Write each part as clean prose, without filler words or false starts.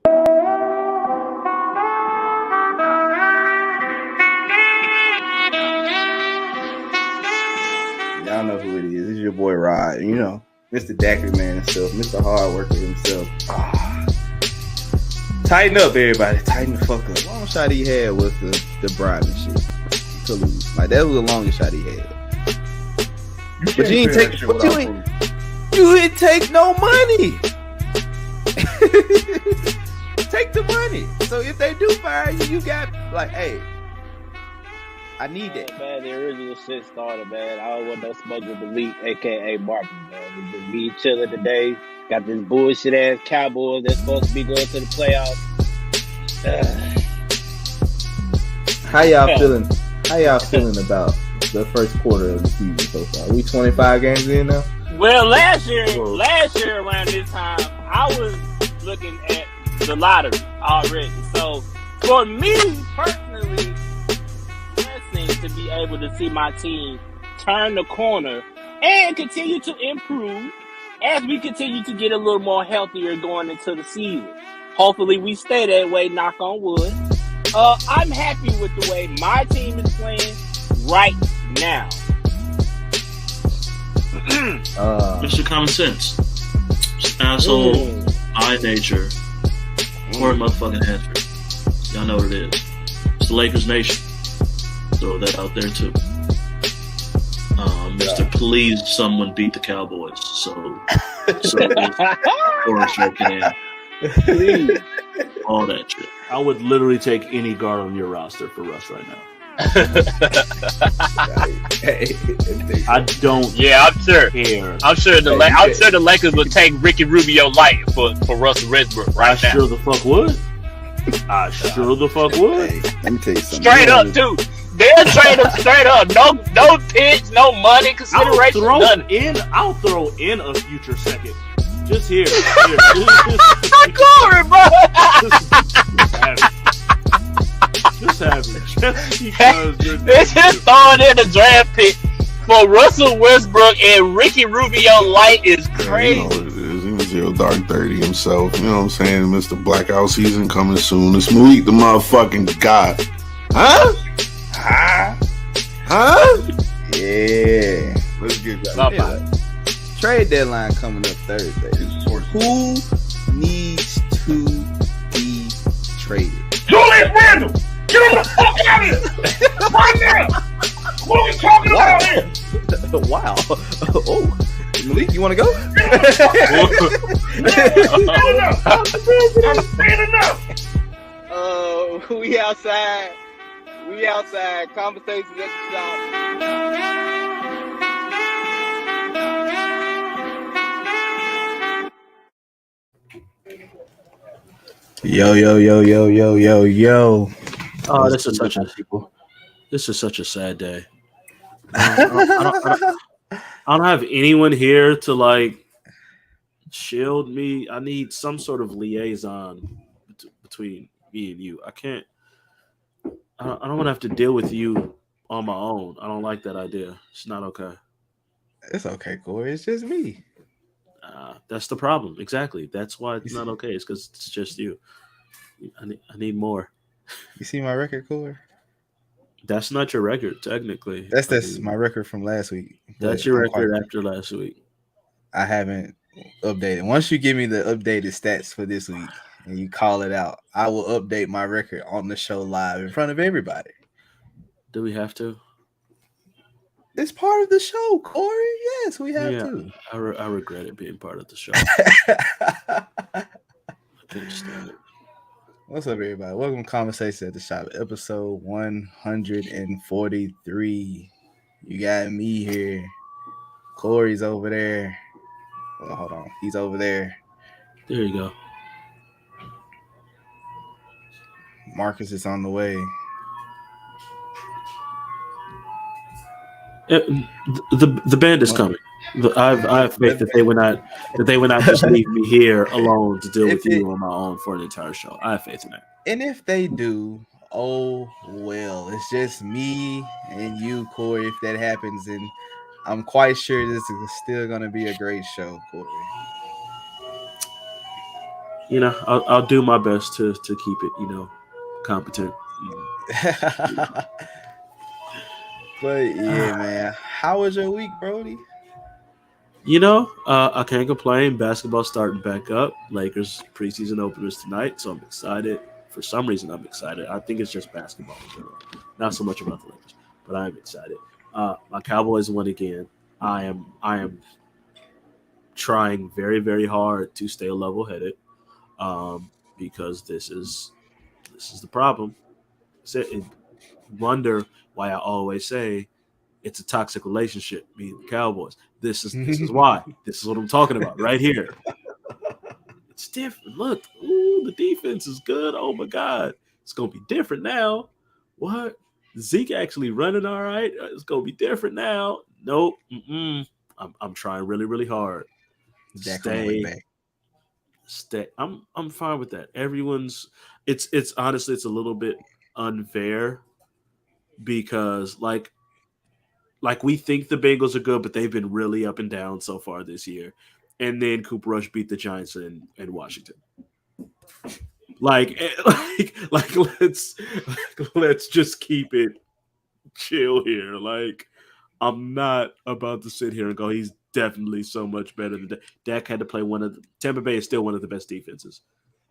Y'all know who it is. It's your boy Rod. You know, Mr. Daiquiri Man himself, Mr. Hard Worker himself. Tighten up, everybody. Tighten the fuck up. Long shot he had was the bribe and shit to lose. Like that was the longest shot he had. But you ain't take. You didn't take no money. Take the money. So if they do fire you, you got like, hey, I need that. Man, the original shit started, man. I don't want no smoke with Malik, aka Martin, man. We just be chilling today. Got this bullshit ass Cowboys that's supposed to be going to the playoffs. How y'all feeling? How y'all feeling about the first quarter of the season so far? We 25 games in now. Well, last year around this time, I was looking at the lottery already. So for me personally, blessing to be able to see my team turn the corner and continue to improve as we continue to get a little more healthier going into the season. Hopefully we stay that way, knock on wood. I'm happy with the way my team is playing right now. Mr. Common Sense. Asshole, I nature, or motherfucking answer. Y'all know what it is. It's the Lakers Nation. Throw that out there too. Mr. Please, someone beat the Cowboys. So or shaking in. Please. All that shit. I would literally take any guard on your roster for Russ right now. I don't. Yeah, I'm sure. Care. I'm sure the Lakers would take Ricky Rubio light for Russell Westbrook right now. Sure the fuck would. I sure the fuck would. Hey, let me tell you something. Straight up, too. They'll trade him straight up. No picks, no money consideration. I'll throw in a future second. Just here. Glory, bro. Just have it. Just because They're just throwing in a draft pick for Russell Westbrook and Ricky Rubio light is crazy. You know what it is. He was your dark 30 himself. You know what I'm saying? Mr. Blackout season coming soon. It's Malik the motherfucking god. Huh? Yeah. Let's get that. Trade deadline coming up Thursday. Who needs to be traded? Julius Randle! Get him the fuck out of here! Right now! What are we talking about here? Wow. Oh, Malik, you want to go? I'm saying enough! We outside. We outside. Conversations at the shop. Yo. Oh, this is such a sad day. I don't have anyone here to like shield me. I need some sort of liaison between me and you. I don't want to have to deal with you on my own. I don't like that idea. It's not okay. It's okay, Corey. It's just me. That's the problem. Exactly. That's why it's not okay. It's because it's just you. I need more. You see my record, Corey? That's not your record, technically. That's my record from last week. That's your record after last week. I haven't updated. Once you give me the updated stats for this week and you call it out, I will update my record on the show live in front of everybody. Do we have to? It's part of the show, Corey. Yes, we have to. I regret it being part of the show. I can't stand it. What's up, everybody? Welcome to Conversation at the Shop, episode 143. You got me here. Corey's over there. Well, hold on. He's over there. There you go. Marcus is on the way. The band is coming. I have faith that they would not just leave me here alone to deal with you on my own for an entire show. I have faith in that. And if they do, oh well, it's just me and you, Corey. If that happens, and I'm quite sure this is still going to be a great show, Corey. I'll do my best to keep it, competent. But yeah, man, how was your week, Brody? I can't complain. Basketball starting back up. Lakers preseason openers tonight, so I'm excited. For some reason, I'm excited. I think it's just basketball in general, not so much about the Lakers, but I'm excited. My Cowboys won again. I am trying very, very hard to stay level-headed, because this is the problem. Wonder why I always say it's a toxic relationship, me and the Cowboys. This is why. This is what I'm talking about right here. It's different. Look, the defense is good. Oh my God, it's gonna be different now. What? Zeke actually running all right? It's gonna be different now. Nope. I'm trying really, really hard. Stay. I'm fine with that. It's honestly it's a little bit unfair because like we think the Bengals are good, but they've been really up and down so far this year. And then Cooper Rush beat the Giants in Washington. Let's just keep it chill here. Like, I'm not about to sit here and go, he's definitely so much better than Dak. Dak had to play Tampa Bay is still one of the best defenses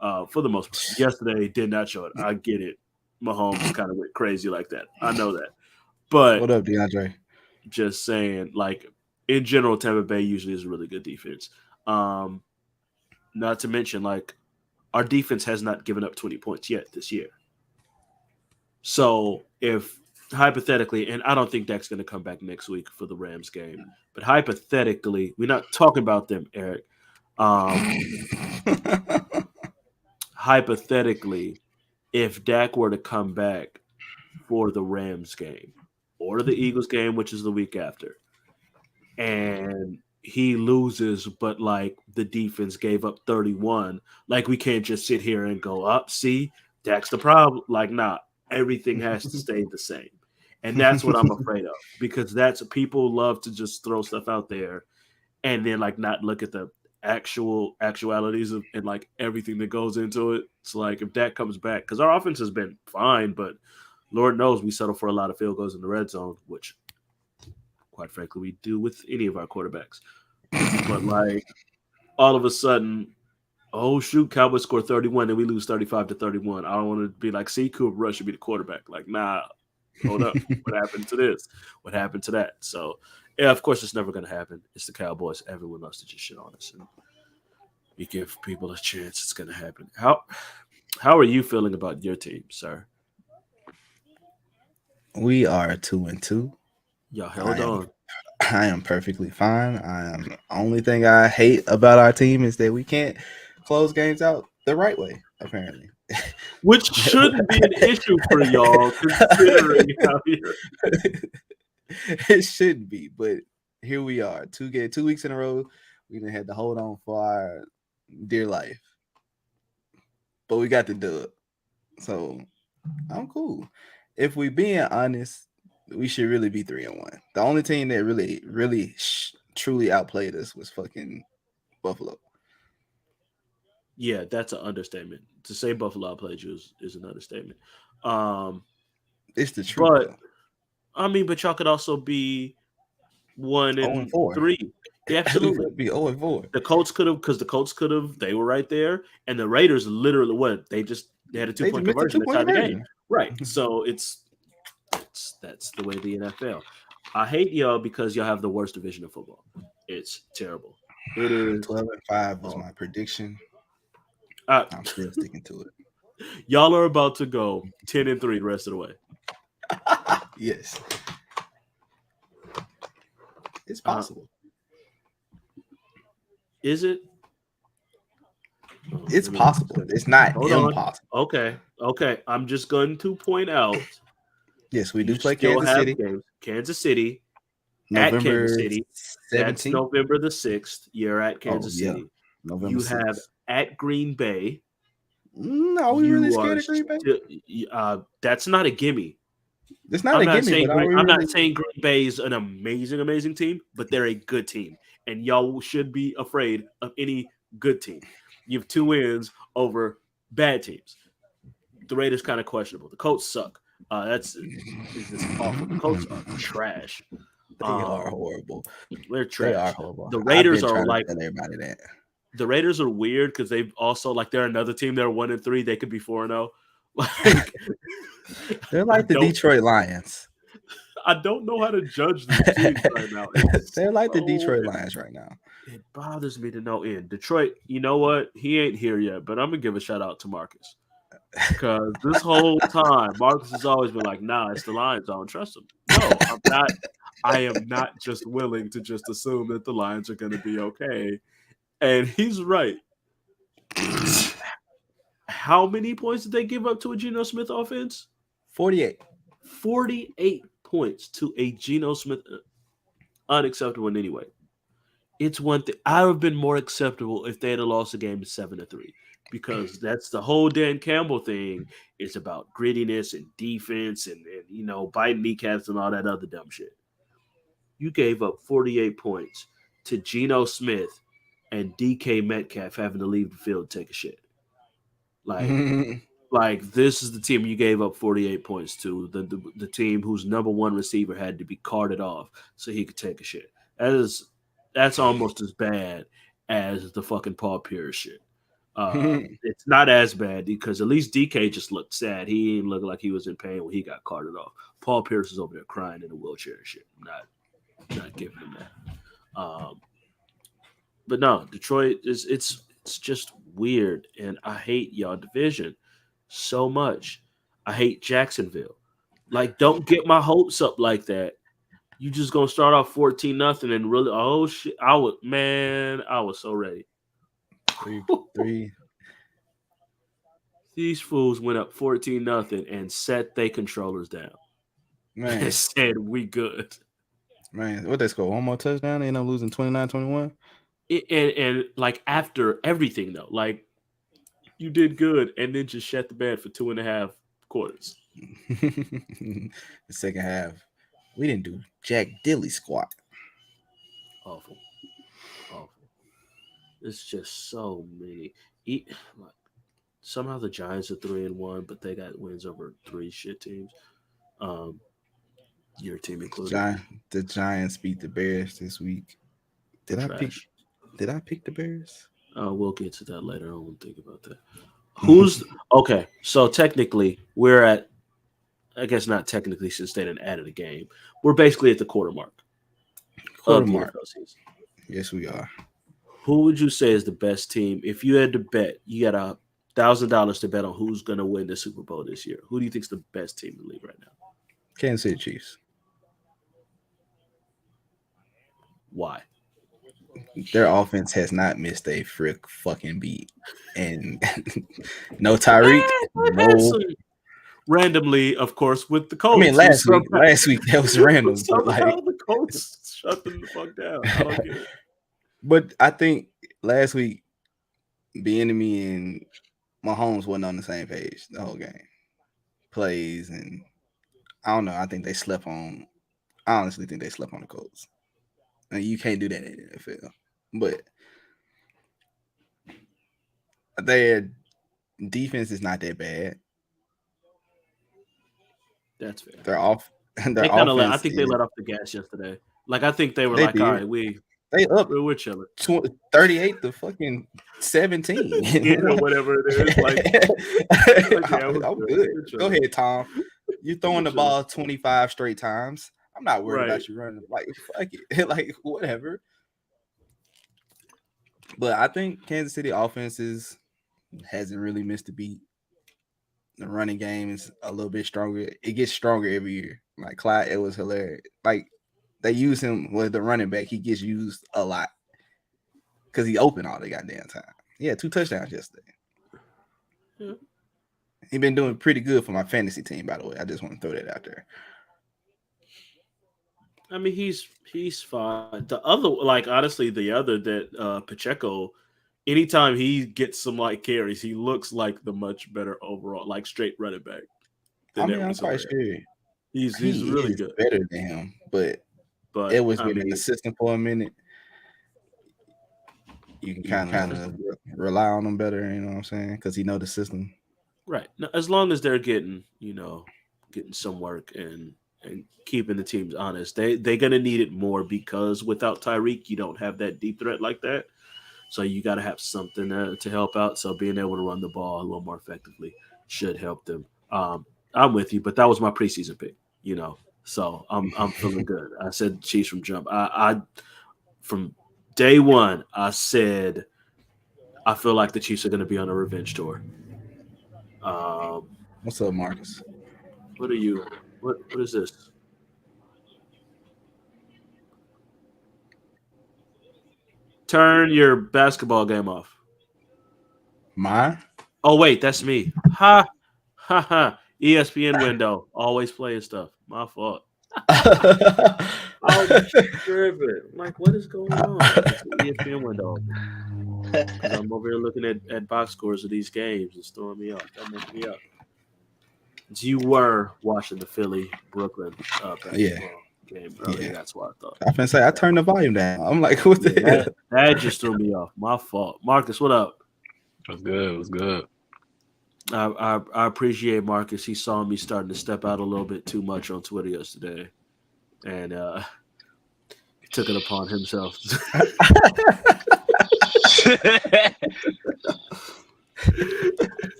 for the most part. Yesterday did not show it. I get it. Mahomes kind of went crazy like that. I know that. But what up, DeAndre? Just saying, like, in general, Tampa Bay usually is a really good defense. Not to mention, like, our defense has not given up 20 points yet this year. So if hypothetically, and I don't think Dak's going to come back next week for the Rams game, but hypothetically, we're not talking about them, Eric. Hypothetically, if Dak were to come back for the Rams game or the Eagles game, which is the week after, and he loses, but like the defense gave up 31, like we can't just sit here and go up. See, Dak's the problem. Like, nah, everything has to stay the same. And that's what I'm afraid of, because that's people love to just throw stuff out there and then like not look at the actualities of and like everything that goes into it. It's like if Dak comes back, because our offense has been fine, but Lord knows we settle for a lot of field goals in the red zone, which quite frankly we do with any of our quarterbacks. But like all of a sudden, oh shoot, Cowboys score 31 and we lose 35-31. I don't want to be like, see, Cooper Rush should be the quarterback. Like, nah, hold up. What happened to this? What happened to that? So yeah, of course it's never gonna happen. It's the Cowboys. Everyone loves to just shit on us. And you give people a chance, it's gonna happen. How are you feeling about your team, sir? We are 2-2. Y'all held on. I am perfectly fine. Only thing I hate about our team is that we can't close games out the right way, apparently. Which shouldn't be an issue for y'all, considering how you're... It shouldn't be, but here we are. 2 weeks in a row. We done had to hold on for our dear life. But we got the dub. So I'm cool. If we being honest, we should really be 3-1. The only team that really truly outplayed us was fucking Buffalo. Yeah, that's an understatement. To say Buffalo outplayed you is an understatement. It's the truth. But I mean, but y'all could also be 1-3. Yeah, absolutely. Be 0-4. The Colts could have, because the Colts could have. They were right there, and the Raiders literally they had a 2-point conversion inside the game. Right. So that's the way the NFL. I hate y'all because y'all have the worst division of football. It's terrible. It is 12-5 was my prediction. I'm still sticking to it. Y'all are about to go 10-3 the rest of the way. Yes, it's possible. Is it? It's possible. It's not impossible. Okay. I'm just going to point out. Yes, we do play Kansas City. Kansas City. November at Kansas City. 17th? That's November the 6th. You're at Kansas City. November you 6th. have at Green Bay. No, we really scared of Green Bay? That's not a gimme. It's not a gimme. I'm not saying Green Bay is an amazing team, but they're a good team. And y'all should be afraid of any good team. You have 2 wins over bad teams. The Raiders kind of questionable. The Colts suck. It's just awful. The Colts are trash. They are horrible. They're trash. They are horrible. The Raiders are like tell everybody that. The Raiders are weird because they've also like they're another team. They're 1-3. They could be 4-0. Like they're like the Detroit Lions. I don't know how to judge these teams right now. They're like the Detroit Lions right now. It bothers me to no end. Detroit, you know what? He ain't here yet, but I'm gonna give a shout out to Marcus. Because this whole time, Marcus has always been like, nah, it's the Lions. I don't trust them. No, I'm not. I am not just willing to just assume that the Lions are going to be okay. And he's right. How many points did they give up to a Geno Smith offense? 48. 48 points to a Geno Smith. Unacceptable in any way. It's one thing. I would have been more acceptable if they had lost a game 7-3. Because that's the whole Dan Campbell thing. It's about grittiness and defense and you know, biting kneecaps and all that other dumb shit. You gave up 48 points to Geno Smith and DK Metcalf having to leave the field to take a shit. Like this is the team you gave up 48 points to. The team whose number 1 receiver had to be carted off so he could take a shit. That's almost as bad as the fucking Paul Pierce shit. It's not as bad because at least DK just looked sad. He didn't look like he was in pain when he got carted off. Paul Pierce is over there crying in a wheelchair and shit. I'm not giving him that. But no, Detroit it's just weird, and I hate y'all division so much. I hate Jacksonville. Like, don't get my hopes up like that. You just gonna start off 14-0 and really oh shit. I was so ready. 3. These fools went up 14-0 and set their controllers down. Man, and said we good. Man, what they score? One more touchdown, they end up losing 29-21. And like after everything though, like you did good and then just shut the bed for 2.5 quarters. The second half, we didn't do jack dilly squat. Awful. It's just so many. Like, somehow the Giants are 3-1, but they got wins over 3 shit teams. Your team included. The Giants beat the Bears this week. Did I pick the Bears? We'll get to that later. I don't think about that. Who's okay? So technically, we're at. I guess not technically since they didn't add a game. We're basically at the quarter mark. Yes, we are. Who would you say is the best team? If you had to bet, you got $1,000 to bet on who's going to win the Super Bowl this year. Who do you think is the best team in the league right now? Kansas City Chiefs. Why? Their offense has not missed a fucking beat. And no Tyreek. No. Randomly, of course, with the Colts. I mean, last week that was random. But the Colts shut them the fuck down. I don't get it. But I think last week, Bieniemy and Mahomes wasn't on the same page the whole game. Plays and I don't know. I think they slept on. I honestly think they slept on the Colts. And you can't do that in the NFL. But their defense is not that bad. That's fair. They're off. I think they let off the gas yesterday. Like I think they were all right, we're chilling. 38 to fucking 17. Or whatever it is. I'm good. Go ahead, Tom. You're throwing the ball 25 straight times. I'm not worried about you running. Like, fuck it. Like, whatever. But I think Kansas City offenses hasn't really missed a beat. The running game is a little bit stronger. It gets stronger every year. Like Clyde, it was hilarious. Like they use him with the running back. He gets used a lot because he opened all the goddamn time. Yeah, 2 touchdowns yesterday. Yeah. He been doing pretty good for my fantasy team, by the way. I just want to throw that out there. I mean, he's fine. The other, like honestly, the other that Pacheco. Anytime he gets some like carries, he looks like the much better overall, like straight running back. I'm quite sure he's really good, better than him. But it was been in the system for a minute. you can kind of rely on him better. You know what I'm saying? Because he know the system. Right. Now, as long as they're getting some work and keeping the teams honest, they're gonna need it more because without Tyreek, you don't have that deep threat like that. So you got to have something to help out. So being able to run the ball a little more effectively should help them. I'm with you, but that was my preseason pick. So I'm feeling good. I said Chiefs from jump. I from day one I said I feel like the Chiefs are going to be on a revenge tour. What's up, Marcus? What are you? What is this? Turn your basketball game off. Mine? Oh wait, that's me. Ha ha ha. ESPN window. Always playing stuff. My fault. I'm tripping. Like, what is going on? It's the ESPN window. Because I'm over here looking at box scores of these games. It's throwing me off. That makes me up. You were watching the Philly Brooklyn basketball game earlier. Yeah. That's what I thought. I finna say I turned the volume down. I'm like, what the hell? That just threw me off. My fault. Marcus, what up? What's good? What's good? I appreciate Marcus. He saw me starting to step out a little bit too much on Twitter yesterday, and he took it upon himself.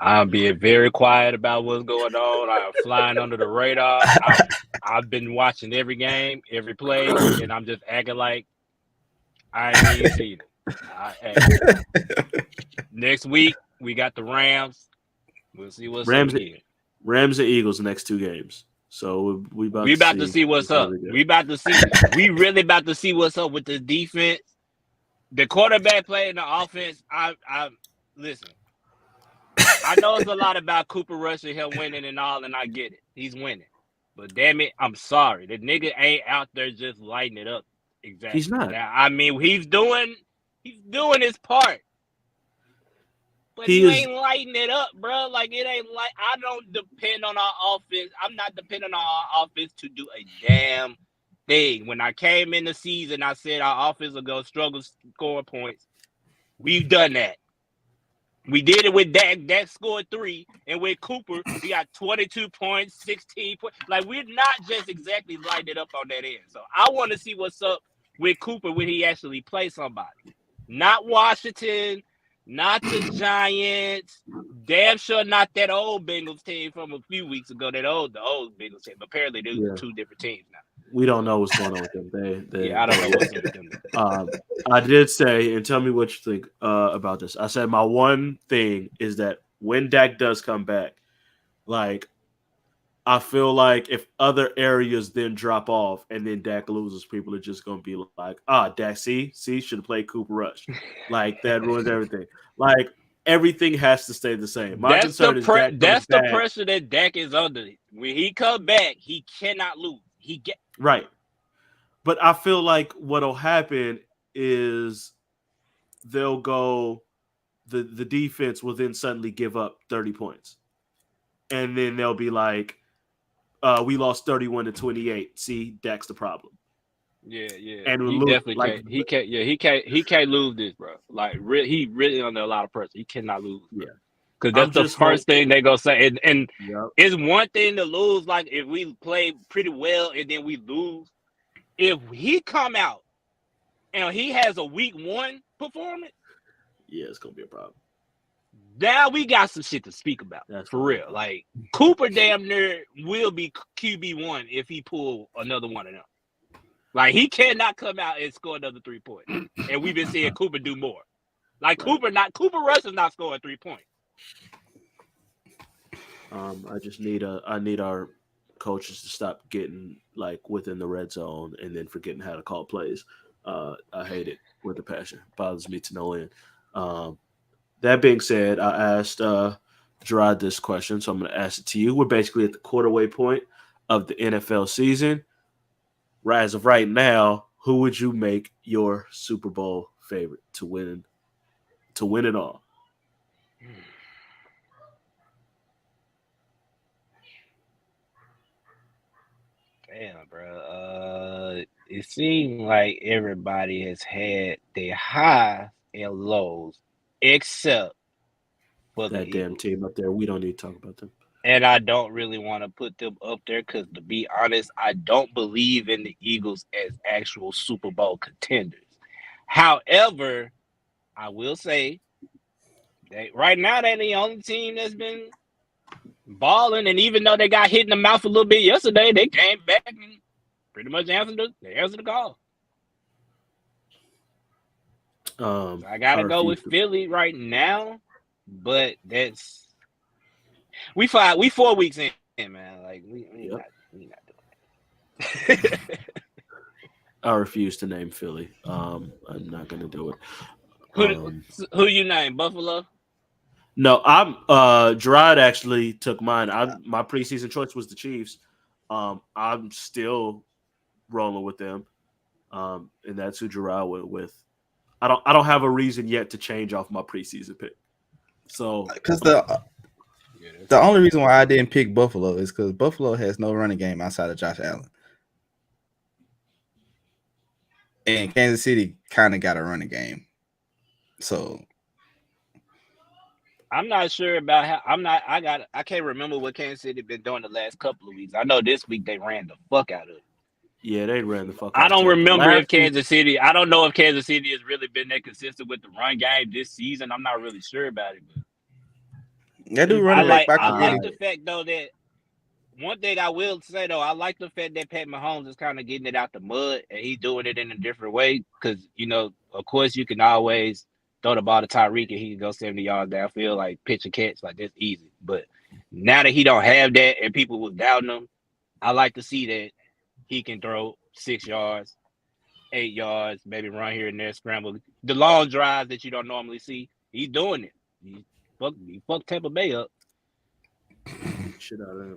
I'm being very quiet about what's going on. I'm flying under the radar. I've been watching every game, every play, and I'm just acting like I ain't even seen it. Next week, we got the Rams. We'll see what's up here. Rams and Eagles the next two games. So we about to see what's up. We really about to see what's up with the defense. The quarterback playing the offense. I listen. I know it's a lot about Cooper Rush and him winning and all, and I get it. He's winning. But damn it, I'm sorry. The nigga ain't out there just lighting it up. Exactly. He's not. Now, I mean, he's doing his part. But he ain't lighting it up, bro. Like, it ain't like I don't depend on our offense. I'm not depending on our offense to do a damn thing. When I came in the season, I said our offense will go struggle scoring points. We've done that. We did it with Dak. Dak scored 3. And with Cooper, we got 22 points, 16 points. Like, we're not just exactly lighting it up on that end. So I want to see what's up with Cooper when he actually plays somebody. Not Washington, not the Giants. Damn sure not that old Bengals team from a few weeks ago. The old Bengals team. Apparently, they're two different teams now. We don't know what's going on with them. I don't know what's up with them. I did say, and tell me what you think about this. I said my one thing is that when Dak does come back, like, I feel like if other areas then drop off and then Dak loses, people are just going to be like, Dak, see, should have played Cooper Rush. Like, that ruins everything. Like, everything has to stay the same. My concern is that's the pressure that Dak is under. When he come back, he cannot lose. Right. But I feel like what'll happen is they'll go the defense will then suddenly give up 30 points. And then they'll be like, we lost 31-28. See, Dak's the problem. Yeah. And he definitely can't. He can't lose this, bro. Like, he really under a lot of pressure. He cannot lose. Yeah. Because that's the first thing they gonna say. And it's one thing to lose, like, if we play pretty well and then we lose. If he come out and he has a week 1 performance, yeah, it's gonna be a problem. Now we got some shit to speak about. That's for real. Like, Cooper damn near will be QB1 if he pull another one of them. Like, he cannot come out and score another 3 points. And we've been seeing Cooper do more. Like, Cooper Rush is not scoring 3 points. I just need our coaches to stop getting, like, within the red zone and then forgetting how to call plays. I hate it with a passion. It bothers me to no end. That being said, I asked Jarrod this question, so I'm going to ask it to you. We're basically at the quarter-way point of the NFL season. As of right now, who would you make your Super Bowl favorite to win it all? Damn, bro. it seems like everybody has had their highs and lows, except for that damn team up there. We don't need to talk about them. And I don't really want to put them up there because, to be honest, I don't believe in the Eagles as actual Super Bowl contenders. However, I will say that right now they're the only team that's been balling, and even though they got hit in the mouth a little bit yesterday, they came back and pretty much answered the call. So I gotta go with Philly right now, but that's we 4 weeks in, man. Like we not doing that. I refuse to name Philly. I'm not gonna do it. Who you name? Buffalo? No, I'm Jarrod actually took mine. My preseason choice was the Chiefs. I'm still rolling with them. And that's who Jarrod went with. I don't have a reason yet to change off my preseason pick. So because the only reason why I didn't pick Buffalo is because Buffalo has no running game outside of Josh Allen. And Kansas City kind of got a running game. So I'm not sure about how I can't remember what Kansas City been doing the last couple of weeks. I know this week they ran the fuck out of it. Yeah, they ran the fuck out. I don't remember if Kansas City. I don't know if Kansas City has really been that consistent with the run game this season. I'm not really sure about it. But they do run I like the fact though that one thing I will say though, I like the fact that Pat Mahomes is kind of getting it out the mud and he's doing it in a different way. Because of course, you can always throw the ball to Tyreek and he can go 70 yards downfield, like pitch and catch, like that's easy. But now that he don't have that and people was doubting him, I like to see that he can throw 6 yards, 8 yards, maybe run here and there, scramble. The long drives that you don't normally see, he's doing it. He fucked Tampa Bay up. Shit out of him.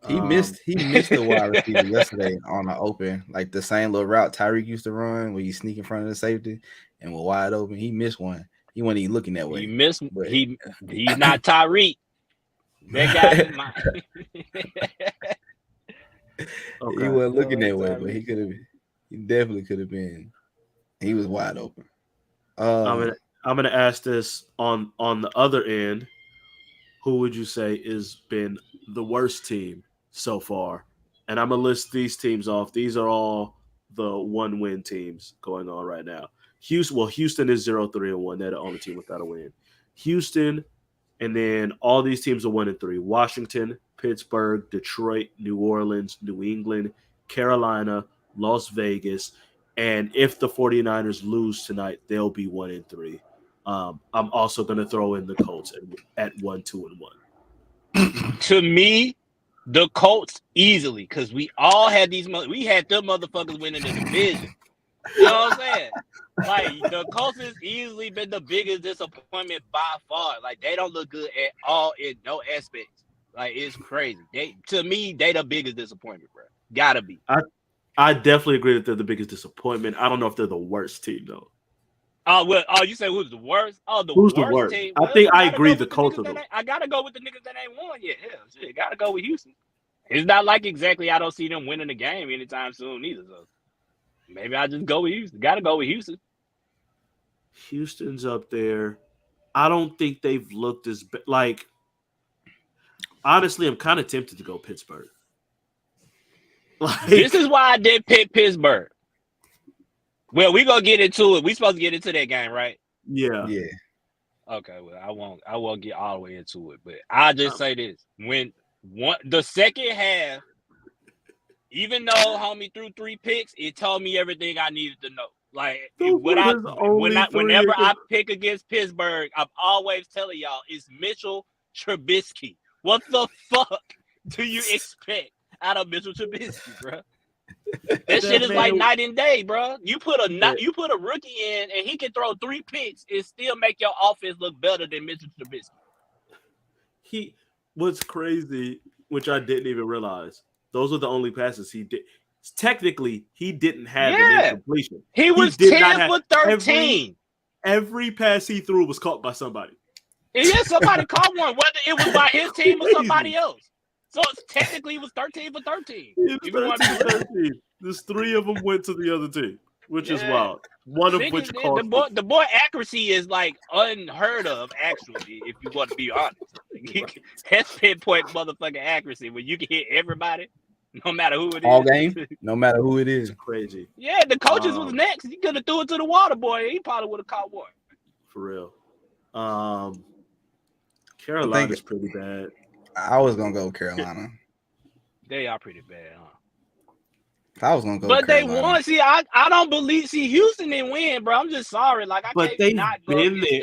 He missed the wide receiver yesterday on the open, like the same little route Tyreek used to run where you sneak in front of the safety and was wide open. He missed one. He wasn't even looking that way. He missed. He's not Tyreek. That guy's in mind. Okay. He wasn't looking that way, but he could have. He definitely could have been. He was wide open. I'm gonna ask this on the other end. Who would you say has been the worst team so far? And I'm gonna list these teams off. These are all the 1-win teams going on right now. Houston is 0-3-1. They're the only team without a win. Houston, and then all these teams are 1-3. Washington, Pittsburgh, Detroit, New Orleans, New England, Carolina, Las Vegas, and if the 49ers lose tonight, they'll be 1-3. I'm also going to throw in the Colts at 1-2-1. To me, the Colts easily, because we all had we had them motherfuckers winning the division. You know what I'm saying? Like, the Colts has easily been the biggest disappointment by far. Like, they don't look good at all in no aspects. Like, it's crazy. To me, they the biggest disappointment, bro. Gotta be. I definitely agree that they're the biggest disappointment. I don't know if they're the worst team, though. You say who's the worst? Who's the worst? Team? I think I agree the Colts are. I gotta go with the niggas that ain't won yet. Hell, shit, gotta go with Houston. It's not like exactly I don't see them winning the game anytime soon either. So maybe I just go with Houston. Gotta go with Houston. Houston's up there. I don't think they've looked as like. Honestly, I'm kind of tempted to go Pittsburgh. Like, this is why I did pick Pittsburgh. Well, we gonna get into it. We supposed to get into that game, right? Yeah. Yeah. Okay. Well, I won't get all the way into it, but I'll just say this: when the second half, even though homie threw 3 picks, it told me everything I needed to know. Like whenever I pick against Pittsburgh, I'm always telling y'all it's Mitchell Trubisky. What the fuck do you expect out of Mitchell Trubisky, bro? That shit is like night and day, bro. You put a rookie in and he can throw 3 picks and still make your offense look better than Mitchell Trubisky. What's crazy, which I didn't even realize, those are the only passes he did. Technically, he didn't have an incompletion. He was 10 for 13. Every pass he threw was caught by somebody. Yeah, somebody caught one, whether it was by his team or somebody else. So technically, it was 13 for 13. It was 13 for 13. There's 3 of them went to the other team, which is wild. One of which cost the boy accuracy is like unheard of. Actually, if you want to be honest, that's pinpoint motherfucking accuracy when you can hit everybody, no matter who it is. All game, no matter who it is. It's crazy. Yeah, the coaches was next. He could have threw it to the water boy. He probably would have caught one. For real. Carolina's pretty bad. I was gonna go Carolina. They are pretty bad, huh? I was gonna go, but Carolina. They won. See, I don't believe. See, Houston didn't win, bro. I'm just sorry. Like, they've been there.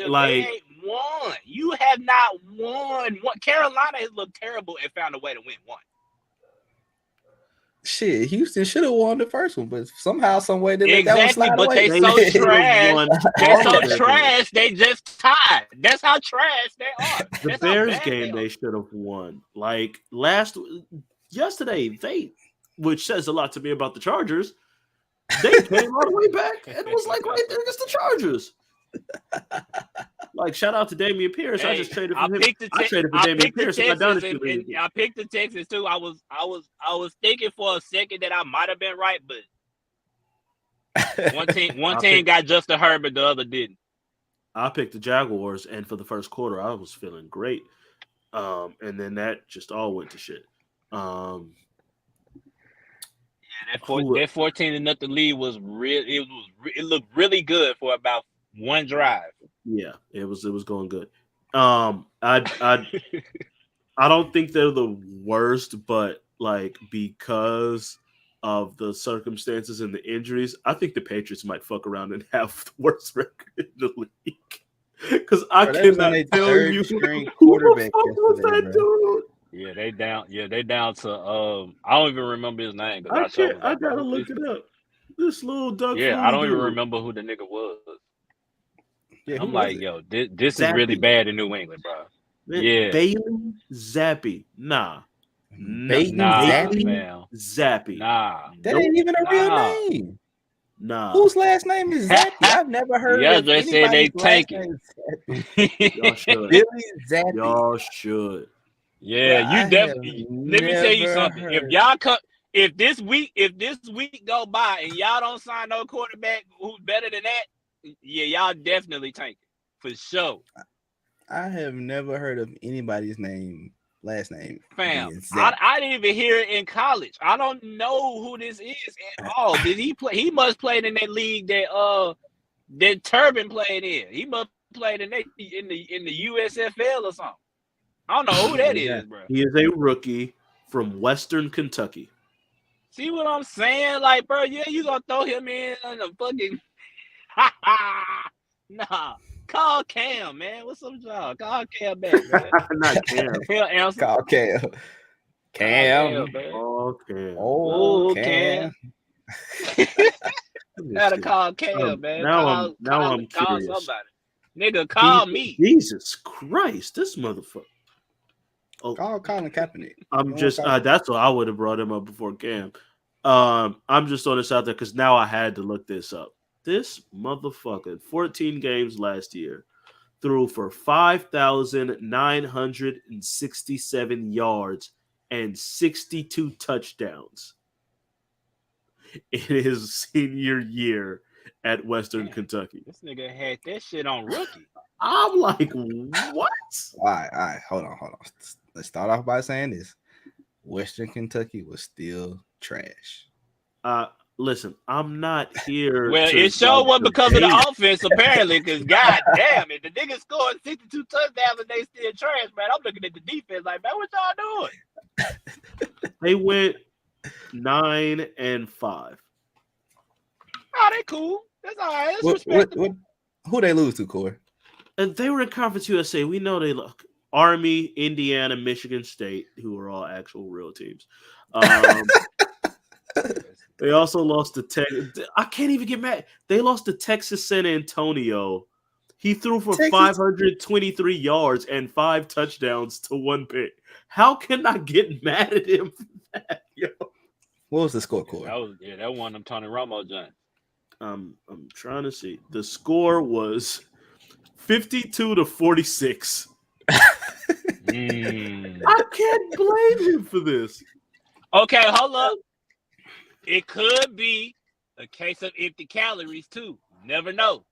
Like, they ain't won. You have not won. Carolina has looked terrible and found a way to win one. Shit, Houston should have won the first one, but somehow, some way they let that one slide but away. They so trash. They're so trash. They just tied. That's how trash they are. The Bears game they should have won. Like yesterday, which says a lot to me about the Chargers. They came all the way back and was like right there against the Chargers. Like, shout out to Damian Pierce. Hey, I just traded for him. I traded for Damian Pierce in my dynasty league. I picked the Texans too. I was thinking for a second that I might have been right, but one team got Justin Herbert, the other didn't. I picked the Jaguars, and for the first quarter, I was feeling great. And then that just all went to shit. That 14-0 lead was real. It looked really good for about one drive. Yeah, it was going good. I don't think they're the worst, but like because of the circumstances and the injuries, I think the Patriots might fuck around and have the worst record in the league. Because I cannot tell you who the fuck was that dude. Yeah, they down. Yeah, they down to. I don't even remember his name. I gotta look it up. This little duck. Yeah, I don't even remember who the nigga was. Yeah, I'm like, yo, this is really bad in New England, bro. Yeah, Bailey Zappi. Nah, Bailey Zappi. Nah, that ain't even a real name. Nah, whose last name is Zappi? I've never heard. Yeah, of they said they tanking. Y'all should. Billy Zappi. Y'all should. Yeah, you definitely. Let me tell you something. If y'all if this week go by and y'all don't sign no quarterback who's better than that, yeah, y'all definitely tank it for sure. I have never heard of anybody's last name. Fam, I didn't even hear it in college. I don't know who this is at all. Did he play? He must played in that league that Turbin played in. He must played in the USFL or something. I don't know who that is, bro. He is a rookie from Western Kentucky. See what I'm saying? Like, bro, yeah, you gonna throw him in on the fucking nah. Call Cam, man. What's up, y'all? Call Cam back, man. Not Cam. Call Cam. Cam. Oh, Cam. Oh, Cam. Gotta call Cam, man. Now I'm call curious. somebody. Nigga, call me. Jesus Christ, this motherfucker. Oh, call Colin Kaepernick. I'm just that's why I would have brought him up before Cam. I'm just throwing this out there because now I had to look this up. This motherfucker, 14 games last year, threw for 5,967 yards and 62 touchdowns in his senior year at Western Kentucky. This nigga had that shit on rookie. I'm like, what? All right. Hold on. Let's start off by saying this. Western Kentucky was still trash. Listen, I'm not here. Well, it sure was because of the offense, apparently, because god damn it, the niggas scored 62 touchdowns and they still trash, man. I'm looking at the defense like, man, what y'all doing? They went 9-5. Oh, they cool. That's all right. That's respectable. Who they lose to, Corey? And they were in Conference USA. We know they look. Army, Indiana, Michigan State, who are all actual real teams. They also lost to I can't even get mad. They lost to Texas San Antonio. He threw for 523 yards and 5 touchdowns to 1 pick. How can I get mad at him for that, yo? What was the score, Corey? That one them Tony Romo giant. I'm trying to see. The score was 52-46. I can't blame him for this. Okay, hold up. It could be a case of empty calories too. Never know.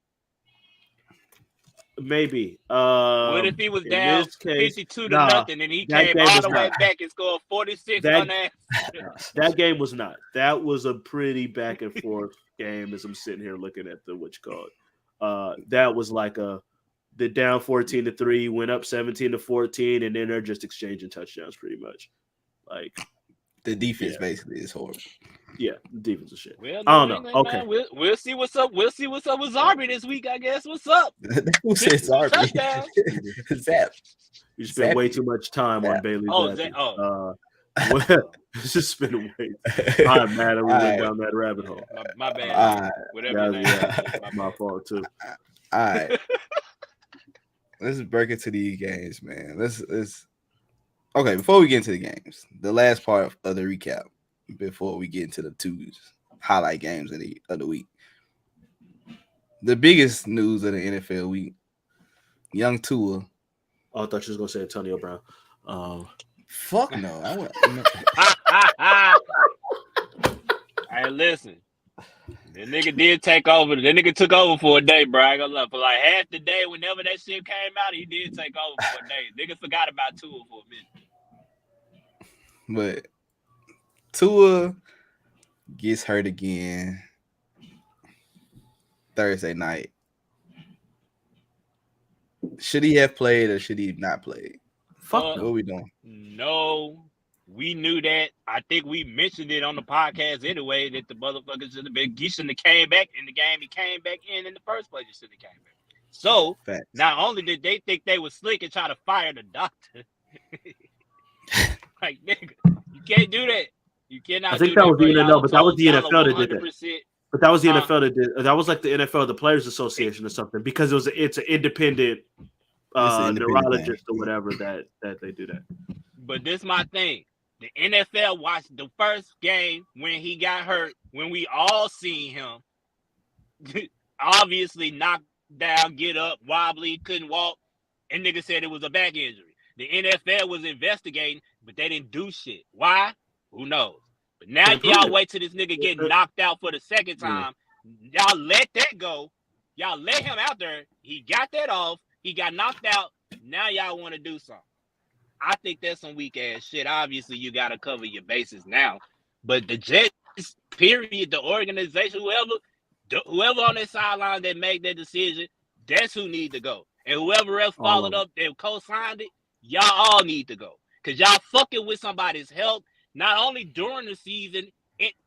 Maybe. What if he was down 52 to nothing and he came all the way back and scored 46 on that? That game was not. That was a pretty back and forth game as I'm sitting here looking at the what you call it. That was like the down 14-3, went up 17-14, and then they're just exchanging touchdowns pretty much. Like the defense basically is horrible. Yeah, the defense is shit. Well, I don't know. Okay, man, we'll see what's up. We'll see what's up with Zarby this week. I guess. What's up? Who said Zarby? Zap. You spent way too much time on Bailey. It's just been way. I'm mad that we went down that rabbit hole. My bad. Whatever. My fault too. All right. Let's break into these games, man. Let's. Okay, before we get into the games, the last part of the recap. Before we get into the two highlight games of the week, the biggest news of the NFL week: young Tua. Oh, I thought you was gonna say Antonio Brown. Fuck no! Hey, listen, that nigga did take over. That nigga took over for a day, bro. I ain't gonna lie. For like half the day, whenever that shit came out, he did take over for a day. Nigga forgot about Tua for a minute. But Tua gets hurt again Thursday night. Should he have played or should he not play? Fuck what are we doing? No, we knew that. I think we mentioned it on the podcast anyway that the motherfuckers should have been. He shouldn't have came back in the game. He came back in the first place. He shouldn't have came back. So not only did they think they were slick and try to fire the doctor, like nigga, you can't do that. You cannot. I think that was the NFL, but that was the NFL that did that. But that was the NFL that did. That was like the NFL, the Players Association or something, because it's an independent neurologist or whatever that they do that. But this is my thing. The NFL watched the first game when he got hurt, when we all seen him obviously knocked down, get up, wobbly, couldn't walk, and nigga said it was a back injury. The NFL was investigating, but they didn't do shit. Why? Who knows? But now y'all wait till this nigga get knocked out for the second time. Y'all let that go. Y'all let him out there. He got that off. He got knocked out. Now y'all want to do something. I think that's some weak ass shit. Obviously, you got to cover your bases now. But the Jets, period, the organization, whoever on that sideline that made that decision, that's who need to go. And whoever else followed up and co-signed it, y'all all need to go. Because y'all fucking with somebody's health, not only during the season,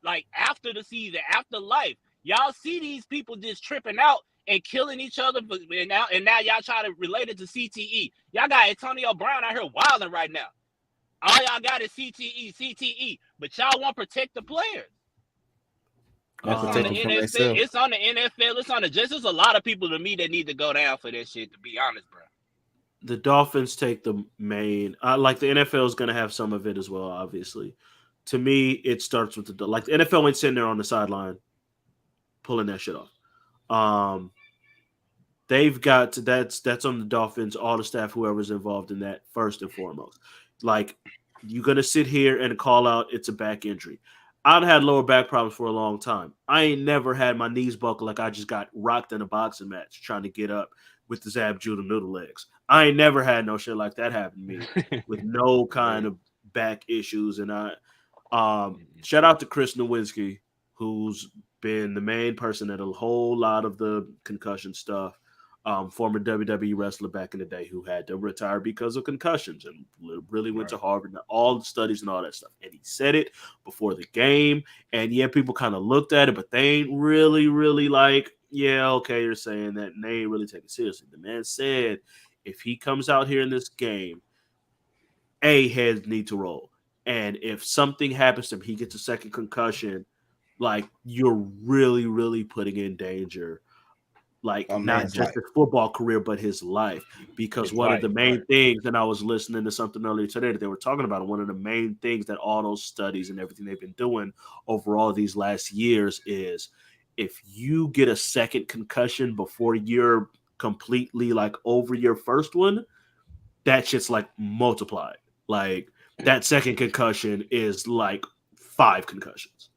like after the season, after life. Y'all see these people just tripping out and killing each other, and now y'all try to relate it to CTE. Y'all got Antonio Brown out here wilding right now. All y'all got is CTE, but y'all want to protect the players. It's on the NFL. It's on the NFL. It's on the Jets. There's a lot of people to me that need to go down for that shit, to be honest, bro. The Dolphins take the main. Like the NFL is going to have some of it as well, obviously. To me, it starts with the NFL ain't sitting there on the sideline pulling that shit off. They've got that's on the Dolphins, all the staff, whoever's involved in that, first and foremost. Like, you're going to sit here and call out it's a back injury. I've had lower back problems for a long time. I ain't never had my knees buckle like I just got rocked in a boxing match trying to get up with the Zab Judah noodle legs. I ain't never had no shit like that happen to me with no kind of back issues. And shout out to Chris Nowinski, who's been the main person at a whole lot of the concussion stuff. Former WWE wrestler back in the day who had to retire because of concussions and really went to Harvard and all the studies and all that stuff. And he said it before the game. And yeah, people kind of looked at it, but they ain't really like, yeah, okay, you're saying that, and they ain't really taking it seriously. The man said if he comes out here in this game, heads need to roll. And if something happens to him, he gets a second concussion, like, you're really putting in danger, like, not just his football career, but his life. Because one of the main things, and I was listening to something earlier today that they were talking about, one of the main things that all those studies and everything they've been doing over all these last years is if you get a second concussion before you're completely, like, over your first one, that shit's, like, multiplied. Like, that second concussion is, like, 5 concussions.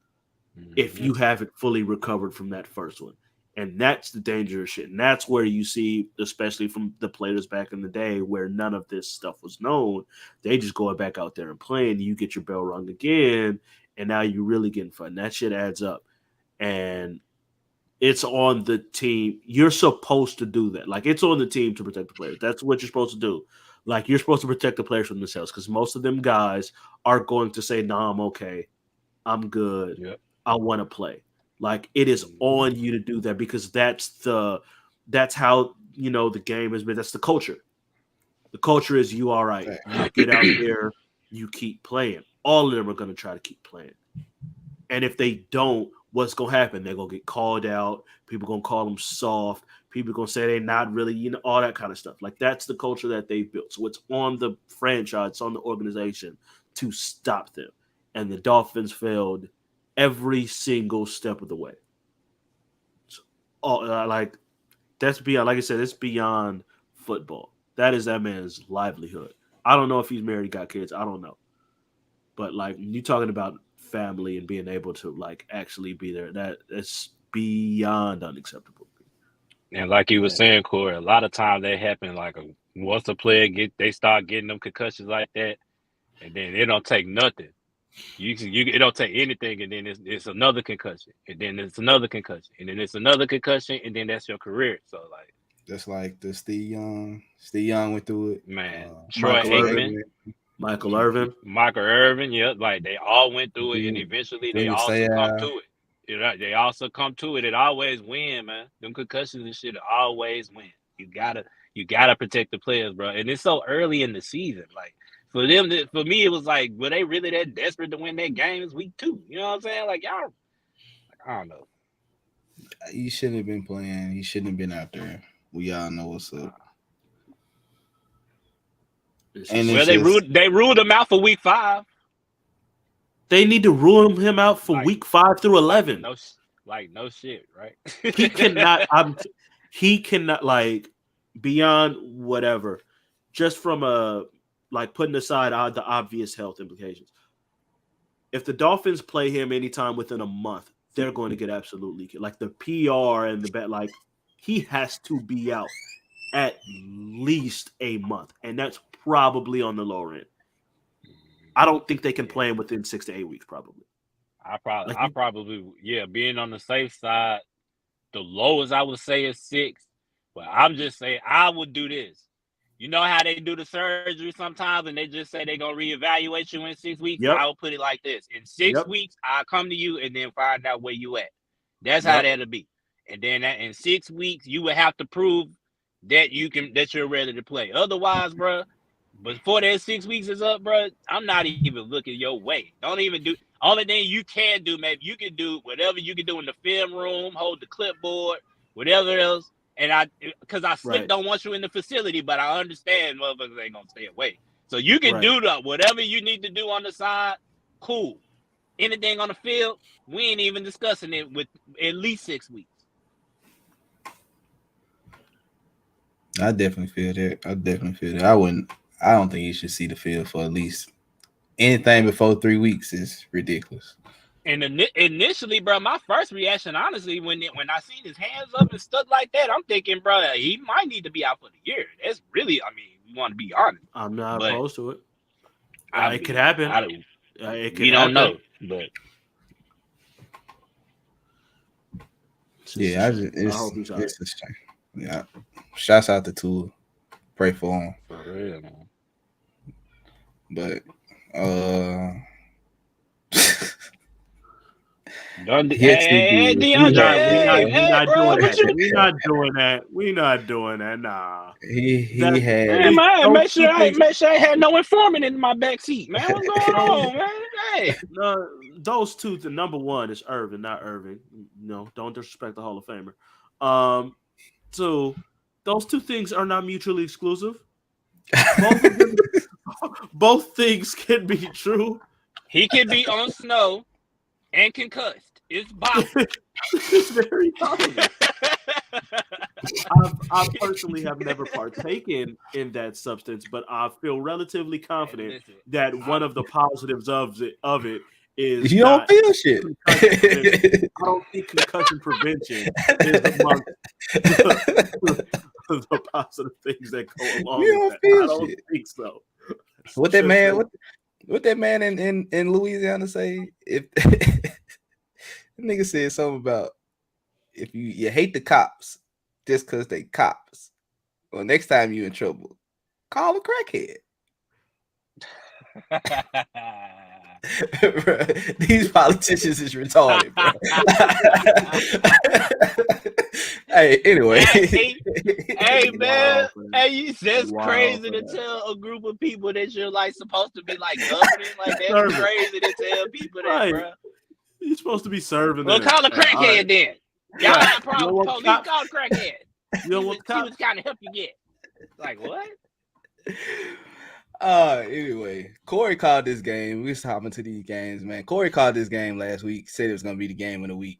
if you haven't fully recovered from that first one. And that's the dangerous shit. And that's where you see, especially from the players back in the day where none of this stuff was known, they just go back out there and playing. You get your bell rung again, and now you're really getting fun. That shit adds up. And it's on the team. You're supposed to do that. Like, it's on the team to protect the players. That's what you're supposed to do. Like, you're supposed to protect the players from themselves because most of them guys are going to say, nah, I'm okay. I'm good. Yep. I want to play. Like, it is on you to do that because that's how, you know, the game has been. That's the culture. The culture is you all right. You get out there, you keep playing. All of them are going to try to keep playing. And if they don't, what's going to happen? They're going to get called out. People are going to call them soft. People are going to say they're not really, you know, all that kind of stuff. Like, that's the culture that they've built. So it's on the franchise, it's on the organization to stop them. And the Dolphins failed every single step of the way. So, like, that's beyond, like I said, it's beyond football. That is that man's livelihood. I don't know if he's married, got kids. I don't know. But, like, you talking about family and being able to, like, actually be there, that's beyond unacceptable. And like you were saying, Corey, a lot of times that happen, like, once a player they start getting them concussions like that, and then it don't take nothing. It don't take anything, and then it's another concussion, and then it's another concussion, and then it's another concussion, and then that's your career. So, like, just like the Steve Young went through it. Man, Troy Aikman, Michael Irvin, yeah, like they all went through it, and eventually they also come to it. You know, they also come to it. It always win, man. Them concussions and shit always win. You gotta protect the players, bro. And it's so early in the season, like. For me, it was like, were they really that desperate to win that game? It's week 2. You know what I'm saying? Like, y'all, I don't know. He shouldn't have been playing. He shouldn't have been out there. We all know what's up. And well, they ruled him out for week 5. They need to rule him out for week 5 through 11. No shit, right? He cannot, like, beyond whatever, just from a, like, putting aside the obvious health implications. If the Dolphins play him anytime within a month, they're going to get absolutely, like, the PR and the bet, like, he has to be out at least a month, and that's probably on the lower end. I don't think they can play him within 6 to 8 weeks, probably. Being on the safe side, the lowest I would say is 6. But I'm just saying, I would do this. You know how they do the surgery sometimes, and they just say they're going to reevaluate you in 6 weeks? Yep. I would put it like this. In 6 weeks, I'll come to you and then find out where you at. That's how that'll be. And then in 6 weeks, you would have to prove that you're ready to play. Otherwise, bro, before that 6 weeks is up, bro, I'm not even looking your way. Don't even do. Only thing you can do, maybe you can do whatever you can do in the film room, hold the clipboard, whatever else. And because I don't want you in the facility, but I understand motherfuckers ain't gonna stay away. So you can do whatever you need to do on the side. Cool. Anything on the field, we ain't even discussing it with at least 6 weeks. I definitely feel that. I don't think you should see the field for at least anything before 3 weeks is ridiculous. And initially, bro, my first reaction, honestly, when I seen his hands up and stuff like that, I'm thinking, bro, he might need to be out for the year. That's really, I mean, we want to be honest. I'm not opposed to it. It could happen. We don't know, but yeah, it's a shame. Yeah, shouts out to Tua. Pray for him. For real, man. But We're not doing that. Nah. Make sure I had no informant in my back seat, man. What's going on, man? Hey. No, those two. The number one is Irvin, not Irving. No, don't disrespect the Hall of Famer. So those two things are not mutually exclusive. Both things can be true. He can be on snow and concussed. It's possible. It's very possible. I personally have never partaken in that substance, but I feel relatively confident that one of the positives of it is you don't feel shit. I don't think concussion prevention is among the positive things that go along You with don't that. feel I don't shit. think so. What that man? What that man in Louisiana say? If the nigga said something about if you hate the cops just because they cops, well, next time you in trouble, call a crackhead. Bruh, these politicians is retarded, bro. Hey, anyway. Hey, man. Wow, Hey, that's wow, crazy man. to tell a group of people that you're like supposed to be like governing. Like that's crazy to tell people that, Right. bro. You're supposed to be serving. Well, call a crackhead then. Y'all Right. got a problem with police, call a crackhead. You know what? She was kind of help you get. Like what? Anyway, Corey called this game. We was hopping to these games, man. Corey called this game last week, said it was gonna be the game of the week.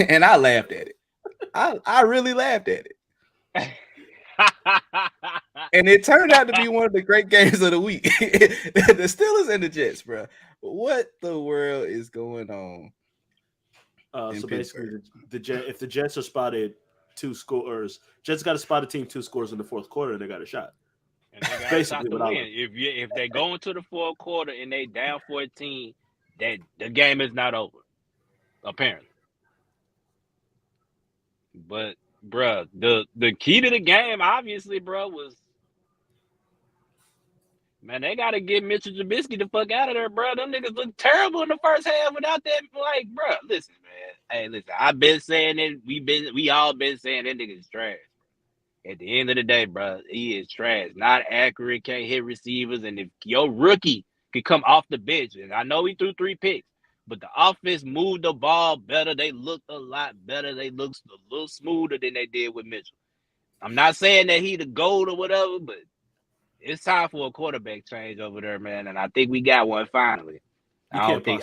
And I laughed at it. I really laughed at it. And it turned out to be one of the great games of the week. The Steelers and the Jets, bro. What the world is going on? So basically, if the Jets are spotted 2 scores, Jets got to spot a team 2 scores in the fourth quarter, and they got a shot. And they got basically to win. If they go into the fourth quarter and they down 14, that the game is not over. Apparently. But bruh, the key to the game, obviously, bruh, was man, they gotta get Mitchell Trubisky the fuck out of there, bruh. Them niggas look terrible in the first half without that. Like, bruh, listen, man. Hey, listen, I've been saying it. We all been saying that nigga's trash. At the end of the day, bruh, he is trash. Not accurate, can't hit receivers, and if your rookie could come off the bench, and I know he threw 3 picks. But the offense moved the ball better. They looked a lot better. They looked a little smoother than they did with Mitchell. I'm not saying that he the GOAT or whatever, but it's time for a quarterback change over there, man. And I think we got one finally. I don't think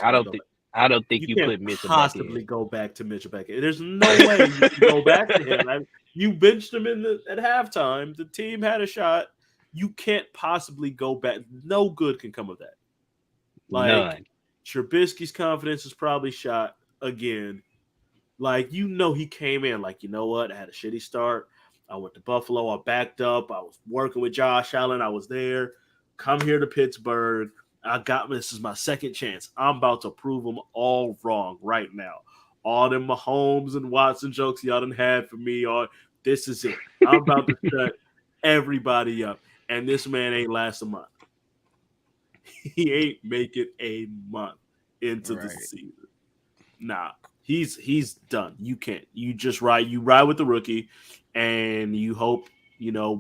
you put Mitchell possibly go back to Mitchell back in. There's no way you can go back to him. I mean, you benched him at halftime. The team had a shot. You can't possibly go back. No good can come of that. Like, none. Trubisky's confidence is probably shot again. Like, he came in like, you know what? I had a shitty start. I went to Buffalo. I backed up. I was working with Josh Allen. I was there. Come here to Pittsburgh. This is my second chance. I'm about to prove them all wrong right now. All them Mahomes and Watson jokes y'all done had for me. This is it. I'm about to shut everybody up. And this man ain't last a month. He ain't making a month into the season. Nah, he's done. You can't. You just ride with the rookie, and you hope,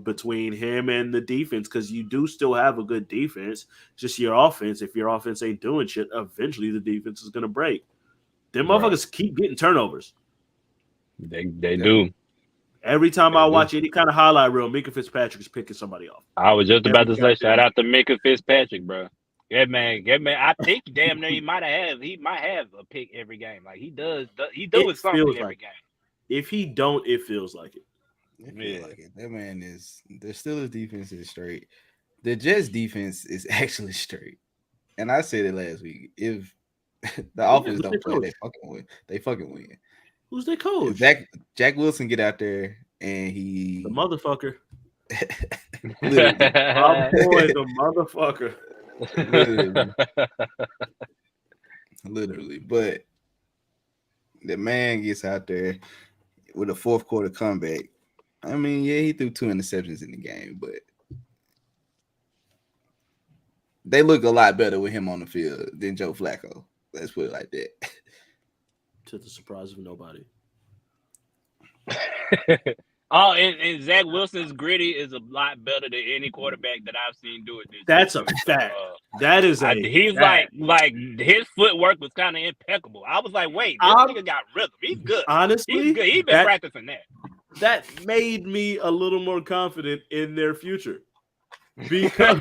between him and the defense, because you do still have a good defense. Just your offense. If your offense ain't doing shit, eventually the defense is gonna break. Them motherfuckers keep getting turnovers. They do. Every time I watch any kind of highlight reel, Minka Fitzpatrick is picking somebody off. I was just about to say, shout out to Minka Fitzpatrick, bro. Yeah, man. I think damn near he might have a pick every game. Like he does something every game. If he don't, it feels like it. It feels like it. That man is the Steelers defense is straight. The Jets defense is actually straight. And I said it last week. If the offense don't play, they fucking win. Who's their coach? Jack Wilson get out there and the motherfucker. Our boy, the motherfucker. Literally. But the man gets out there with a fourth quarter comeback. I mean, yeah, he threw 2 interceptions in the game, but they look a lot better with him on the field than Joe Flacco. Let's put it like that. To the surprise of nobody. And Zach Wilson's gritty is a lot better than any quarterback that I've seen do it. That's a fact. That is he's like his footwork was kind of impeccable. I was like, wait, this nigga got rhythm. He's good. Honestly, he's good. He's been practicing that. That made me a little more confident in their future. Because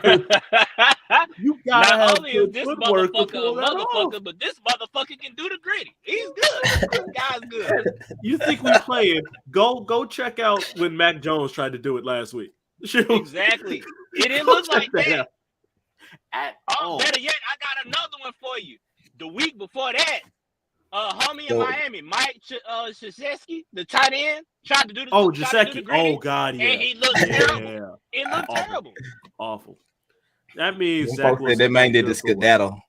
you gotta not have only is this motherfucker, off. but this motherfucker can do the gritty. He's good. This guy's good. You think we playing? Go check out when Mac Jones tried to do it last week. Exactly. It didn't look like that. At all. Better yet, I got another one for you. the week before that, homie in Miami, Mike Krzyzewski, the tight end, tried to do the Krzyzewski. Oh God, yeah. And he looked terrible. It looked terrible. Awful. That means Zach said that man did the skedaddle.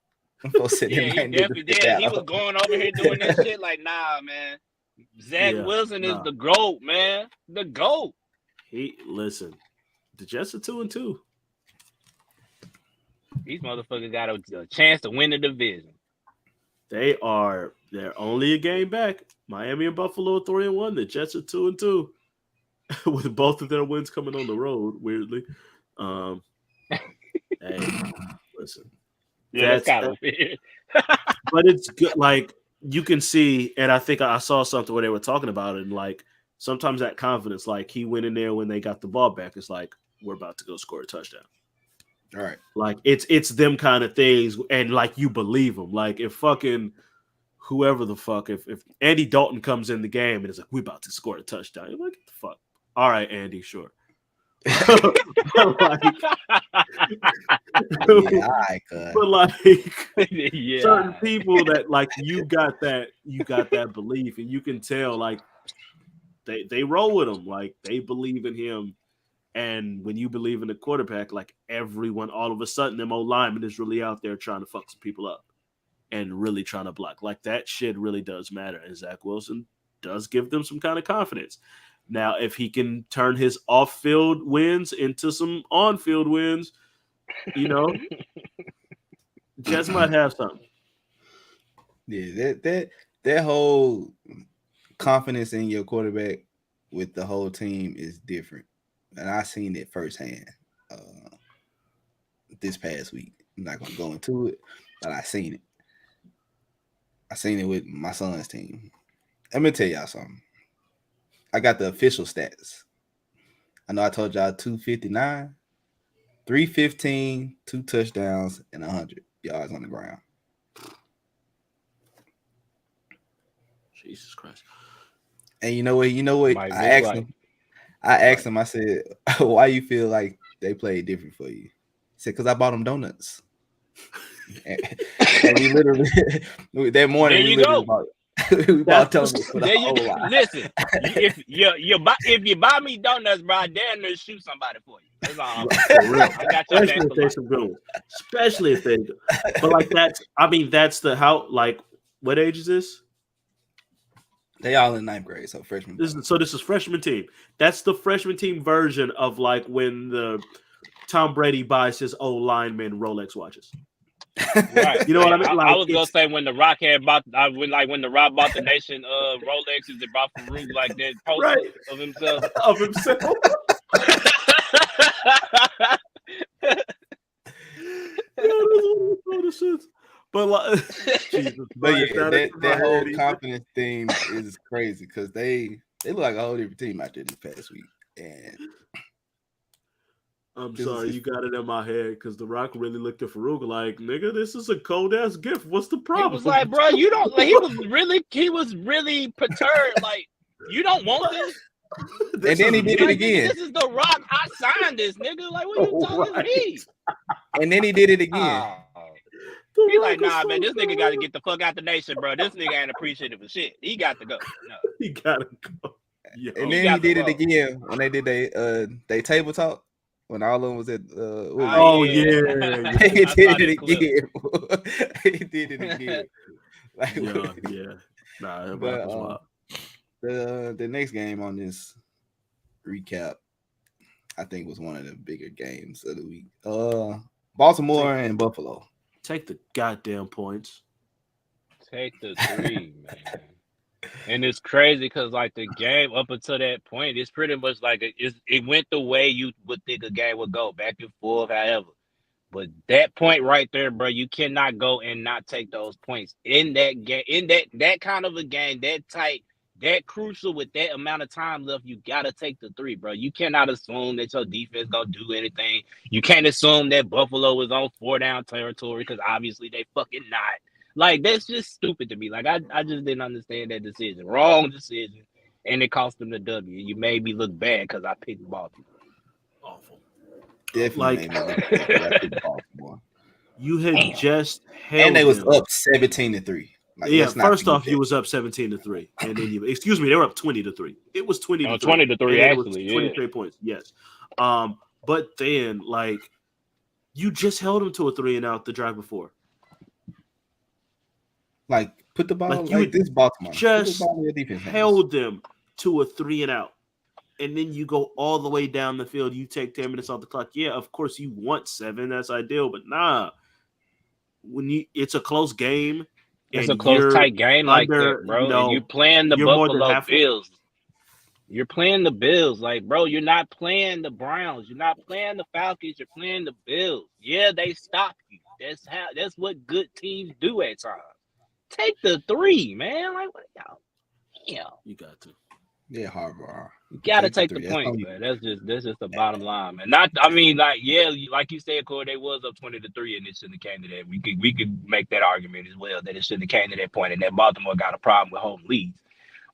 Yeah, he definitely did. He was going over here doing that shit like, nah, man. Zach Wilson is the GOAT, man. The GOAT. Listen, the Jets are 2-2. These motherfuckers got a chance to win the division. They're only a game back. Miami and Buffalo 3-1. The Jets are 2-2. With both of their wins coming on the road, weirdly. Hey, listen. Yeah, that's kind of weird. But it's good. Like, you can see, and I think I saw something where they were talking about it, and like sometimes that confidence, like he went in there when they got the ball back, it's like, we're about to go score a touchdown. All right. Like it's them kind of things, and like you believe them. Like if fucking whoever the fuck, if Andy Dalton comes in the game and it's like, we're about to score a touchdown, you're like, get the fuck. All right, Andy, sure. But certain people that like you got that belief, and you can tell like they roll with him, like they believe in him. And when you believe in the quarterback, like everyone, all of a sudden, them old lineman is really out there trying to fuck some people up and really trying to block. Like that shit really does matter. And Zach Wilson does give them some kind of confidence. Now, if he can turn his off-field wins into some on-field wins, you know, Jets might have something. Yeah, that whole confidence in your quarterback with the whole team is different. And I seen it firsthand this past week. I'm not going to go into it, but I seen it. I seen it with my son's team. Let me tell y'all something. I got the official stats. I know I told y'all 259, 315, 2 touchdowns, and 100 yards on the ground. Jesus Christ. And you know what? I asked him, I said, why you feel like they played different for you? He said, because I bought them donuts. and we literally, that morning, there you go. We bought donuts for the whole lot. Listen, if you buy me donuts, bro, I dare to shoot somebody for you. That's all. For real. I got your Especially if they some good ones. Especially if they do. But like that's the how, like, what age is this? They all in 9th grade, so freshman. This is freshman team. That's the freshman team version of like when the Tom Brady buys his old lineman Rolex watches. Right. You know what I mean? Like, I was gonna say when the Rock had bought when the Rock bought the nation Rolexes that brought Farouk like that poster of himself. Of himself. But like, Jesus, but yeah, that whole confidence thing is crazy because they look like a whole different team out there this past week. And I'm sorry, you got it in my head because The Rock really looked at Farouk like, nigga, this is a cold ass gift. What's the problem? He was like, bro, you don't. Like, he was really perturbed. Like, you don't want this. And then he did it again. This is The Rock. I signed this, nigga. Like, what you talking me? And then he did it again. He like, nah, man, this nigga got to get the fuck out the nation, bro. This nigga ain't appreciative of shit. He got to go. No. He got to go. Yo, and then he did it again when they did they table talk. When all of them was at yeah. He did it again. He did it again. Like, yeah. Nah, but the next game on this recap, I think, was one of the bigger games of the week. Baltimore and Buffalo. Take the goddamn points. Take the 3, man. And it's crazy because, like, the game up until that point, it's pretty much like it went the way you would think a game would go, back and forth, however. But that point right there, bro, you cannot go and not take those points in that game, in that kind of a game, that tight, that crucial with that amount of time left. You gotta take the 3, bro. You cannot assume that your defense gonna do anything. You can't assume that Buffalo is on 4-down territory because obviously they fucking not. Like, that's just stupid to me. Like, I just didn't understand that decision. Wrong decision, and it cost them the W. You made me look bad because I picked Baltimore. Awful. Definitely. You had just held and they was them. up 17-3. Like, yeah, first off, you was up 17-3, and then excuse me, they were up 20-3. It was 20-3. 20-3 actually, 23 points. Yes. But then like you just held them to a 3-and-out the drive before. Like put the ball like this Baltimore. Just defense held them to a 3-and-out. And then you go all the way down the field. You take 10 minutes off the clock. Yeah, of course you want 7. That's ideal, but nah. When it's a close game. It's a close, tight game like that, bro. And you're playing the Buffalo Bills. You're playing the Bills. Like, bro, you're not playing the Browns. You're not playing the Falcons. You're playing the Bills. Yeah, they stop you. That's what good teams do at times. Take the 3, man. Like, what y'all? Yeah. You got to. Yeah, Harbaugh. You gotta take the point, man. That's just the bottom line, man. Like you said, Corey, they was up 20-3, and it shouldn't have came to that. We could make that argument as well that it shouldn't have came to that point, and that Baltimore got a problem with home leads.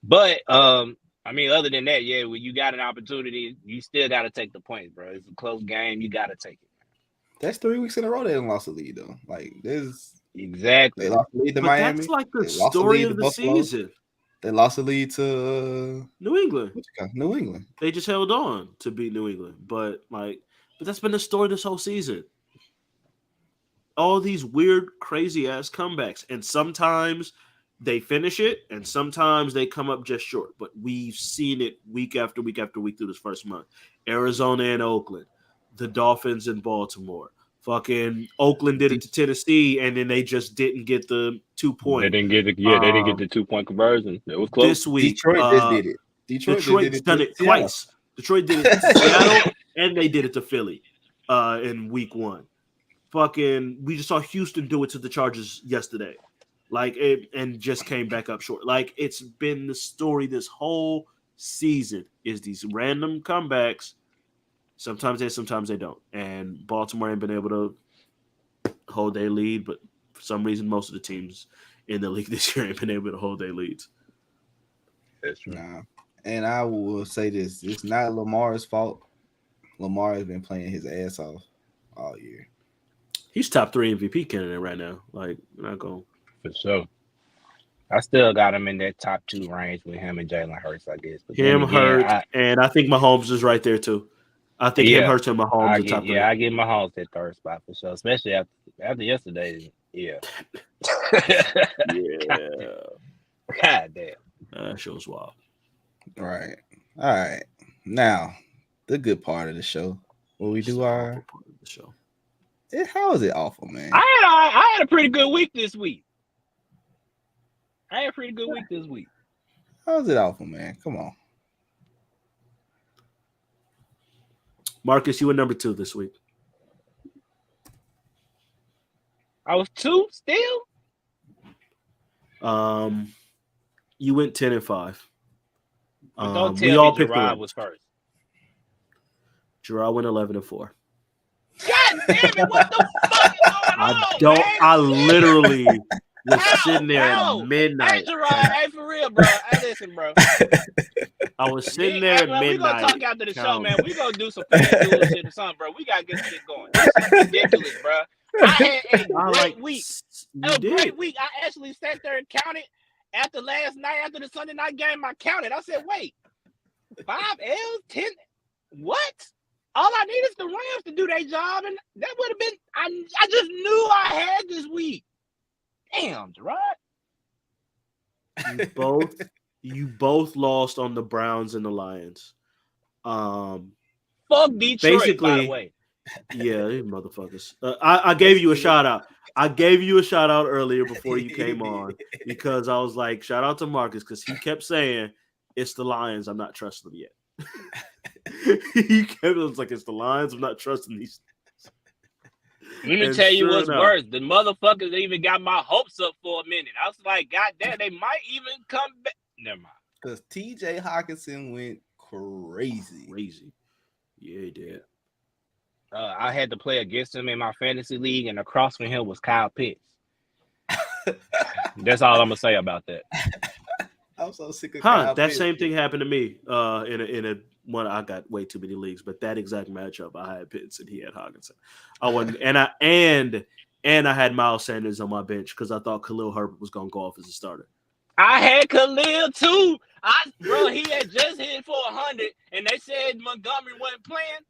But other than that, yeah, when you got an opportunity, you still gotta take the points, bro. It's a close game, you gotta take it. That's 3 weeks in a row they didn't lost the lead though. Like this exactly. They lost the lead to Miami. That's like the story of the season. They lost the lead to New England. New England. They just held on to beat New England. But that's been the story this whole season. All these weird, crazy ass comebacks. And sometimes they finish it, and sometimes they come up just short. But we've seen it week after week after week through this first month. Arizona and Oakland, the Dolphins and Baltimore. Fucking Oakland did it to Tennessee, and then they just didn't get the 2 point. They didn't get the 2-point conversion. It was close. This week, Detroit just did it. Detroit's done it twice. Detroit did it to Seattle, and they did it to Philly in week 1. Fucking, we just saw Houston do it to the Chargers yesterday, and just came back up short. Like, it's been the story this whole season is these random comebacks. Sometimes they don't. And Baltimore ain't been able to hold their lead, but for some reason, most of the teams in the league this year ain't been able to hold their leads. That's true. Nah. And I will say this. It's not Lamar's fault. Lamar has been playing his ass off all year. He's top 3 MVP candidate right now. Like, we're not going. For sure. I still got him in that top 2 range with him and Jalen Hurts, I guess. But Hurts, and I think Mahomes is right there, too. I think him, Hurts, and Mahomes are top 3. Yeah, I give Mahomes that 3rd spot for sure, especially after yesterday. Yeah. Yeah. God damn. That show's wild. Right. All right. Now, the good part of the show. When we do our part of the show. How is it awful, man? I had a pretty good week this week. How is it awful, man? Come on. Marcus, you were number 2 this week. I was 2 still? You went 10-5. Don't tell me Jarrod was first. Jarrod went 11-4. God damn it! What the fuck is going on? I literally was sitting there at midnight. Hey, Jarrod, hey, for real, bro. Hey, listen, bro. I was sitting there at midnight. We're gonna talk after the show, man. We're gonna do some FanDuel shit or something, bro. We gotta get this shit going. This is ridiculous, bro. I had a great week. Great week. I actually sat there and counted after last night, after the Sunday night game. I counted. I said, wait, 5 L's, 10. What? All I need is the Rams to do their job, and that would have been. I just knew I had this week. Damn, Jarrod. You both lost on the Browns and the Lions. Fuck Detroit, basically, by the way. Yeah, you motherfuckers. I gave you a shout out. I gave you a shout out earlier before you came on because I was like, shout out to Marcus because he kept saying it's the Lions. I'm not trusting them yet. He kept was like, it's the Lions. I'm not trusting these. Let me tell you what's worse. The motherfuckers even got my hopes up for a minute. I was like, God damn, they might even come back. Never mind. Because TJ Hawkinson went crazy. Yeah, he did. I had to play against him in my fantasy league, and across from him was Kyle Pitts. That's all I'm gonna say about that. I'm so sick of Kyle that Pitts. same thing happened to me in a one. I got way too many leagues, but that exact matchup, I had Pitts and he had Hawkinson. I wasn't, and And I had Miles Sanders on my bench because I thought Khalil Herbert was going to go off as a starter. I had Khalil too. Bro, he had just hit for 100, and they said Montgomery wasn't playing.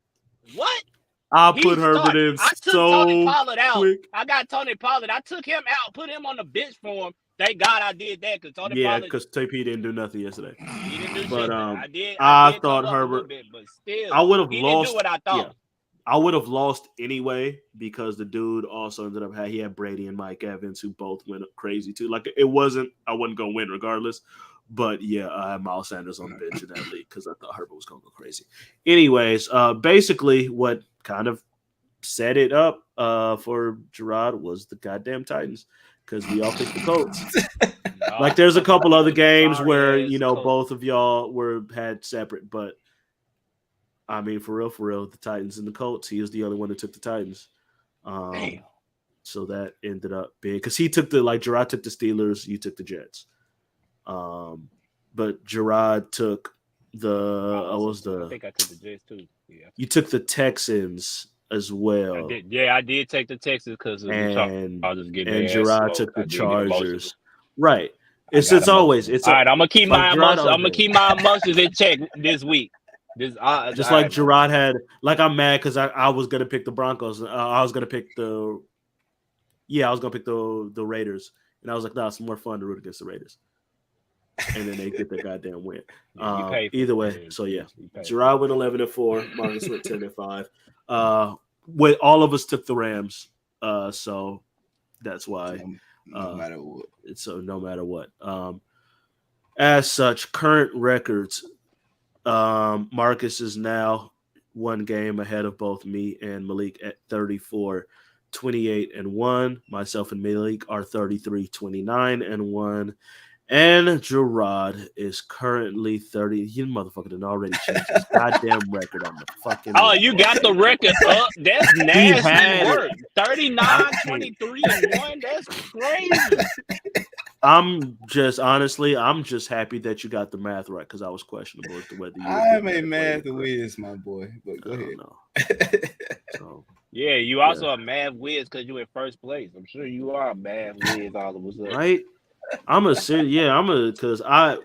What? I put Herbert in I took so Tony Pollard out. quick. I got Tony Pollard. I took him out, put him on the bench for him. Thank God I did that because Tony Pollard. Yeah, because TP didn't do nothing yesterday. He didn't do but shit. I thought Herbert. Bit, but still, I would have Didn't lost. do what I thought. Yeah, I would have lost anyway because the dude also ended up he had Brady and Mike Evans who both went crazy too. Like I wasn't gonna win regardless. But yeah, I had Miles Sanders on the bench in that league because I thought Herbert was gonna go crazy. Anyways, basically what kind of set it up for Jarrod was the goddamn Titans because we all picked the Colts. Like there's a couple other games where both of y'all had separate, but I mean for real, the Titans and the Colts. He was the only one that took the Titans. So that ended up being because he took Jarrod took the Steelers, you took the Jets. But Jarrod took I think I took the Jets too. Yeah. You took the Texans as well. I did take the Texans because Jarrod took the Chargers. Right. It's always all right. I'm gonna keep my emotions. I'm gonna keep my emotions in check this week. Just like Jarrod had. Like I'm mad because I was gonna pick the Broncos. I was gonna pick the Raiders, and I was like, nah, it's more fun to root against the Raiders. And then they get the goddamn win. Either way, so yeah, Jarrod went 11-4. Marcus went 10-5. When all of us took the Rams, so that's why. No matter what. So no matter what. As such, current records. Marcus is now one game ahead of both me and Malik at 34, 28-1. Myself and Malik are 33, 29-1. And Jarrod is currently 30. You motherfucker didn't already change his goddamn record on the fucking. Oh, you got the record up. That's nasty work. 39, 23-1. That's crazy. I'm just happy that you got the math right because I was questionable as to whether you. I am a math whiz, my boy. But go ahead. So, yeah, you also a math whiz because you in first place. I'm sure you are a math whiz all of a sudden. Right. Because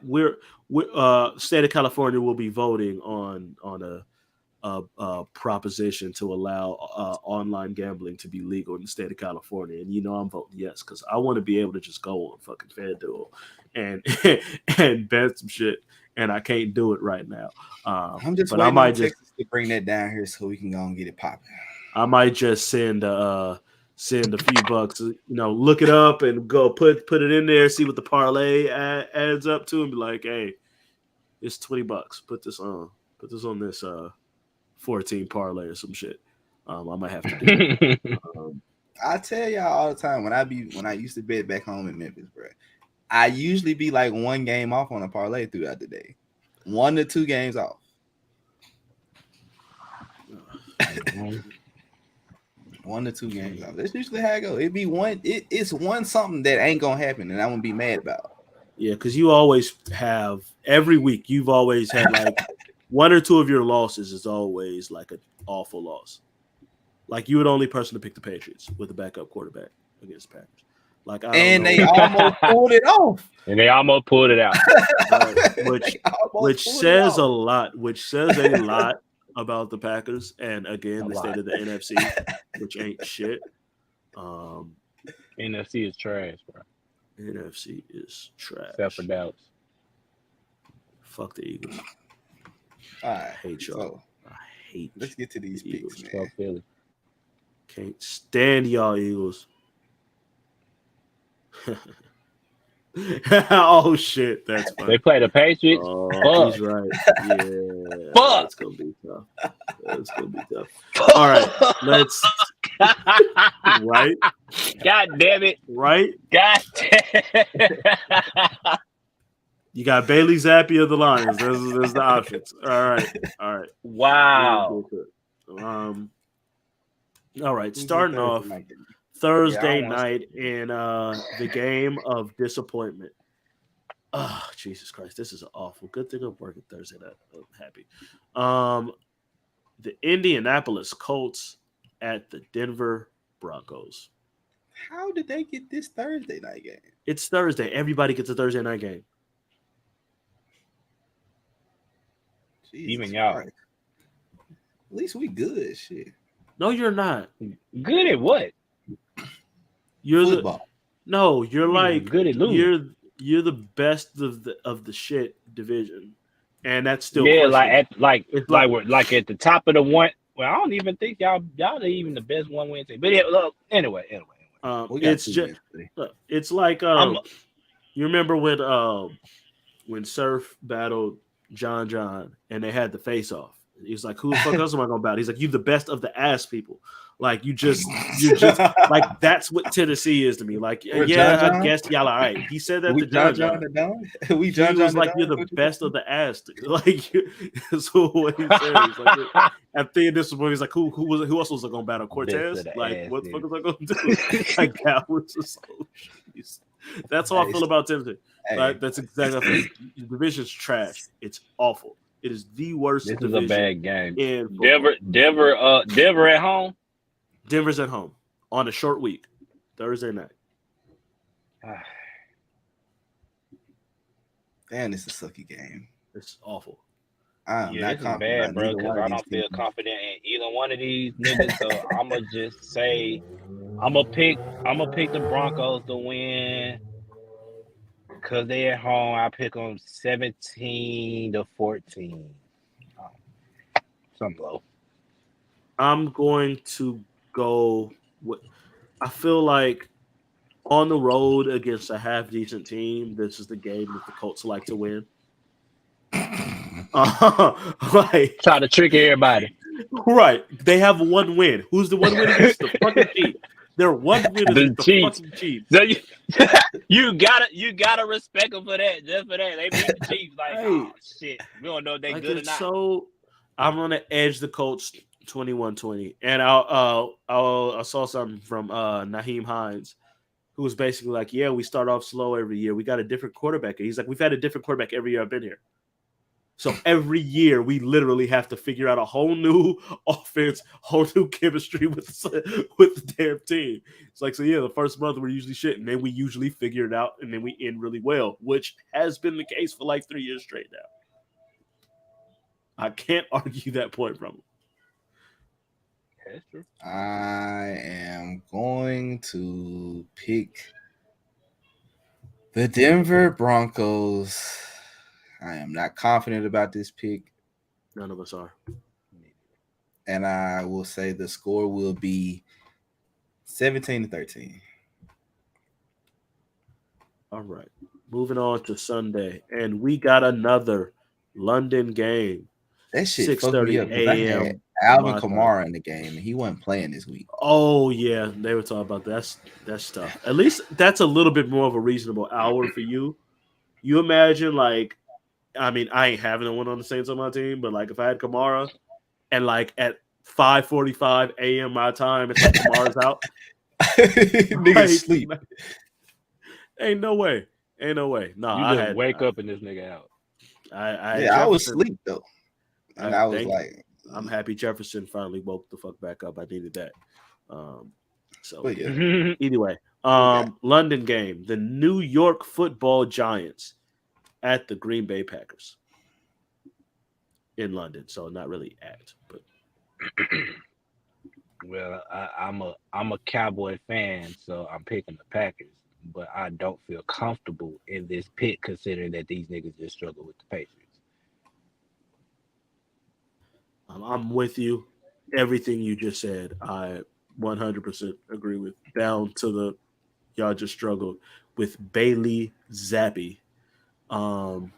we're state of California will be voting on a proposition to allow online gambling to be legal in the state of California, and I'm voting yes because I want to be able to just go on fucking FanDuel and bet some shit, and I can't do it right now. I'm just waiting on Texas to bring that down here so we can go and get it popping. I might just send a few bucks, look it up and go put it in there, see what the parlay adds up to, and be like, hey, it's $20. Put this on this 14 parlay or some shit. I might have to do it. I tell y'all all the time when I used to bet back home in Memphis, bro, I usually be like one game off on a parlay throughout the day. 1 to 2 games off. 1 to 2 games off. That's usually how it goes. It'd be one. It's one something that ain't gonna happen, and I won't be mad about. Yeah, because you always have every week. You've always had like 1 or 2 of your losses is always like an awful loss. Like you were the only person to pick the Patriots with a backup quarterback against the Packers. Like they almost pulled it off. And they almost pulled it out. Which says a lot. Which says a lot about the Packers, and again, the state of the NFC, which ain't shit. NFC is trash, bro. NFC is trash. Except for Dallas. Fuck the Eagles. All right, I hate y'all. So, I hate. Let's get to these picks, man. Fuck Philly. Can't stand y'all Eagles. Oh shit, that's funny. They play the Patriots. Oh, he's right. Yeah, fuck. That's gonna be tough. All right, let's. Right. God damn it. Right. God damn. You got Bailey Zappi of the Lions. There's the options. All right. Wow. All right. Starting off. Thursday night in the game of disappointment. Oh, Jesus Christ. This is awful. Good thing I'm working Thursday night. I'm happy. The Indianapolis Colts at the Denver Broncos. How did they get this Thursday night game? It's Thursday. Everybody gets a Thursday night game. Jesus Even y'all. Christ. At least we good. Shit. No, you're not. Good at what? You're Football. You're like good at losing. You're the best of the shit division, and that's still like at the top of the one. Well, I don't even think y'all are even the best one win team. But yeah, look, anyway. It's just it's like you remember when Surf battled John and they had the face off. He's like, who the fuck else am I gonna battle? He's like, you the best of the ass people. Like you're just like that's what Tennessee is to me. Like, yeah, I guess y'all all right. He said that to John. He was like, you're the best of the ass. Like that's what he said. Like, at the end, this was he's like, who else was gonna battle Cortez? Like, what the fuck was I gonna do? Like that was just so that's how I feel about Tennessee. Like, that's exactly the division's trash. It's awful. It is the worst. This is a bad game. Denver at home. Denver's at home on a short week, Thursday night. Damn, this is a sucky game. It's awful. I'm not this is bad, bro, because I don't feel confident in either one of these niggas. So I'm gonna just say I'm gonna pick the Broncos to win because they at home. I pick them 17-14. Something low. I'm going to go with. I feel like on the road against a half decent team, this is the game that the Colts like to win. Like try to trick everybody. Right. They have one win. Who's the one win against the fucking Chiefs? They're one win against the fucking Chiefs. So you gotta respect them for that. Just for that. They beat the Chiefs like, oh shit. We don't know if they like good or not. So I'm gonna edge the Colts 21-20. And I saw something from Naheem Hines, who was basically like, yeah, we start off slow every year. We got a different quarterback. He's like, we've had a different quarterback every year I've been here. So every year we literally have to figure out a whole new offense, whole new chemistry with the damn team. It's like, so yeah, the first month we're usually shit, and then we usually figure it out, and then we end really well, which has been the case for like 3 years straight now. I can't argue that point from him. That's true. I am going to pick the Denver Broncos. I am not confident about this pick. None of us are. And I will say the score will be 17-13. All right. Moving on to Sunday. And we got another London game. That shit 6:30 a.m. Alvin Kamara in the game, and he wasn't playing this week. Oh, yeah. They were talking about that. That's tough. At least that's a little bit more of a reasonable hour for you. You imagine, like, I mean, I ain't having one on the Saints on my team, but like if I had Kamara and like at 5:45 a.m. my time, it's like Kamara's out. Niggas like, sleep. Ain't no way. No, you just wake up and this nigga out. I was asleep though. And I was like, I'm happy Jefferson finally woke the fuck back up. I needed that. But yeah. Either way, London game, the New York Football Giants at the Green Bay Packers in London. So not really at, but well, I'm a Cowboy fan, so I'm picking the Packers, but I don't feel comfortable in this pick considering that these niggas just struggle with the Patriots. I'm with you. Everything you just said, I 100% agree with. Down to the y'all just struggled with Bailey Zappi. But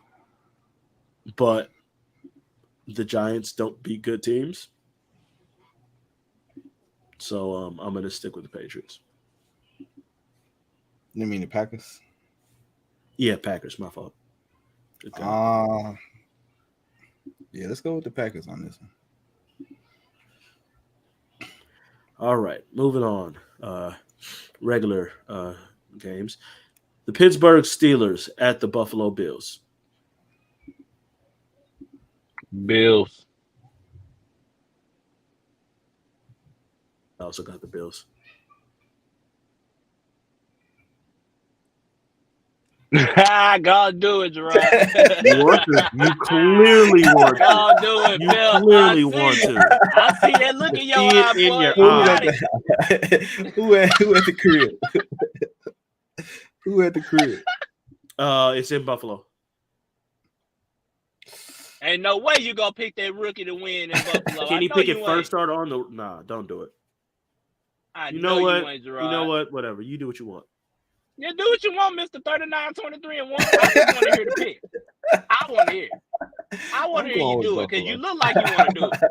the Giants don't beat good teams. So I'm going to stick with the Patriots. You mean the Packers? Yeah, Packers, my fault. Yeah, let's go with the Packers on this one. All right, moving on. Regular games. The Pittsburgh Steelers at the Buffalo Bills. Bills. I also got the Bills. God do it, Jarrod. You want to. You clearly want to. God do it, You Phil. clearly want to. I see that look in your See it eye, in boy. your You eye. got it. Who at the crib? Who at the crib? It's in Buffalo. Ain't no way you gonna pick that rookie to win in Buffalo. Can I you know pick you it first ain't. start on the? Nah, don't do it. I You know what? You ain't, Jarrod. You know what? Whatever. You do what you want. You do what you want, Mr. 39, 23, and 1. I just want to hear the pick. I want to hear. I want to hear you do it because you look like you want to do it.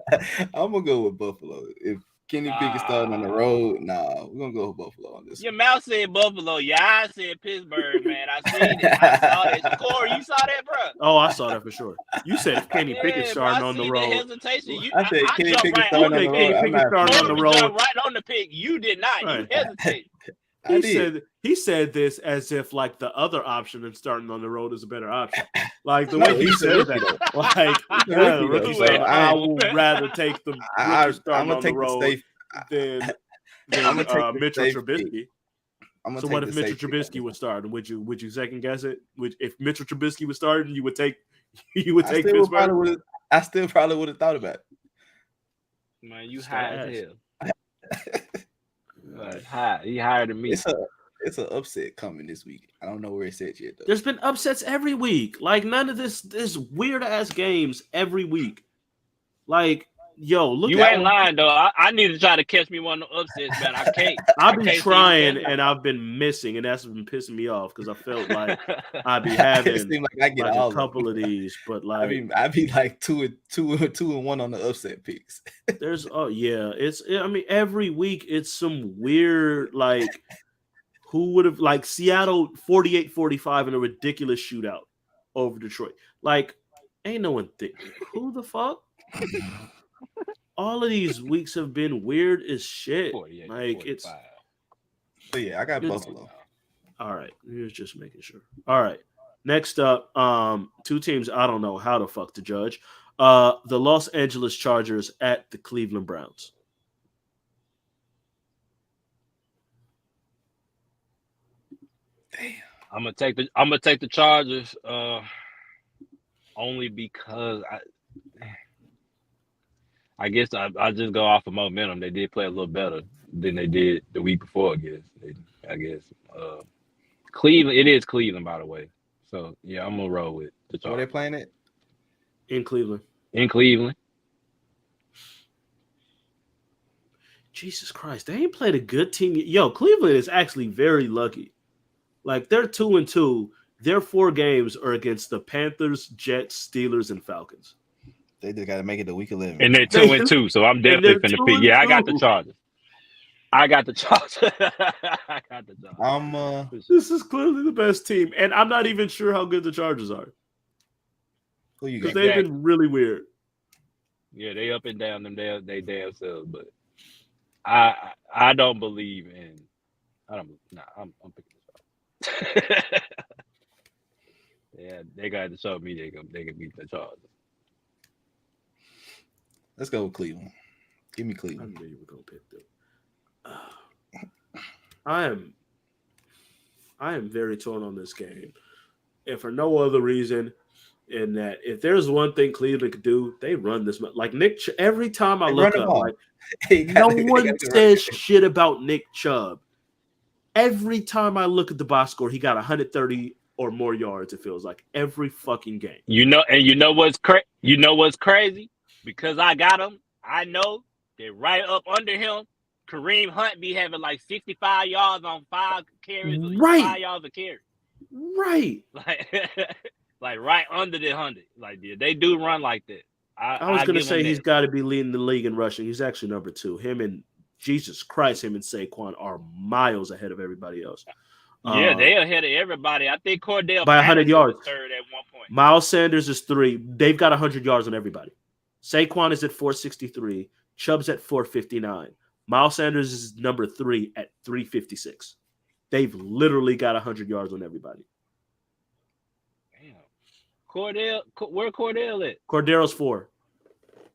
I'm gonna go with Buffalo. If Kenny Pickett starting on the road, we're gonna go with Buffalo on this. Your mouth said Buffalo. Your eyes said Pittsburgh, man. I seen it. I saw that. Corey, you saw that, bro? Oh, I saw that for sure. You said if Kenny Pickett starting bro, on the that road. hesitation. I said Kenny jumped Pickett right starting on on the the pick. road. Kenny Pickett starting on the Corey road. jumped right on the pick. You did not. Right. You hesitated. He said this as if like the other option than starting on the road is a better option. Like the way he said that, like rookie starting, I would rather take the rookie starting on the road than Mitchell Trubisky. So what if Mitchell Trubisky was starting? Would you second guess it? If Mitchell Trubisky was starting, you would take Pittsburgh? I still probably would have thought about it. Man, you high as hell. High. He higher than me. It's an upset coming this week. I don't know where it's at yet, though. There's been upsets every week. Like none of this weird ass games every week. Like, yo, look. You ain't lying though. I need to try to catch me one of the upsets, man. I can't. I've been trying and I've been missing, and that's been pissing me off because I felt like I'd be having it seems like I get a couple of these, but like I'd be like 2-1 on the upset picks. There's every week it's some weird like who would have like Seattle 48-45 in a ridiculous shootout over Detroit. Like, ain't no one think who the fuck? All of these weeks have been weird as shit. Like 45. It's. So yeah, I got Buffalo. All right, here's just making sure. All right, next up, two teams I don't know how the fuck to judge. The Los Angeles Chargers at the Cleveland Browns. Damn. I'm gonna take the Chargers only because I guess I just go off of momentum. They did play a little better than they did the week before. I guess Cleveland. It is Cleveland, by the way. So yeah, I'm gonna roll with the Chargers. Where they playing it? In Cleveland. In Cleveland. Jesus Christ, they ain't played a good team. Yo, Cleveland is actually very lucky. Like they're 2-2. Their 4 games are against the Panthers, Jets, Steelers, and Falcons. They just got to make it to week 11. And they're 2-2, so I'm definitely finna pick. Yeah, I got the Chargers. This is clearly the best team, and I'm not even sure how good the Chargers are. Who you got? Because they've been really weird. Yeah, they up and down them they damn selves, but I don't believe in. I'm picking this up. Yeah, they got to show me they can beat the Chargers. Let's go with Cleveland. Give me Cleveland. I knew you were gonna pick them. I am very torn on this game, and for no other reason, in that if there's one thing Cleveland could do, they run this. Like Nick, every time I look up, like no one says shit about Nick Chubb. Every time I look at the box score, he got 130 or more yards. It feels like every fucking game. You know what's crazy? Because I got him, I know that right up under him, Kareem Hunt be having like 65 yards on 5 carries, right? 5 yards a carry, right? Like right under the 100. Like they do run like that. I was gonna say he's got to be leading the league in rushing. He's actually number 2. Him and Saquon are miles ahead of everybody else. Yeah, they're ahead of everybody. I think Cordell by 100 yards. Third at one point. Miles Sanders is 3. They've got 100 yards on everybody. Saquon is at 463. Chubb's at 459. Miles Sanders is number 3 at 356. They've literally got 100 yards on everybody. Damn. Where Cordell at? Cordero's 4.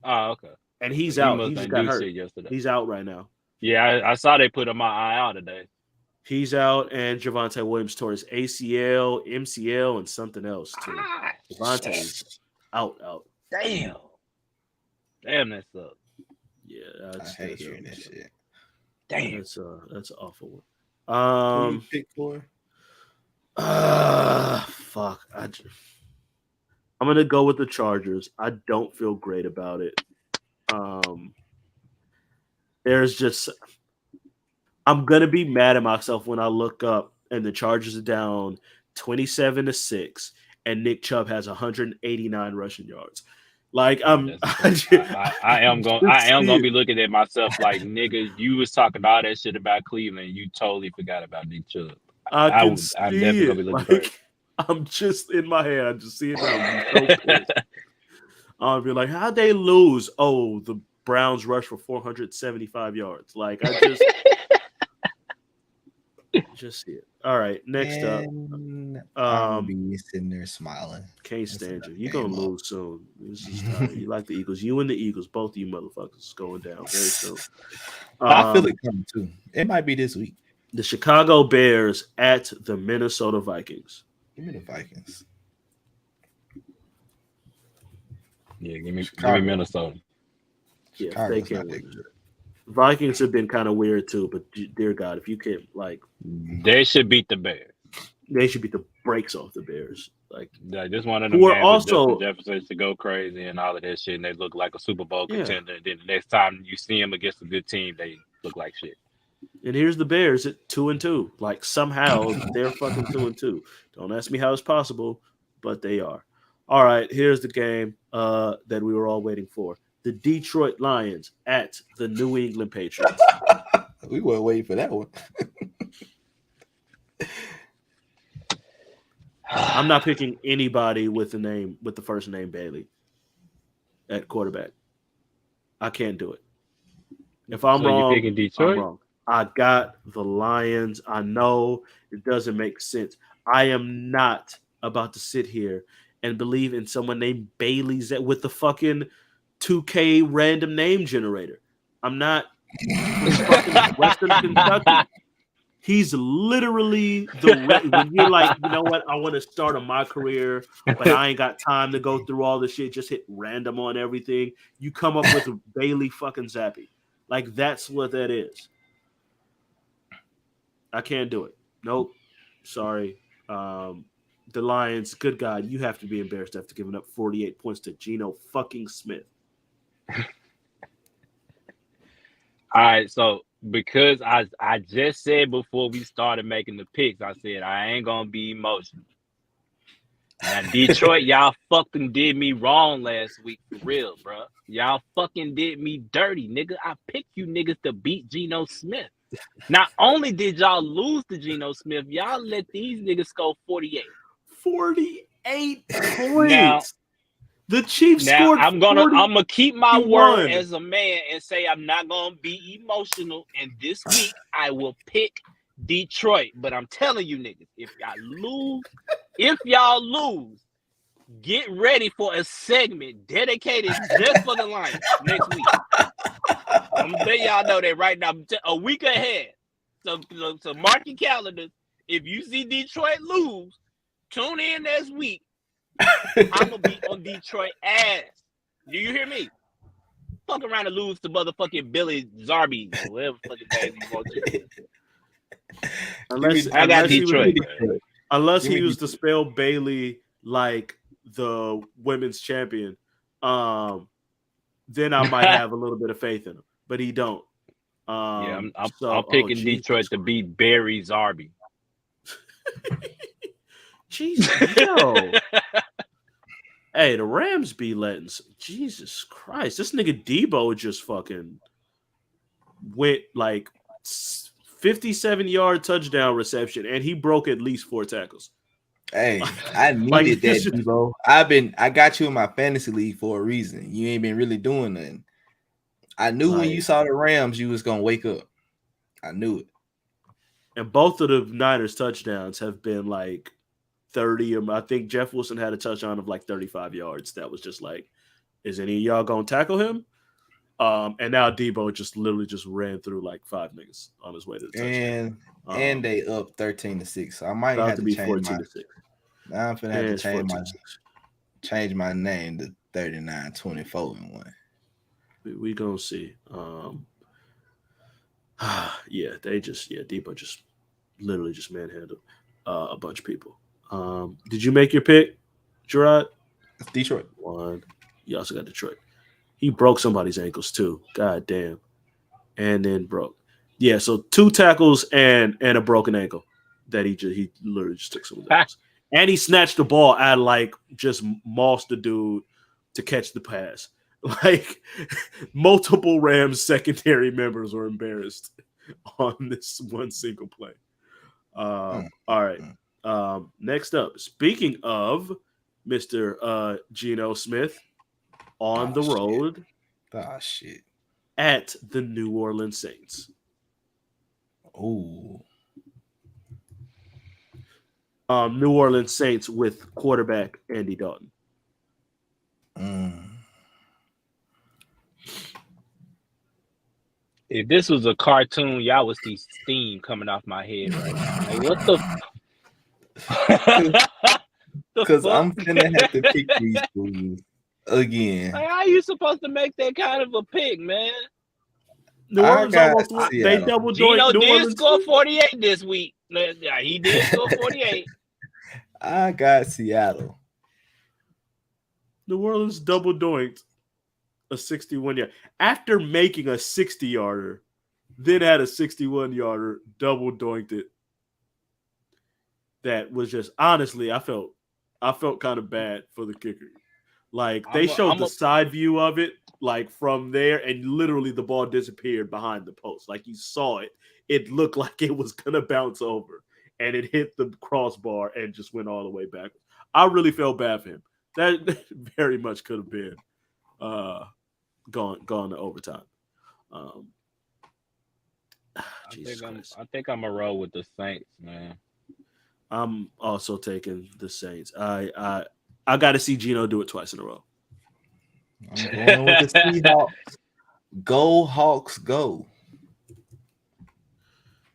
Oh, okay. And he's out. He just got hurt. He's out right now. Yeah, I saw they put him on IR today. He's out, and Javonte Williams tore his ACL, MCL, and something else too. Javonte's out. Damn, that sucks. Yeah, I hate hearing that shit. Damn, that's an awful one. Who you pick for? Fuck. I'm gonna go with the Chargers. I don't feel great about it. There's just I'm gonna be mad at myself when I look up and the Chargers are down 27-6, and Nick Chubb has 189 rushing yards. Like I am gonna be looking at myself like, nigga, you was talking all that shit about Cleveland, you totally forgot about Nick Chubb. I'm definitely gonna be looking for it. I'm just in my head. I just see it now. So pissed. I'll be like, how'd they lose? Oh, the Browns rushed for 475 yards. Like I just see it. All right, next up. I'll be sitting there smiling. Can't stand you. You're gonna lose soon. You like the Eagles. You and the Eagles, both of you motherfuckers, is going down very soon. I feel it coming too. It might be this week. The Chicago Bears at the Minnesota Vikings. Give me the Vikings. Yeah, give me Minnesota. Yeah, they can win. Vikings have been kind of weird too, but dear God, if you can, like, they should beat the Bears. They should beat the brakes off the Bears. Like, just one of them games also Jefferson to go crazy and all of that shit, and they look like a Super Bowl contender. Then the next time you see them against a good team, they look like shit. And here's the Bears at 2-2. Like somehow they're fucking 2-2. Don't ask me how it's possible, but they are. All right, here's the game that we were all waiting for. The Detroit Lions at the New England Patriots. We weren't waiting for that one. I'm not picking anybody with the first name Bailey at quarterback. I can't do it. If I'm wrong, you're picking Detroit? I'm wrong. I got the Lions. I know it doesn't make sense. I am not about to sit here and believe in someone named Bailey's with the fucking 2K random name generator. I'm not fucking Western Kentucky. He's literally when you're like, you know what? I want to start on my career, but I ain't got time to go through all this shit. Just hit random on everything. You come up with Bailey fucking Zappi. Like that's what that is. I can't do it. Nope. Sorry. The Lions, good God, you have to be embarrassed after giving up 48 points to Geno fucking Smith. All right, so because I just said before we started making the picks, I said I ain't gonna be emotional. Now Detroit, y'all fucking did me wrong last week, for real, bro. Y'all fucking did me dirty, nigga. I picked you niggas to beat Geno Smith. Not only did y'all lose to Geno Smith, y'all let these niggas score 48. 48 points. Now, the Chiefs scored. I'm gonna keep my word as a man and say I'm not gonna be emotional. And this week I will pick Detroit. But I'm telling you niggas, if y'all lose, get ready for a segment dedicated just for the Lions next week. I'm gonna let y'all know that right now, a week ahead. So mark your calendars. If you see Detroit lose, tune in next week. I'm gonna be on Detroit ass. Do you hear me? Fuck around and lose to motherfucking Billy Zarby, whatever fucking name you want to. I got Detroit. Unless he used to spell Bailey like the women's champion, then I might have a little bit of faith in him. But he don't. I'm picking Detroit to beat Barry Zarby. Jesus, yo. Hey, the Rams be letting Jesus Christ. This nigga Debo just fucking went like 57-yard touchdown reception, and he broke at least 4 tackles. Hey, I needed that, Debo. I got you in my fantasy league for a reason. You ain't been really doing nothing. I knew when you saw the Rams, you was gonna wake up. I knew it. And both of the Niners touchdowns have been like 30. I think Jeff Wilson had a touchdown of like 35 yards. That was just like, is any of y'all gonna tackle him? And now Debo just literally just ran through like 5 niggas on his way to the touchdown. And they up 13-6. So I might have to be change 14-6. Now I'm finna have to 14-6. change my name to 39-24-1. We gonna see. Debo just literally just manhandled a bunch of people. Did you make your pick, Jarrod? Detroit. 1. You also got Detroit. He broke somebody's ankles too. God damn. And then broke. Yeah, so 2 tackles and a broken ankle that he literally just took someone's ankles. And he snatched the ball out of like just mossed the dude to catch the pass. Like multiple Rams secondary members were embarrassed on this one single play. All right. Next up, speaking of Mr. Geno Smith on the road at the New Orleans Saints. Oh. New Orleans Saints with quarterback Andy Dalton. If this was a cartoon, y'all would see steam coming off my head right now. Like, what the? Because I'm gonna have to pick these fools again. Like, how are you supposed to make that kind of a pick, man? New Orleans almost they double Geno joint. did score 48 this week. Yeah, he did score 48. I got Seattle. New Orleans double doinked a 61-yard after making a 60-yarder, then had a 61-yarder, double doinked it. That was just honestly, I felt kind of bad for the kicker. Like they showed the side view of it, like from there, and literally the ball disappeared behind the post. Like you saw it, it looked like it was gonna bounce over, and it hit the crossbar and just went all the way back. I really felt bad for him. That very much could have been gone to overtime. I think I'm a roll with the Saints, man. I'm also taking the Saints. I got to see Geno do it twice in a row. I'm going with the Seahawks. Go Hawks, go!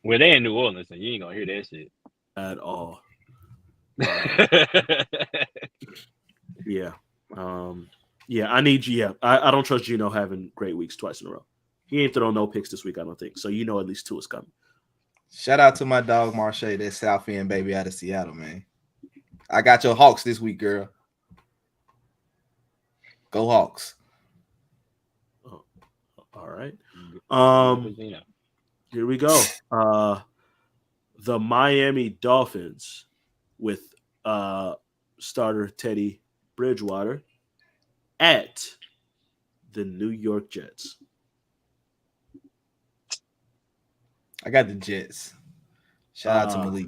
Well, they in New Orleans, and you ain't gonna hear that shit at all. Yeah. I need you. Yeah, I don't trust Geno having great weeks twice in a row. He ain't thrown no picks this week, I don't think. So you know at least 2 is coming. Shout out to my dog Marche, that South End baby out of Seattle, man. I got your Hawks this week, girl. Go Hawks. Oh, all right. Here we go. The Miami Dolphins with starter Teddy Bridgewater at the New York Jets. I got the Jets. Shout out to Malik.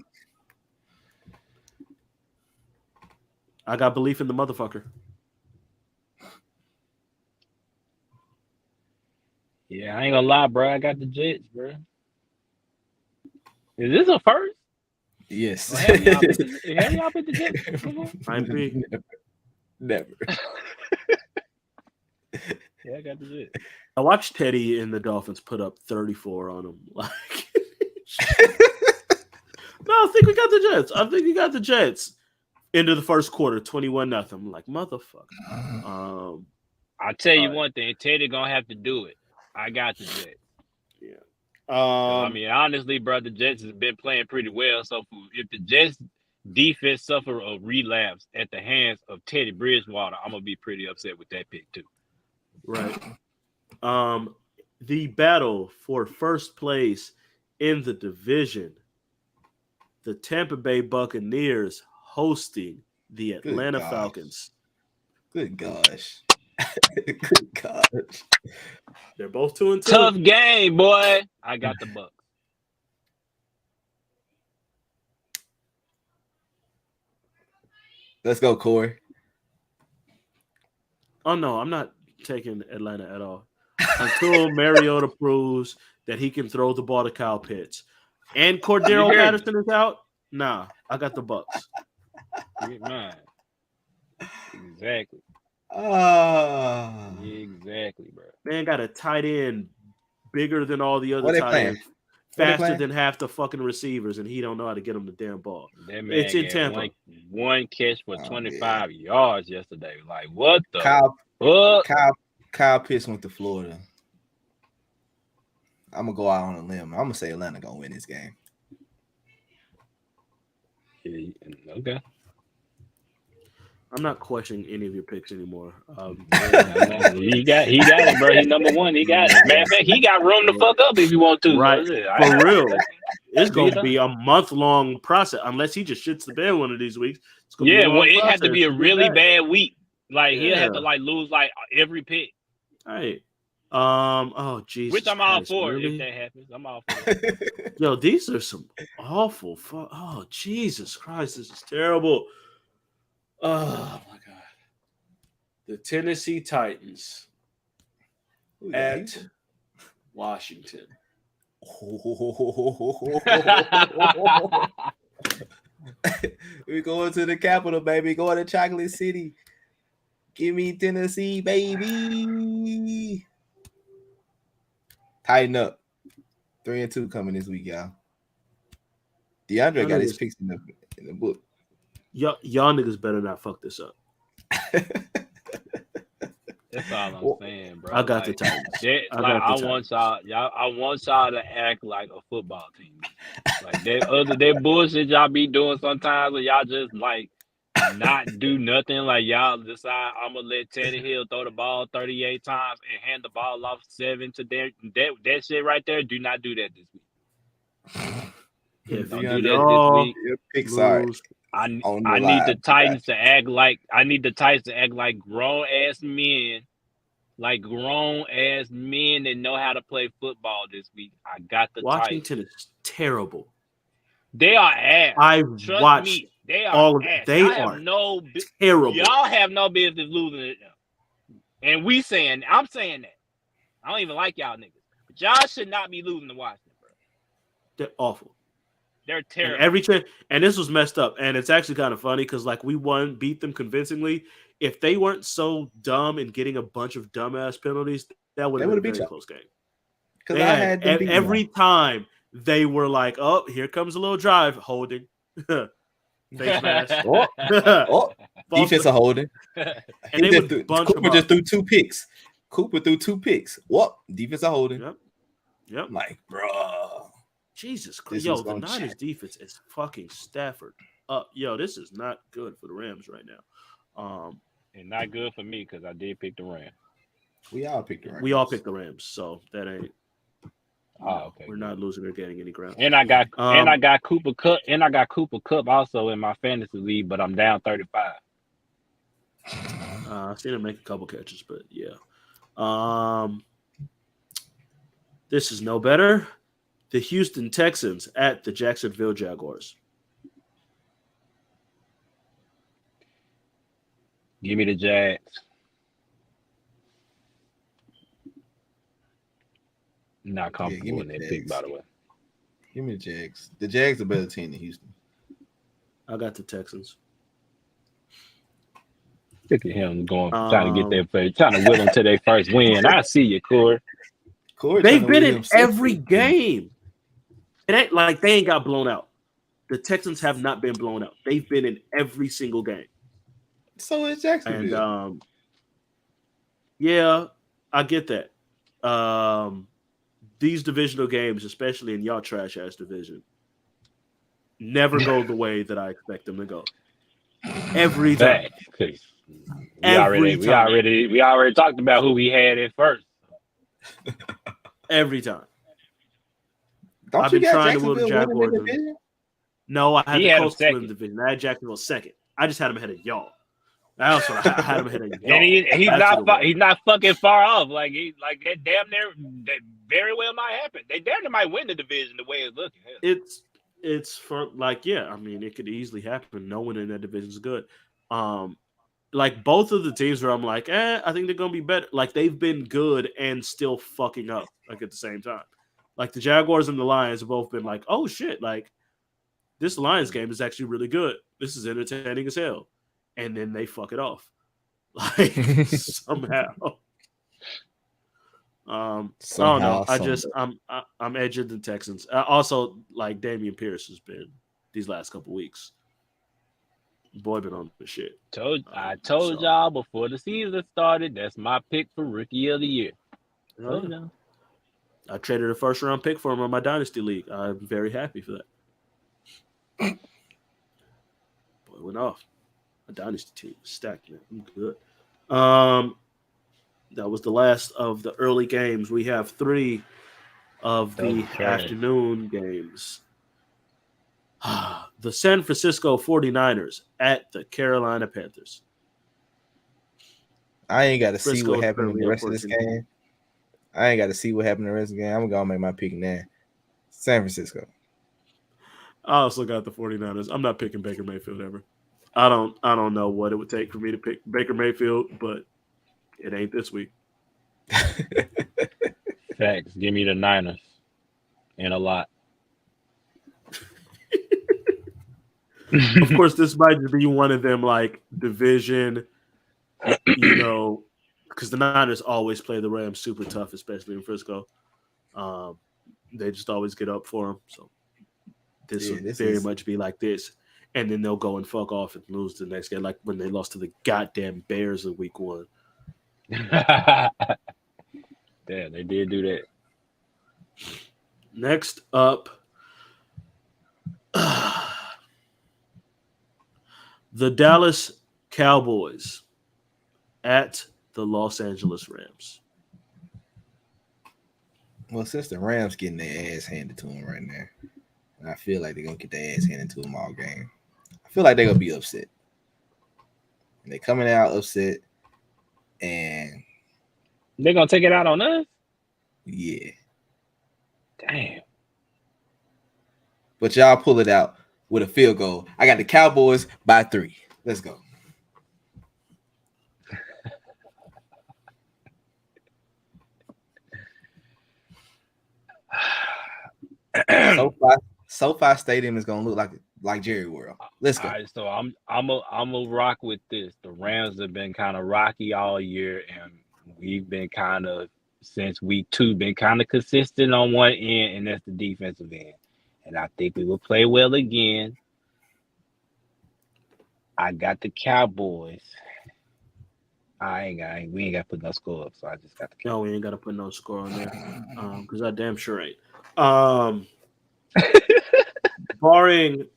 I got belief in the motherfucker. Yeah, I ain't gonna lie, bro. I got the Jets, bro. Is this a first? Yes. Have y'all picked the Jets before? Never. Yeah, I got the Jets. I watched Teddy and the Dolphins put up 34 on him. Like, no, I think we got the Jets. Into the first quarter, 21-0. I'm like, motherfucker. I'll tell you one thing. Teddy gonna have to do it. I got the Jets. Yeah. I mean, honestly, bro, the Jets has been playing pretty well. So if the Jets defense suffer a relapse at the hands of Teddy Bridgewater, I'm gonna be pretty upset with that pick too. Right. The battle for first place in the division, the Tampa Bay Buccaneers hosting the Atlanta Falcons. Good gosh. Good gosh. They're both 2-2. Tough game, boy. I got the Bucs. Let's go, Corey. Oh, no, I'm not taking Atlanta at all. Until Mariota proves that he can throw the ball to Kyle Pitts and Cordero Patterson is out, nah, I got the Bucs. Get mine. Exactly. Exactly, bro. Man got a tight end bigger than all the other tight ends, faster than half the fucking receivers, and he don't know how to get them the damn ball. That man It's in Tampa. One catch for 25 yards yesterday. Like, what the Kyle Pitts went to Florida. I'm gonna go out on a limb. I'm gonna say Atlanta gonna win this game. Okay. I'm not questioning any of your picks anymore. He got it, bro. He's number one. He got it. Matter of fact, he got room to fuck up if you want to. Right. For real. It's going to be a month-long process unless he just shits the bed one of these weeks. It has to be a really bad week. Like, he'll have to, lose, every pick. Hey. Oh, Jesus. Which I'm all for if that happens. I'm all for it. Yo, these are some awful oh, Jesus Christ. This is terrible. Oh my God! The Tennessee Titans at Washington. We're going to the capital, baby. Going to Chocolate City. Give me Tennessee, baby. Tighten up. 3-2 coming this week, y'all. DeAndre got his picks in the book. Y'all niggas better not fuck this up. That's all I'm saying, bro. I got the Titans. I want y'all to act like a football team. Like that bullshit y'all be doing sometimes, where y'all just not do nothing. Like y'all decide I'm gonna let Teddy Hill throw the ball 38 times and hand the ball off 7 to that shit right there. Do not do that this week. If don't do that this week. Your picks are. I need the Titans to act like grown ass men, that know how to play football this week. I got the Washington Titans. is terrible. They are ass. I've watched me. They are all of ass. they are terrible. Y'all have no business losing it. And I'm saying that. I don't even like y'all niggas. But y'all should not be losing to Washington, bro. They're awful. They're terrible. And this was messed up, and it's actually kind of funny because we beat them convincingly. If they weren't so dumb and getting a bunch of dumbass penalties, that would have been a very close game. Because I had every time they were like, "Oh, here comes a little drive, holding." Face mask. Defense of holding. And they would Cooper just threw 2 picks. What? Defense of holding. Yep. Like, bro. Jesus Christ. Yo, the Niners defense is fucking Stafford up. Yo, this is not good for the Rams right now. And not good for me because I did pick the Rams. We all picked the Rams. So that ain't. Okay. We're not losing or getting any ground. And I got Cooper Kupp, also in my fantasy league, but I'm down 35. I've seen him make a couple catches, but yeah. This is no better. The Houston Texans at the Jacksonville Jaguars. Give me the Jags. Not comfortable in that pick, by the way. Give me the Jags. The Jags are a better team than Houston. I got the Texans. Look at him trying to get that, trying to will them to their first win. I see you, Corey. They've been in every game. It ain't like they ain't got blown out. The Texans have not been blown out. They've been in every single game. So is Jacksonville. And yeah, I get that. These divisional games, especially in y'all trash ass division, never go the way that I expect them to go. Every time. We already talked about who we had at first. Every time. I've been trying to will the Jaguars. No, I had the Colts win the division. I had Jacksonville second. I just had them ahead of y'all. I also had them ahead of y'all. And he's not fucking far off. Like that damn near that very well might happen. They damn near might win the division the way it's looking. It's for I mean, it could easily happen. No one in that division is good. Both of the teams where I'm like, I think they're gonna be better. Like they've been good and still fucking up at the same time. Like the Jaguars and the Lions have both been like, oh shit, this Lions game is actually really good. This is entertaining as hell. And then they fuck it off. like somehow. I don't know. I'm edging the Texans. Also, like Damian Pierce has been these last couple weeks. Boy, been on the shit. I told y'all before the season started. That's my pick for Rookie of the Year. I traded a first round pick for him on my Dynasty League. I'm very happy for that. Boy, went off. My Dynasty team is stacked, man. I'm good. That was the last of the early games. We have 3 of the afternoon games. The San Francisco 49ers at the Carolina Panthers. I ain't got to see what happened in the rest of this game. I'm going to go make my pick now. San Francisco. I also got the 49ers. I'm not picking Baker Mayfield ever. I don't know what it would take for me to pick Baker Mayfield, but it ain't this week. Facts. Give me the Niners. And a lot. Of course, this might be one of them like division, because the Niners always play the Rams super tough, especially in Frisco. They just always get up for them. So this would very much be like this. And then they'll go and fuck off and lose the next game, like when they lost to the goddamn Bears in week 1. Damn, they did do that. Next up, the Dallas Cowboys at the Los Angeles Rams. Well, since the Rams getting their ass handed to them right now, and I feel like they're going to get their ass handed to them all game, I feel like they're going to be upset. And they're coming out upset, and they're going to take it out on us? Yeah. Damn. But y'all pull it out with a field goal. I got the Cowboys by 3. Let's go. SoFi Stadium is gonna look like Jerry World. Let's go. All right, so I'm a rock with this. The Rams have been kind of rocky all year, and we've been kind of since week 2 been kind of consistent on one end, and that's the defensive end. And I think we will play well again. I got the Cowboys. We ain't got to put no score up, so I just got the Cowboys. No, we ain't got to put no score on there because I damn sure ain't. Barring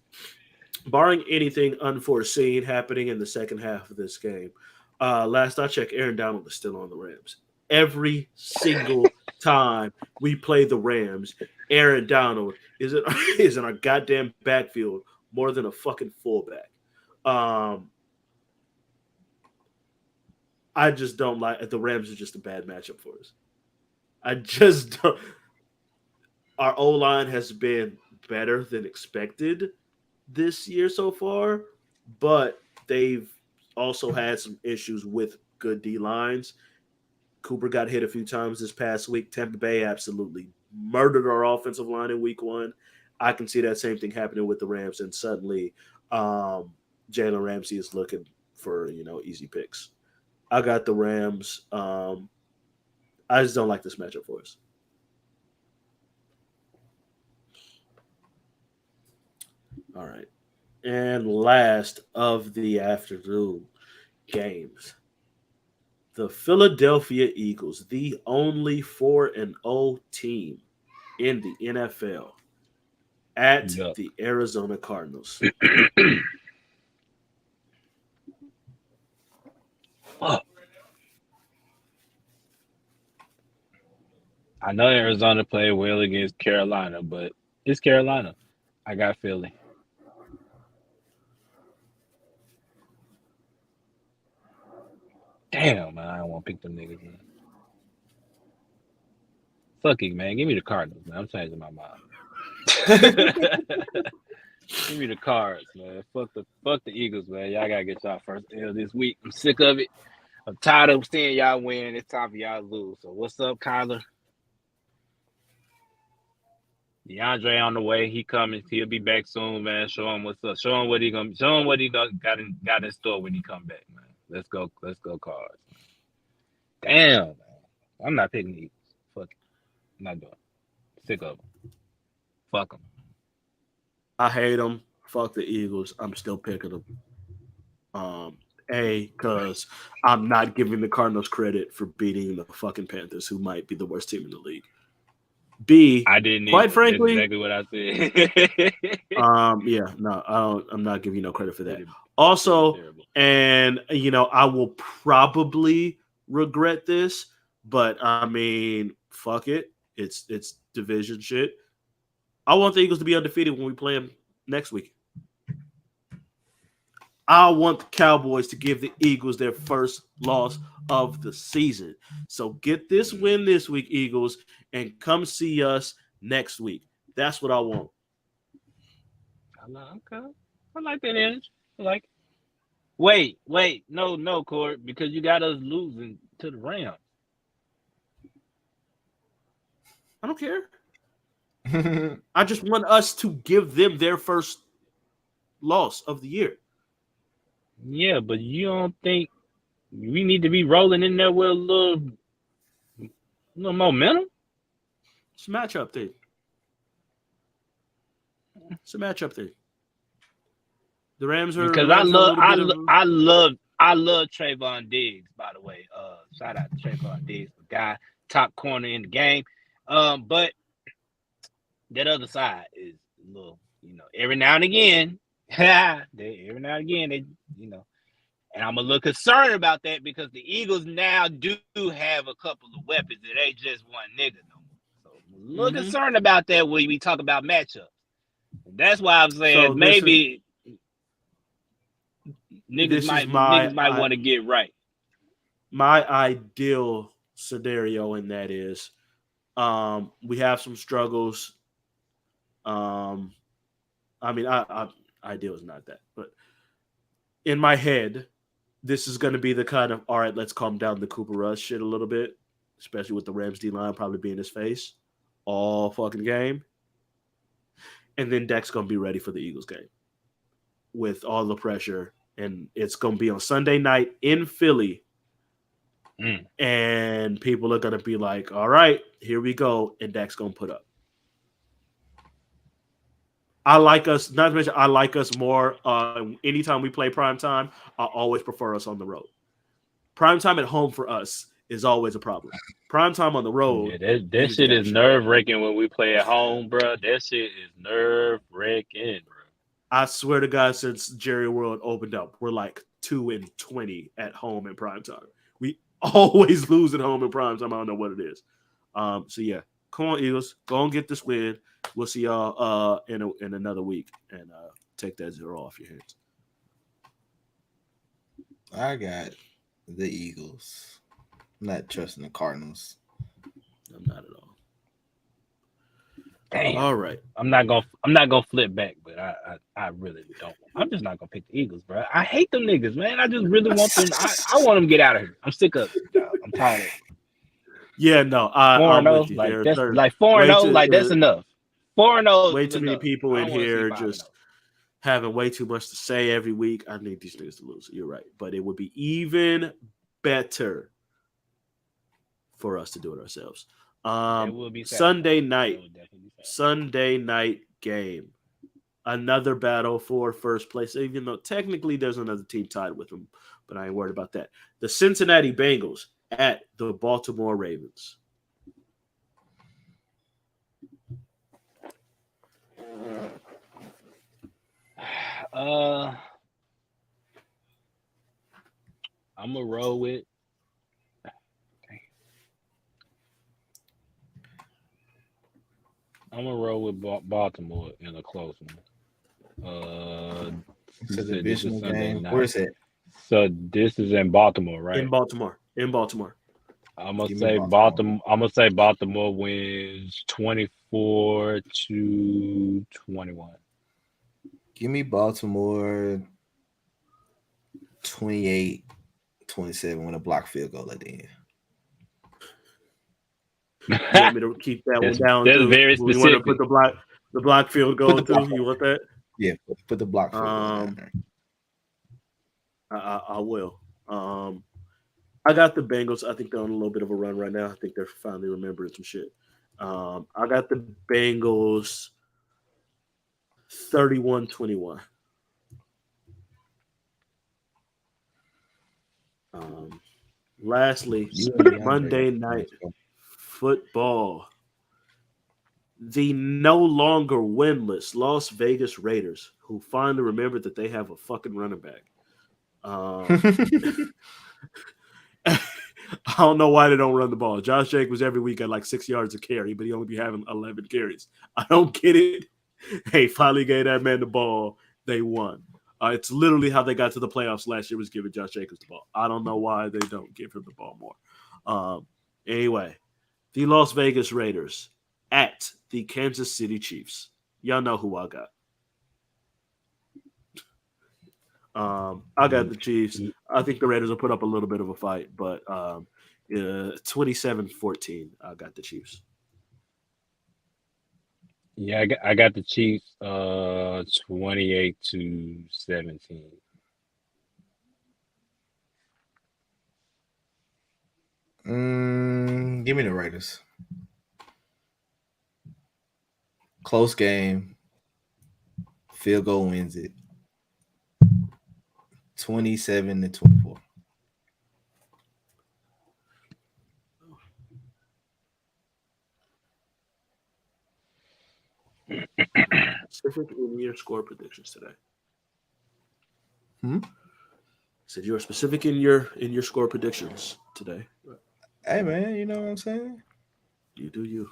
anything unforeseen happening in the second half of this game, last I checked, Aaron Donald is still on the Rams. Every single time we play the Rams, Aaron Donald is in our goddamn backfield more than a fucking fullback. I just don't like the Rams are just a bad matchup for us. I just don't. Our O-line has been better than expected this year so far, but they've also had some issues with good D-lines. Cooper got hit a few times this past week. Tampa Bay absolutely murdered our offensive line in week 1. I can see that same thing happening with the Rams, and suddenly Jalen Ramsey is looking for, easy picks. I got the Rams. I just don't like this matchup for us. All right. And last of the afternoon games, the Philadelphia Eagles, the only 4-0 team in the NFL, at the Arizona Cardinals. I know Arizona played well against Carolina, but it's Carolina. I got Philly. Damn, man, I don't want to pick them niggas, man. Fuck it, man. Give me the Cardinals, man. I'm changing my mind. Give me the Cards, man. Fuck the Eagles, man. Y'all gotta get y'all first L this week. I'm sick of it. I'm tired of seeing y'all win. It's time for y'all to lose. So what's up, Kyler? DeAndre on the way. He coming. He'll be back soon, man. Show him what's up. Show him what he got in store when he come back, man. Let's go, Cards. Damn, man. I'm not picking the Eagles. Fuck it. I'm not doing it. Sick of them. Fuck them. I hate them. Fuck the Eagles. I'm still picking them. Because I'm not giving the Cardinals credit for beating the fucking Panthers, who might be the worst team in the league. B, I didn't. Quite frankly, that's exactly what I said. I'm not giving you no credit for that. Also, and I will probably regret this, but I mean, fuck it. It's division shit. I want the Eagles to be undefeated when we play them next week. I want the Cowboys to give the Eagles their first loss of the season. So get this win this week, Eagles, and come see us next week. That's what I want. Okay. I like that energy. I like it. Wait. No, Court, because you got us losing to the Rams. I don't care. I just want us to give them their first loss of the year. Yeah, but you don't think we need to be rolling in there with a little momentum? It's a matchup thing. The Rams are because I love Trayvon Diggs, by the way. Shout out to Trayvon Diggs, the guy, top corner in the game. But that other side is a little, every now and again, they, and I'm a little concerned about that because the Eagles now do have a couple of weapons. It ain't just one nigga no more. So I'm a little concerned about that when we talk about matchups. That's why I'm saying maybe niggas might want to get right. My ideal scenario in that is we have some struggles. Ideal is not that, but in my head, this is going to be the kind of, all right, let's calm down the Cooper Rush shit a little bit, especially with the Rams D-line probably being his face all fucking game. And then Dak's going to be ready for the Eagles game with all the pressure. And it's going to be on Sunday night in Philly. And people are going to be like, all right, here we go. And Dak's going to put up. I like us more. Anytime we play primetime, I always prefer us on the road. Primetime at home for us is always a problem. Primetime on the road. Yeah, that shit is nerve-wracking when we play at home, bro. That shit is nerve-wracking, bro. I swear to God, since Jerry World opened up, we're like 2-20 at home in primetime. We always lose at home in primetime. I don't know what it is. So yeah, come on, Eagles. Go and get this win. We'll see y'all in another week and take that 0 off your hands. I got the Eagles. I'm not trusting the Cardinals. I'm not at all. Damn. All right. I'm not gonna flip back, but I really don't. I'm just not gonna pick the Eagles, bro. I hate them niggas, man. I just really want them. I want them to get out of here. I'm sick of it. I'm tired of it. Yeah, no. 4-0, like that's like 4-0, like that's enough. 4-0. Way too many people in here just having way too much to say every week. I need these niggas to lose. You're right, but it would be even better for us to do it ourselves. It will be Sunday night game. Another battle for first place, even though technically there's another team tied with them, but I ain't worried about that. The Cincinnati Bengals at the Baltimore Ravens. I'm gonna roll with. I'm gonna roll with Baltimore in a close one. This is a divisional game. Where is it? So this is in Baltimore, right? In Baltimore. I'm gonna say Baltimore. I'm gonna say Baltimore wins 24-21. Give me Baltimore 28-27 with a block field goal at the end. You want me to keep that one down? That's very specific. You want to put the block field goal too? You want that? Yeah, put the block field goal down there. I will. I got the Bengals. I think they're on a little bit of a run right now. I think they're finally remembering some shit. I got the Bengals 31-21. Lastly, Monday Night Football. The no longer winless Las Vegas Raiders, who finally remembered that they have a fucking running back. I don't know why they don't run the ball. Josh Jacobs every week at like 6 yards of carry, but he only be having 11 carries. I don't get it. Hey, finally gave that man the ball. They won. It's literally how they got to the playoffs last year was giving Josh Jacobs the ball. I don't know why they don't give him the ball more. Anyway, the Las Vegas Raiders at the Kansas City Chiefs. Y'all know who I got. I got the Chiefs. I think the Raiders will put up a little bit of a fight, but 27-14, I got the Chiefs. Yeah, I got the Chiefs 28-17. Give me the Raiders. Close game. Field goal wins it. 27-24. Specific in your score predictions today. Said you are specific in your score predictions today. Hey man, you know what I'm saying? You do you.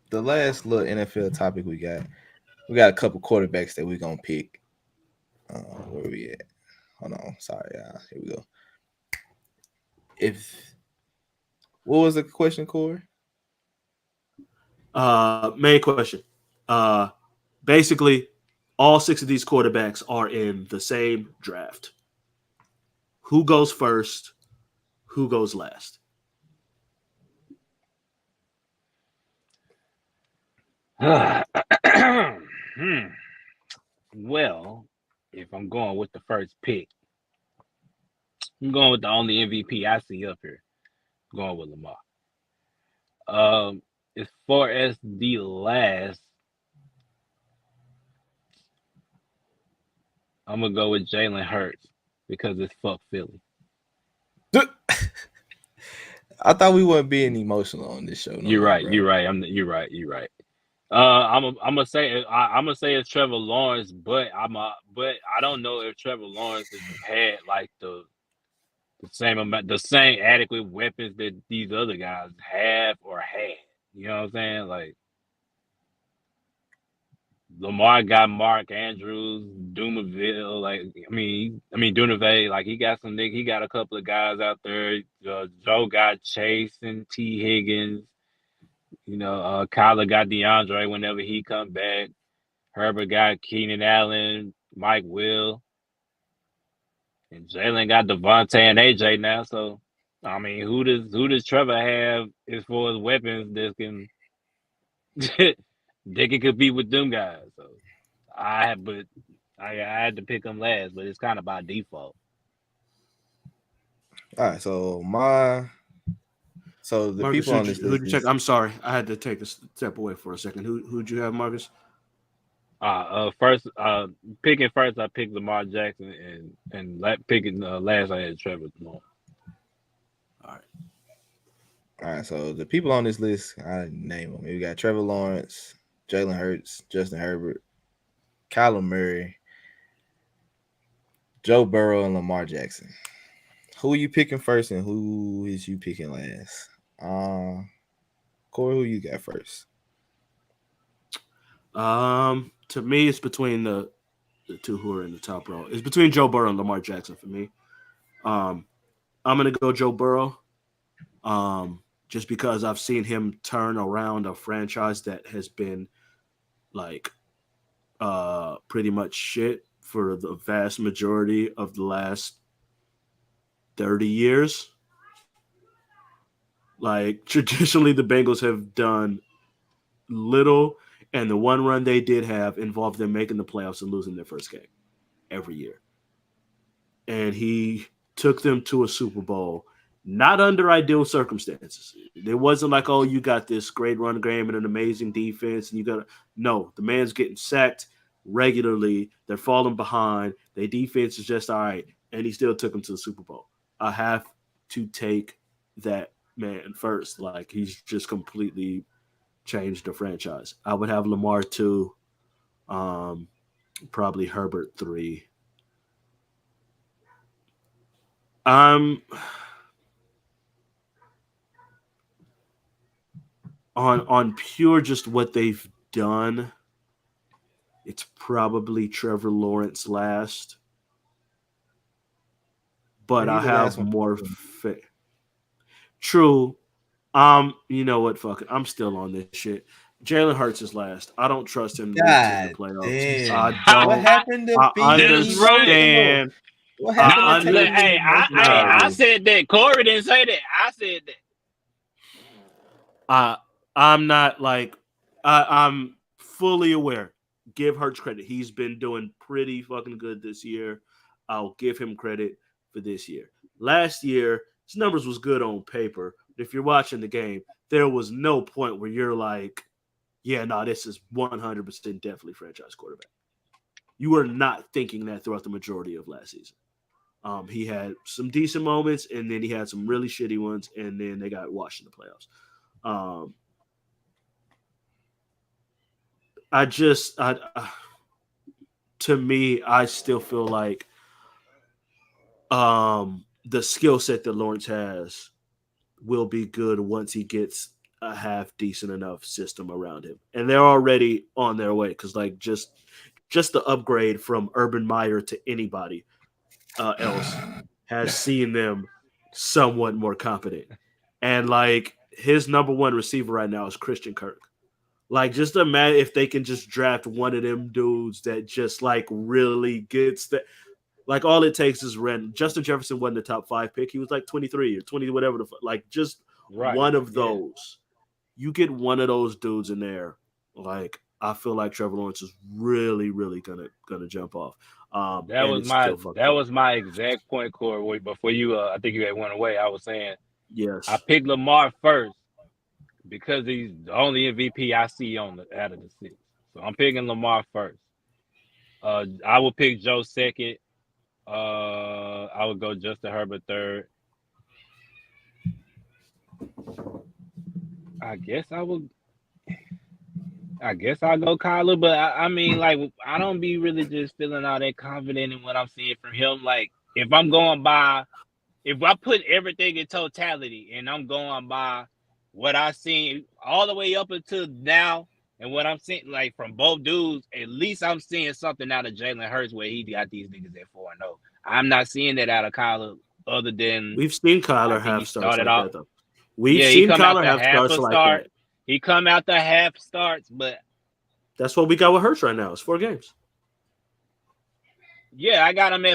The last little NFL topic we got a couple quarterbacks that we're gonna pick. Where we at? Hold on, sorry, here we go. What was the question, Corey? Main question. Basically, all 6 of these quarterbacks are in the same draft. Who goes first? Who goes last? Well, if I'm going with the first pick, I'm going with the only MVP I see up here. I'm going with Lamar. As far as the last, I'm gonna go with Jalen Hurts because it's fuck Philly. I thought we weren't being emotional on this show. No You're more, right. bro. You're right. You're right. I'm gonna say it's Trevor Lawrence, but I don't know if Trevor Lawrence has had like the same adequate weapons that these other guys have or had. You know what I'm saying? Like Lamar got Mark Andrews, Dumerville, Dunavay, like he got a couple of guys out there. Joe got Chase and T. Higgins. Kyler got DeAndre whenever he come back. Herbert got Keenan Allen, Mike Will. And Jalen got Devontae and AJ now. So, I mean, who does Trevor have as far as weapons that can they can compete with them guys? So, I had to pick them last, but it's kind of by default. All right, so the Marcus, people on this list. Who'd you check? I'm sorry, I had to take a step away for a second. Who'd you have, Marcus? Picking first, I picked Lamar Jackson, and picking last, I had Trevor Lamar. All right. So the people on this list, I name them. We got Trevor Lawrence, Jalen Hurts, Justin Herbert, Kyler Murray, Joe Burrow, and Lamar Jackson. Who are you picking first, and who is you picking last? Corey, who you got first? To me, it's between the two who are in the top row. It's between Joe Burrow and Lamar Jackson for me. I'm gonna go Joe Burrow. Just because I've seen him turn around a franchise that has been like pretty much shit for the vast majority of the last 30 years. Like traditionally the Bengals have done little, And the one run they did have involved them making the playoffs and losing their first game every year. And he took them to a Super Bowl, not under ideal circumstances. It wasn't like, oh, you got this great run game and an amazing defense, and you got to no. The man's getting sacked regularly. They're falling behind. Their defense is just all right, and he still took them to the Super Bowl. I have to take that man first. Like, he's just completely changed the franchise. I would have Lamar 2, probably Herbert 3. On pure just what they've done, it's probably Trevor Lawrence last. But I have more faith. True. You know what? Fuck it. I'm still on this shit. Jalen Hurts is last. I don't trust him to win the playoffs. I don't. What happened to understand. What happened to I said that. Corey didn't say that. I said that. I'm not like I'm fully aware. Give Hurts credit. He's been doing pretty fucking good this year. I'll give him credit for this year. Last year, his numbers was good on paper. But if you're watching the game, there was no point where you're like, yeah, no, this is 100% definitely franchise quarterback. You were not thinking that throughout the majority of last season. He had some decent moments, and then he had some really shitty ones, and then they got washed in the playoffs. To me, I still feel like the skill set that Lawrence has will be good once he gets a half decent enough system around him. And they're already on their way because, like, just the upgrade from Urban Meyer to anybody else has seen them somewhat more competent. And, like, his number one receiver right now is Christian Kirk. Like, just imagine if they can just draft one of them dudes that just, like, really gets that. Like, all it takes is rent. Justin Jefferson wasn't the top 5 pick. He was like 23 or 20, whatever. Like, just one of those. You get one of those dudes in there. Like, I feel like Trevor Lawrence is really, really gonna jump off. That was my exact point, Corey. Before you, I think you had went away. I was saying, yes, I picked Lamar first because he's the only MVP I see out of the 6. So I'm picking Lamar first. I will pick Joe second. I would go Justin Herbert third. I guess I'll go Kyler, but I mean, like, I don't be really just feeling all that confident in what I'm seeing from him. Like, if I put everything in totality and I'm going by what I've seen all the way up until now and what I'm seeing, like, from both dudes, at least I'm seeing something out of Jalen Hurts where he got these niggas at 4-0. I'm not seeing that out of Kyler other than we've seen Kyler have starts like that, though. We've seen Kyler have starts like that. He come out the half starts, but that's what we got with Hurts right now. It's 4 games. Yeah, we got him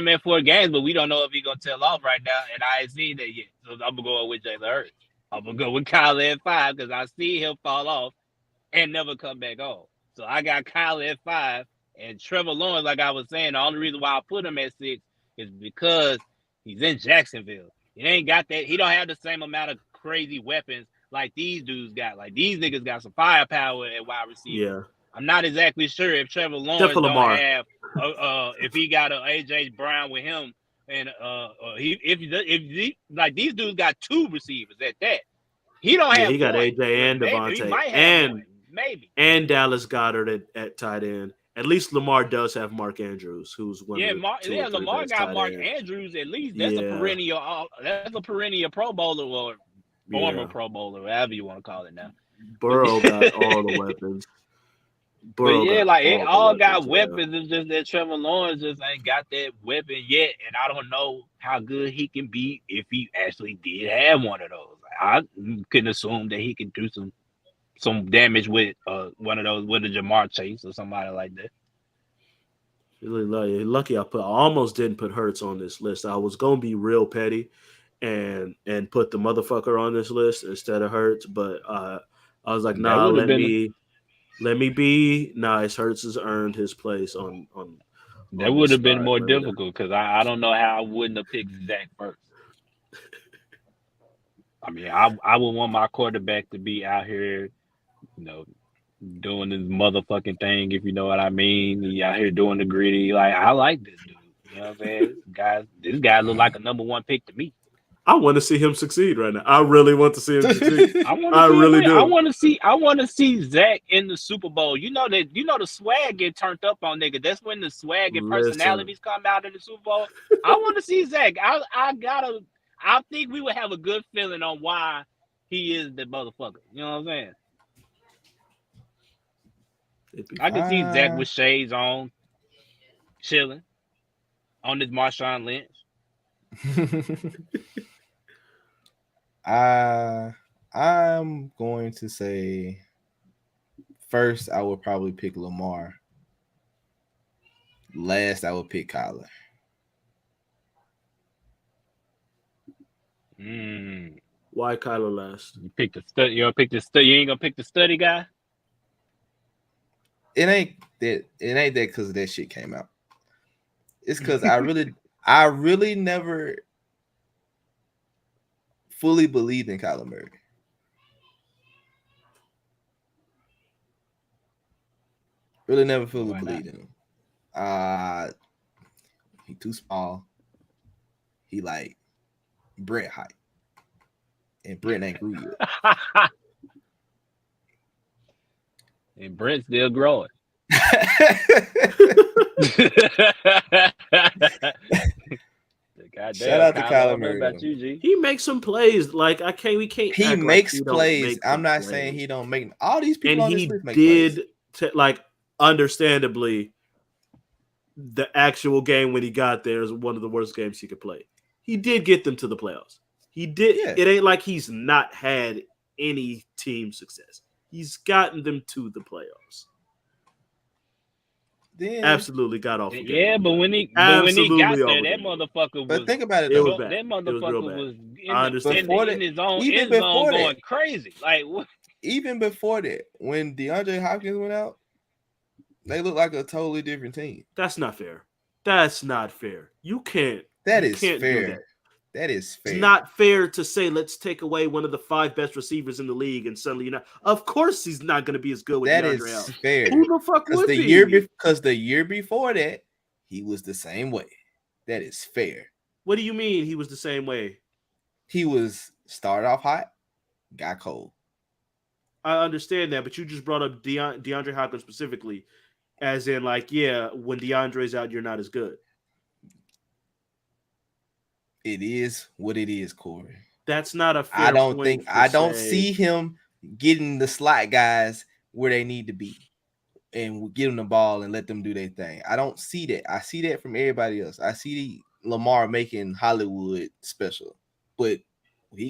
at 4 games, but we don't know if he's gonna tail off right now, and I ain't seen that yet. So I'm gonna go with Jalen Hurts. I'm gonna go with Kyler at 5 because I see him fall off and never come back on. So I got Kyler at 5 and Trevor Lawrence, like I was saying, the only reason why I put him at 6 is because he's in Jacksonville. He ain't got that. He don't have the same amount of crazy weapons like these dudes got. Like, these niggas got some firepower at wide receiver. Yeah. I'm not exactly sure if Trevor Lawrence don't have if he got an AJ Brown with him, and if like these dudes got 2 receivers at that. He don't have. He got one. AJ and Devontae maybe and Dallas Goedert at tight end. At least Lamar does have Mark Andrews, who's one. Lamar got Mark Andrews at least. That's a perennial. That's a perennial Pro Bowler or former Pro Bowler, whatever you want to call it now. Burrow got all the weapons. It all got weapons. It's just that Trevor Lawrence just ain't got that weapon yet, and I don't know how good he can be if he actually did have one of those. I can assume that he can do some damage with one of those, with a Jamar Chase or somebody like that. Really lucky I almost didn't put Hurts on this list. I was gonna be real petty and put the motherfucker on this list instead of Hurts, but I was like, nah, Let me be nice. Hurts has earned his place on That would have been more difficult because I don't know how I wouldn't have picked Zach first. I mean, I would want my quarterback to be out here, doing this motherfucking thing, if you know what I mean. He out here doing the gritty. Like, I like this dude. You know what I'm saying? This guy look like a number one pick to me. I want to see him succeed right now. I really want to see him succeed. I really do. I want to see Zach in the Super Bowl. The swag get turned up on nigga. That's when the swag and personalities come out in the Super Bowl. I want to see Zach. I think we would have a good feeling on why he is the motherfucker. You know what I'm saying? I can see Zach with shades on, chilling on this Marshawn Lynch. I'm going to say first I would probably pick Lamar. Last I would pick Kyler. Why Kyler last? You picked the stud. You ain't gonna pick the study guy. It ain't that because that shit came out. It's because I really never fully believed in Kyler Murray. Really never fully believed in him. He too small. He like Brett height. And Brett ain't grew yet. And Brent's still growing. Shout out to Kyler Murray. About you, G. He makes some plays. Like we can't. He makes plays. I'm not saying he don't make all these people. And he did understandably. The actual game when he got there is one of the worst games he could play. He did get them to the playoffs. He did. Yeah. It ain't like he's not had any team success. He's gotten them to the playoffs. Then absolutely got off. Yeah, but when he got there, that motherfucker was. But think about it. It was bad. That motherfucker was in his own end zone going crazy. Like what? Even before that, when DeAndre Hopkins went out, they look like a totally different team. That's not fair. That's not fair. You can't. That is fair. That is fair. It's not fair to say let's take away one of the 5 best receivers in the league and suddenly you're not. Of course, he's not going to be as good with DeAndre is out. Fair. Who the fuck would be? Because the year before that, he was the same way. That is fair. What do you mean he was the same way? He was started off hot, got cold. I understand that, but you just brought up DeAndre Hopkins specifically, as in like, yeah, when DeAndre's out, you're not as good. It is what it is, Corey. That's not a fair I don't see him getting the slot guys where they need to be and give them the ball and let them do their thing. I don't see that. I see that from everybody else. I see Lamar making Hollywood special, but what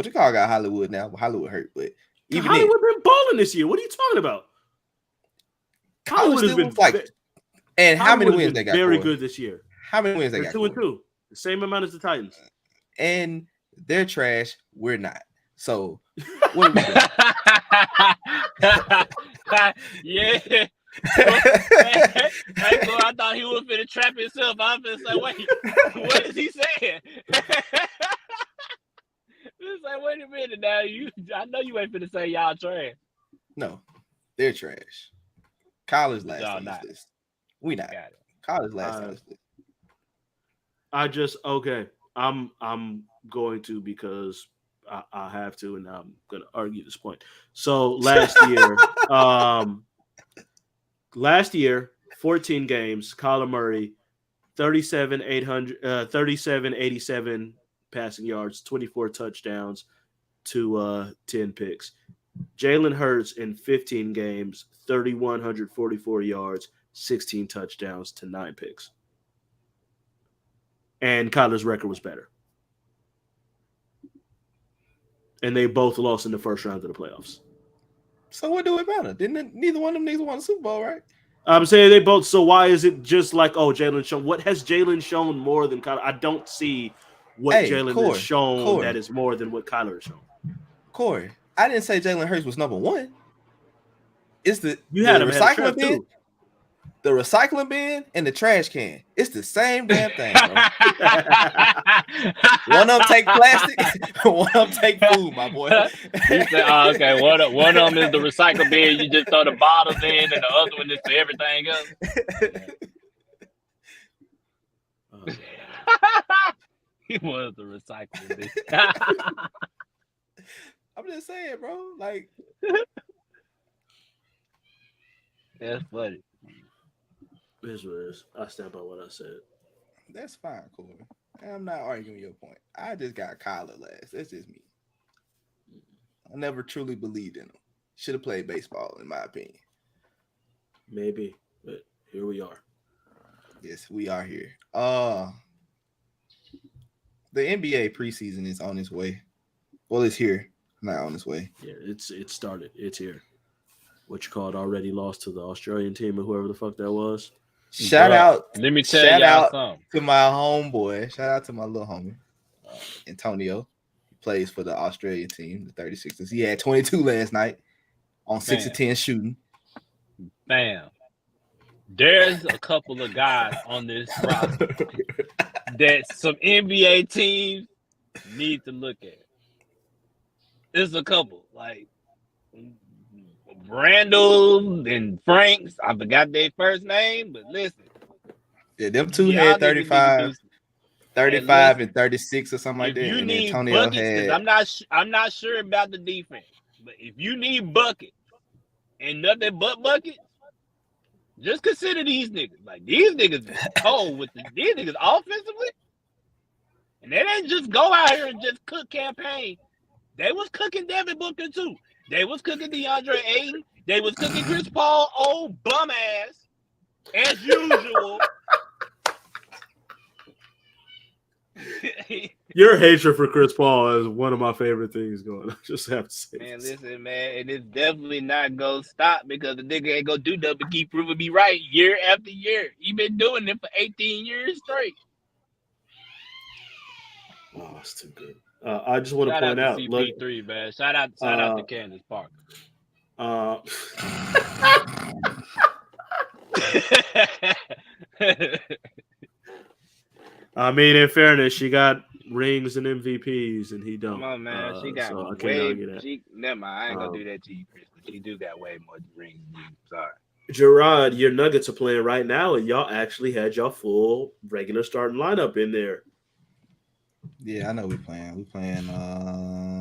you call got Hollywood now? Hollywood hurt, but even Hollywood been balling this year. What are you talking about? Hollywood has been like, and how many wins they got? Very good this year. How many wins they got? 2-2. The same amount as the Titans. And they're trash. We're not. So what are we doing? Yeah. I thought he was finna trap himself. I was finna say, wait, what is he saying? It's like, wait a minute now. I know you ain't finna say y'all trash. No, they're trash. College last on this list. We not. College last on this list. I'm going to because I have to, and I'm going to argue this point. So last year, 14 games, Kyler Murray, 37,87 passing yards, 24 touchdowns to 10 picks. Jalen Hurts in 15 games, 3,144 yards, 16 touchdowns to 9 picks. And Kyler's record was better. And they both lost in the first round of the playoffs. So what do it matter? Neither one of them niggas won the Super Bowl, right? I'm saying they both. So why is it just like, Jalen shown? What has Jalen shown more than Kyler? I don't see what Jalen has shown that is more than what Kyler has shown. Corey, I didn't say Jalen Hurts was number one. It's the recycling bin. too. The recycling bin and the trash can. It's the same damn thing, bro. One of them take plastic, one of them take food, my boy. You say, oh, okay, one of them is the recycle bin. You just throw the bottles in, and the other one is for everything else. He was the recycling bin. I'm just saying, bro. Like, that's funny. Here's what it is. I stand by what I said. That's fine, Corey. I'm not arguing your point. I just got Kyler last. That's just me. I never truly believed in him. Should have played baseball, in my opinion. Maybe, but here we are. Yes, we are here. The NBA preseason is on its way. Well, it's here. Not on its way. Yeah, it started. It's here. What you call it already lost to the Australian team or whoever the fuck that was. Shout out. Let me tell y'all something. To my homeboy. Shout out to my little homie, Antonio. He plays for the Australian team, the 36ers. He had 22 last night on 6 of 10 shooting. Bam. There's a couple of guys on this roster that some NBA teams need to look at. There's a couple. Like Randall and Franks, I forgot their first name, but listen. Yeah, them two had 35 and 36 or something like that. You and need Antonio buckets, had... I'm not sure about the defense, but if you need buckets and nothing but buckets, just consider these niggas. Like these niggas is cold with these niggas offensively, and they didn't just go out here and just cook campaign. They was cooking Devin Booker too. They was cooking DeAndre Ayton. They was cooking Chris Paul, old bum ass, as usual. Your hatred for Chris Paul is one of my favorite things going. I just have to say, man, listen, man, and it's definitely not gonna stop because the nigga ain't gonna do nothing but keep proving me right year after year. He been doing it for 18 years straight. Oh, it's too good. I just want to Shout point out, CP3, man. Shout out to Candace Parker. I mean, in fairness, she got rings and MVPs, and he don't. Come on, man. She got so never mind. I ain't gonna do that to you, Chris. But she do got way more rings than you. Sorry. Jarrod, your Nuggets are playing right now, and y'all actually had your full regular starting lineup in there. Yeah, I know we playing. We playing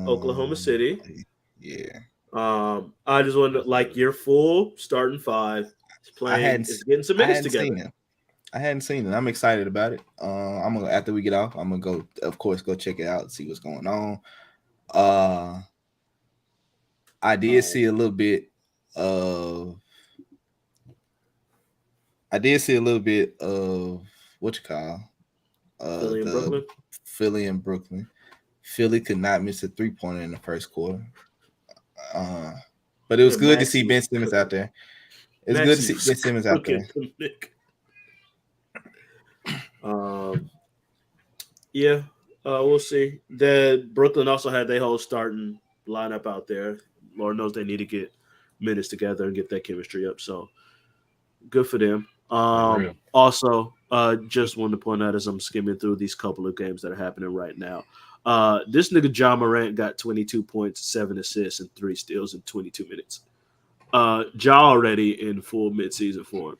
Oklahoma City. Yeah. I just wanted like your full starting five is playing. Is getting some minutes together. I hadn't seen it. I'm excited about it. I'm gonna after we get off, I'm gonna go, of course, go check it out and see what's going on. I did see a little bit of what you call Philly and Brooklyn. Philly and Brooklyn. Philly could not miss a 3-pointer in the first quarter. But it was good to see Ben Simmons out there. It's good to see Ben Simmons out there. We'll see. Brooklyn also had their whole starting lineup out there. Lord knows they need to get minutes together and get that chemistry up. So good for them. Also, just wanted to point out as I'm skimming through these couple of games that are happening right now. This nigga Ja Morant got 22 points, 7 assists, and 3 steals in 22 minutes. Ja already in full midseason form.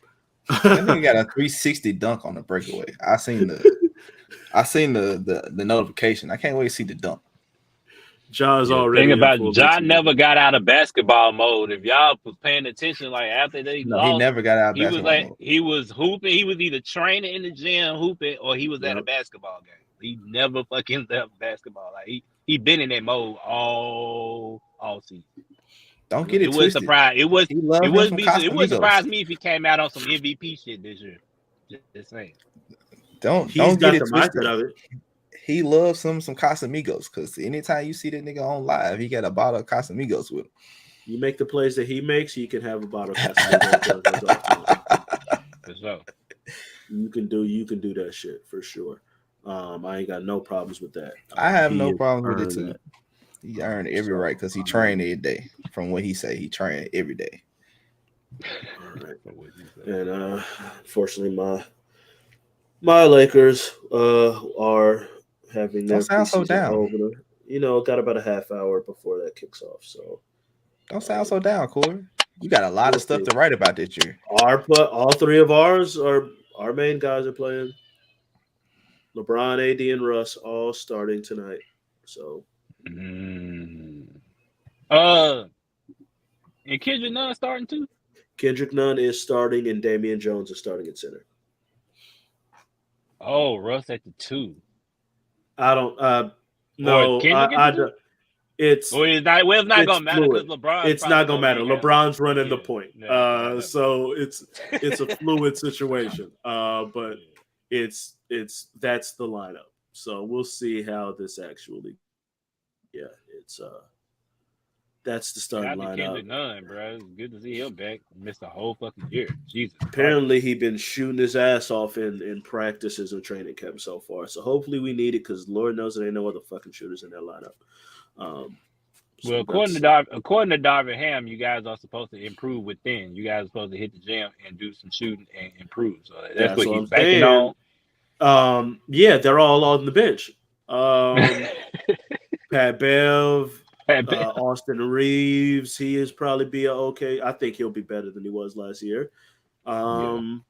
That nigga got a 360 dunk on the breakaway. I seen the notification. I can't wait to see the dunk. Ja's already. Thing about Ja never got out of basketball mode. If y'all was paying attention, like after they lost, he never got out of basketball mode. He was hooping. He was either training in the gym hooping, or he was at a basketball game. He never fucking left basketball. Like he been in that mode all season. Don't get it twisted. It would surprise me if he came out on some MVP shit this year. Just saying. Don't get it twisted. Of it. He loves some Casamigos because anytime you see that nigga on live, he got a bottle of Casamigos with him. You make the plays that he makes, you can have a bottle of Casamigos. For sure. You can do that shit for sure. I ain't got no problems with that. I have no problem with it too. He earned every right because he trained every day. From what he say, he trained every day. All right. And unfortunately, my Lakers are having their preseason opener. You know, got about a half hour before that kicks off. So don't sound so down, Corey. You got a lot of stuff to write about this year. All three of ours are our main guys are playing. LeBron, AD, and Russ all starting tonight. So, and Kendrick Nunn starting too. Kendrick Nunn is starting, and Damian Jones is starting at center. Oh, Russ at the 2. I don't. No, it's not gonna matter because LeBron. It's not gonna matter. LeBron's running the point. So it's a fluid situation. But it's that's the lineup. So we'll see how this actually. Yeah, it's that's the starting lineup. Kendrick Nunn, bro. It's good to see him back. Missed a whole fucking year. Jesus. Apparently, he's been shooting his ass off in practices and training camp so far. So hopefully, we need it because Lord knows there ain't no other fucking shooters in that lineup. Well, according to Darvin Ham, you guys are supposed to improve within. You guys are supposed to hit the gym and do some shooting and improve. So that's what he's banking on. Yeah, they're all on the bench. Pat Bev. Austin Reeves, he is probably be okay. I think he'll be better than he was last year. Juan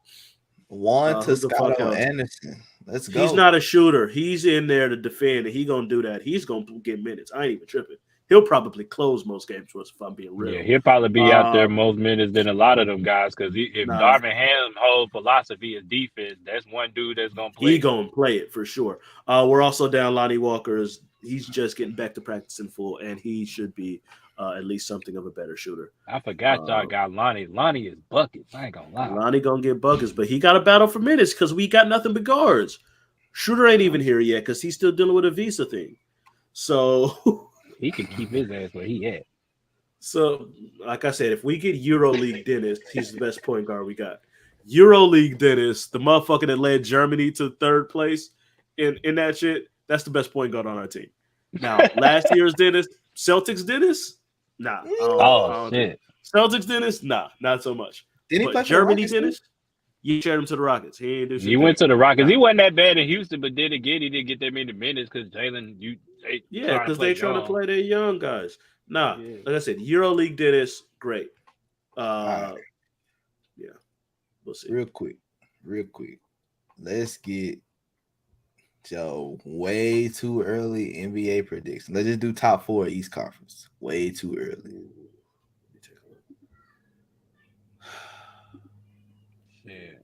Toscano Anderson. Let's go. He's not a shooter. He's in there to defend, and he's gonna do that. He's gonna get minutes. I ain't even tripping. He'll probably close most games for us if I'm being real. Yeah, he'll probably be out there most minutes than a lot of them guys because if Darvin Ham's whole philosophy is defense, that's one dude that's gonna play. He gonna play it for sure. We're also down Lonnie Walker's. He's just getting back to practicing full, and he should be at least something of a better shooter. I forgot y'all got Lonnie. Lonnie is buckets. I ain't gonna lie. Lonnie gonna get buckets, but he got to battle for minutes because we got nothing but guards. Shooter ain't even here yet because he's still dealing with a visa thing. So he can keep his ass where he at. So, like I said, if we get EuroLeague Dennis, he's the best point guard we got. EuroLeague Dennis, the motherfucker that led Germany to third place in that shit. That's the best point guard on our team. Now, last year's Dennis, Celtics Dennis, nah. Shit. Celtics Dennis, nah, not so much. Did he play Germany Dennis? You shared him to the Rockets. He ain't do shit. He went to the Rockets. He wasn't that bad in Houston, but then again, he didn't get that many minutes because Jalen, because they trying to play their young guys. Nah, like I said, EuroLeague Dennis, great. Yeah, we'll see. Real quick. Let's get Joe way too early NBA prediction. Let's just do top 4 East Conference. Way too early. Shit.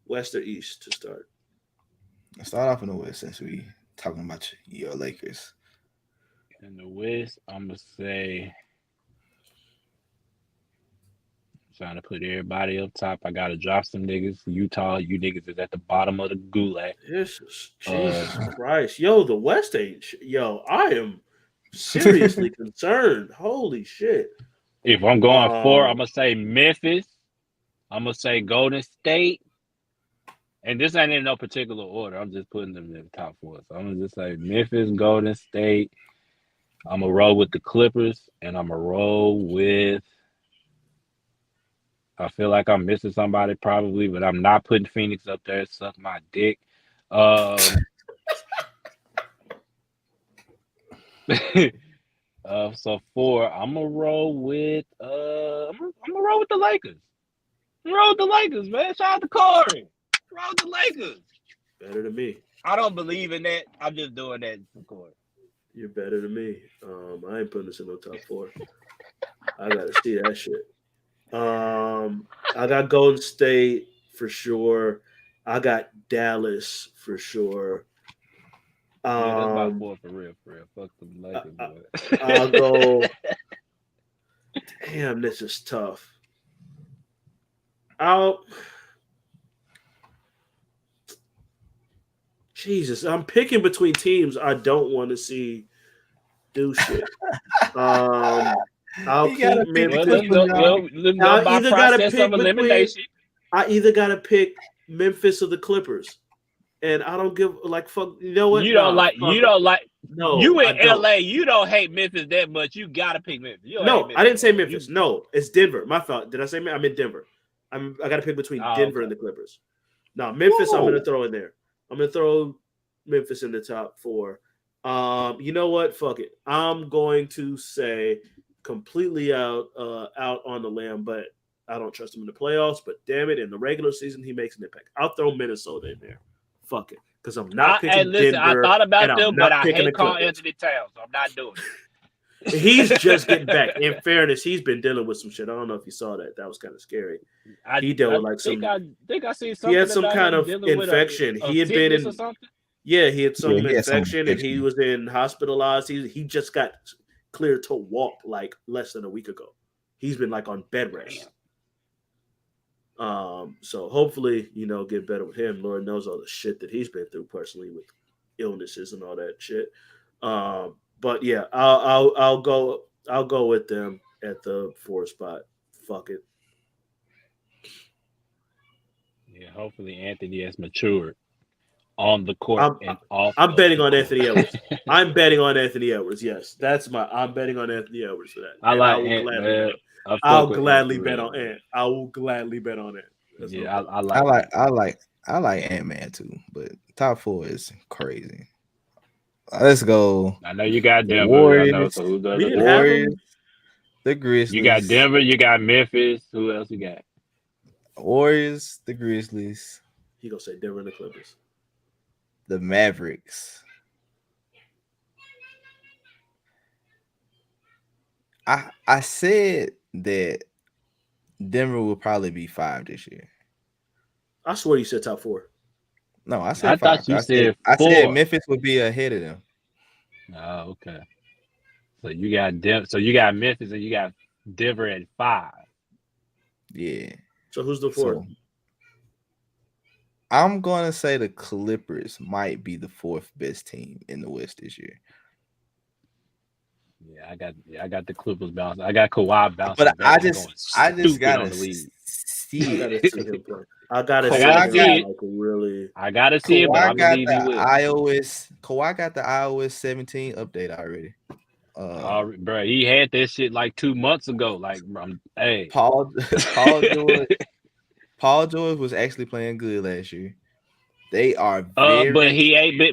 West or East to start? Let's start off in the West since we talking about your Lakers. In the West, I'm gonna say. Trying to put everybody up top. I gotta drop some niggas. Utah, you niggas is at the bottom of the gulag. Jesus Christ. Yo, the West ain't I am seriously concerned. Holy shit. If I'm going 4, I'm gonna say Memphis. I'm gonna say Golden State. And this ain't in no particular order. I'm just putting them in the top 4. So I'm gonna just say Memphis, Golden State. I'm gonna roll with the Clippers, and I'm gonna roll with. I feel like I'm missing somebody probably, but I'm not putting Phoenix up there. Suck my dick. So 4, I'm gonna roll with I'm gonna roll with the Lakers. Roll with the Lakers, man. Shout out to Corey. Roll with the Lakers. Better than me. I don't believe in that. I'm just doing that for Corey. You're better than me. I ain't putting this in no top 4. I gotta see that shit. I got Golden State for sure. I got Dallas for sure. That's my 4 for real. Fuck them Lakers. I'll go. Damn, this is tough. Jesus, I'm picking between teams I don't want to see do shit. I'll keep Memphis. I either gotta pick Memphis or the Clippers, and I don't give fuck. You know what? You don't like No, you in LA, you don't hate Memphis that much. You gotta pick Memphis. No, I didn't say Memphis. No, it's Denver. My fault. Did I say I'm in Denver? I got to pick between Denver and the Clippers. No, Memphis. I'm gonna throw in there. I'm gonna throw Memphis in the top 4. You know what? Fuck it. I'm going to say completely out on the limb, but I don't trust him in the playoffs. But damn it, in the regular season, he makes an impact. I'll throw Minnesota in there. Fuck it, because I'm not picking Denver. I thought about them, but I hate Carl Clippers. Anthony Towns, so I'm not doing it. He's just getting back. In fairness, he's been dealing with some shit. I don't know if you saw that. That was kind of scary. He dealt with like some. I think I see something. He had some kind of infection. He had been in. Yeah, he had some infection, and he was in hospitalized. He just got cleared to walk like less than a week ago. He's been like on bed rest. So hopefully, get better with him. Lord knows all the shit that he's been through personally with illnesses and all that shit. But yeah, I'll go with them at the 4 spot. Fuck it. Yeah, hopefully Anthony has matured on the court and off. I'm betting on Anthony Edwards. I'm betting on Anthony Edwards. Yes, I'm betting on Anthony Edwards for that. I'll gladly bet on Ant. I will gladly bet on it. Yeah, I like Ant-Man too, but top 4 is crazy. Let's go. I know you got Denver. Warriors, Warriors, the Grizzlies. You got Denver. You got Memphis. Who else you got? Warriors, the Grizzlies. He gonna say Denver and the Clippers. The Mavericks. I said that Denver will probably be 5 this year. I swear you said top 4. No, I said 5. Thought you said 4. I said Memphis would be ahead of them. Oh, okay. So you got you got Memphis and you got Denver at 5. Yeah. So who's the 4? So, I'm gonna say the Clippers might be the 4th best team in the West this year. Yeah, I got the Clippers bouncing. I got Kawhi bouncing. But I just gotta see it. I gotta see it. I gotta see it. But I'm gonna leave you with Kawhi got the iOS 17 update already. Bro, he had that shit like 2 months ago. Like, hey, Paul George was actually playing good last year. They are very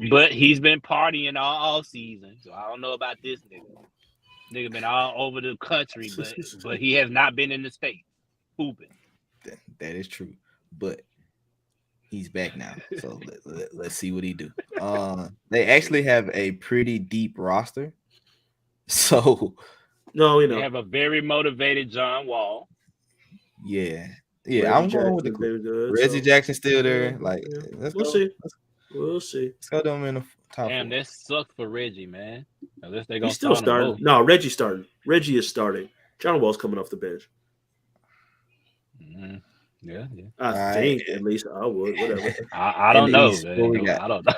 but he's been partying all season. So I don't know about this nigga. Nigga been all over the country, but he has not been in the state hooping. That is true. But he's back now. So let's see what he do. They actually have a pretty deep roster. So they have a very motivated John Wall. Yeah. Yeah, I'm going with the good. Reggie Jackson's still there. We'll see. Let's go them in the top. Damn, that sucked for Reggie, man. Unless they He's still starting. No, Reggie's starting. Reggie is starting. John Wall's coming off the bench. Mm-hmm. Yeah. I think at least I would. Whatever. I don't know. I don't know.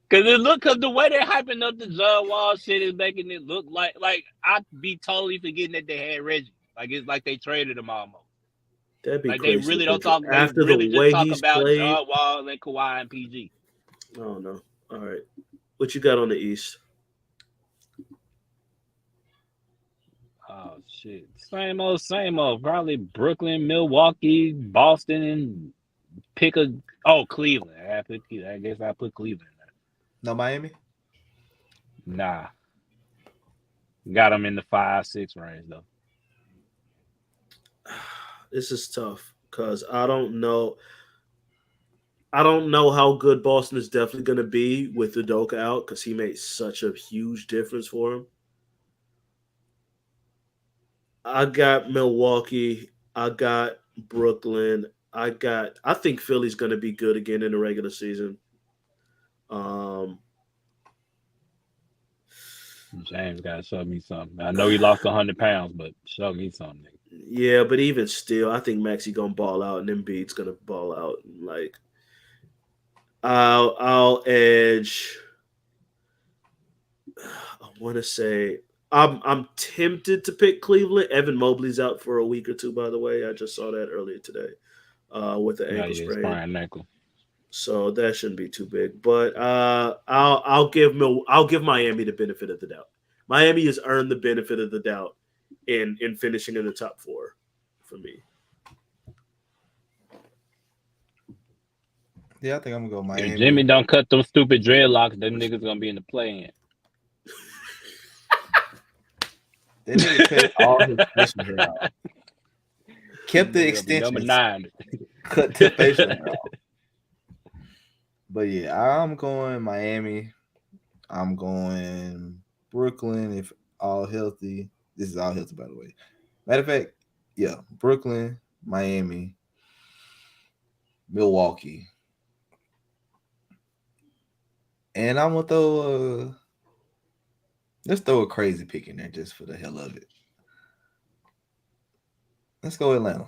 Because the way they're hyping up the John Wall shit is making it look like I'd be totally forgetting that they had Reggie. Like it's like they traded him almost. That'd be like crazy. They really don't talk. After really the way just he's talk about played, John Wall and Kawhi and PG. Oh no! All right, what you got on the East? Oh shit! Same old. Probably Brooklyn, Milwaukee, Boston, and Cleveland. I guess I put Cleveland in there. No Miami? Nah. Got them in the 5-6 range though. This is tough because I don't know how good Boston is definitely going to be with Udoka out because he made such a huge difference for him. I got Milwaukee. I got Brooklyn. I think Philly's going to be good again in the regular season. James got to show me something. I know he lost 100 pounds, but show me something. Yeah, but even still, I think Maxey gonna ball out, and Embiid's gonna ball out. Like, I'll edge. I want to say I'm tempted to pick Cleveland. Evan Mobley's out for a week or two. By the way, I just saw that earlier today with the ankle sprain. Ankle. So that shouldn't be too big. But I'll give Miami the benefit of the doubt. Miami has earned the benefit of the doubt in finishing in the top 4 for me. Yeah, I think I'm gonna go Miami. If Jimmy don't cut them stupid dreadlocks, them niggas gonna be in the play-in. That nigga cut all his facial hair off. Kept the extensions. Number 9. Cut the facial hair off. But yeah, I'm going Miami. I'm going Brooklyn if all healthy. This is all healthy, by the way. Matter of fact, yeah, Brooklyn, Miami, Milwaukee. And I'm gonna throw let's throw a crazy pick in there just for the hell of it. Let's go Atlanta.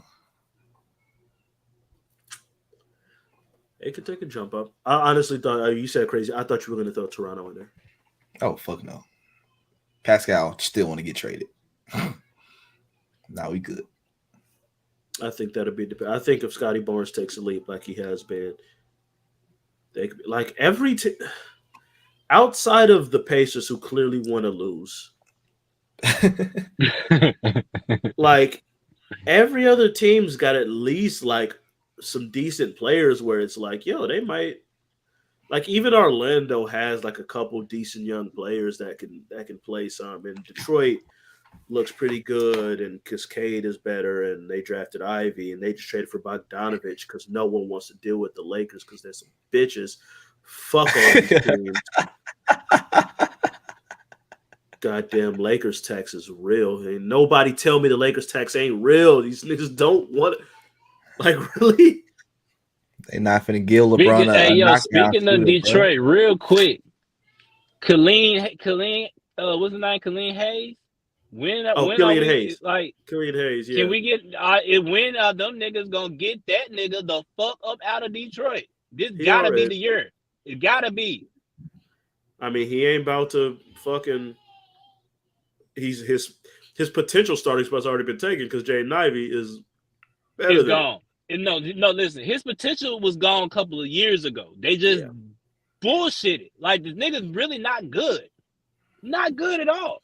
It could take a jump up. I honestly thought you said crazy. I thought you were going to throw Toronto in there. Oh, fuck no. Pascal still want to get traded. Nah, we good. I think that'll be the. I think if Scotty Barnes takes a leap like he has been, they could be, like every outside of the Pacers who clearly want to lose, like every other team's got at least like some decent players where it's like, yo, they might like even Orlando has like a couple decent young players that can play some, and Detroit looks pretty good, and Cascade is better, and they drafted Ivy, and they just traded for Bogdanovich because no one wants to deal with the Lakers because they're some bitches. Fuck all these teams. Goddamn Lakers tax is real. Ain't nobody tell me the Lakers tax ain't real. These niggas don't want it. Like, really? They not finna gill LeBron. Speaking of Detroit, real quick, Killian, what's his name? Killian Hayes. Killian Hayes. Like Killian Hayes. Yeah. Can we get when are them niggas gonna get that nigga the fuck up out of Detroit? This gotta be the year. It gotta be. I mean, he ain't about to fucking. His potential starting spot's already been taken because Jaden Ivey is better He's than gone. No, listen. His potential was gone a couple of years ago. They just bullshitted. Like, this nigga's really not good. Not good at all.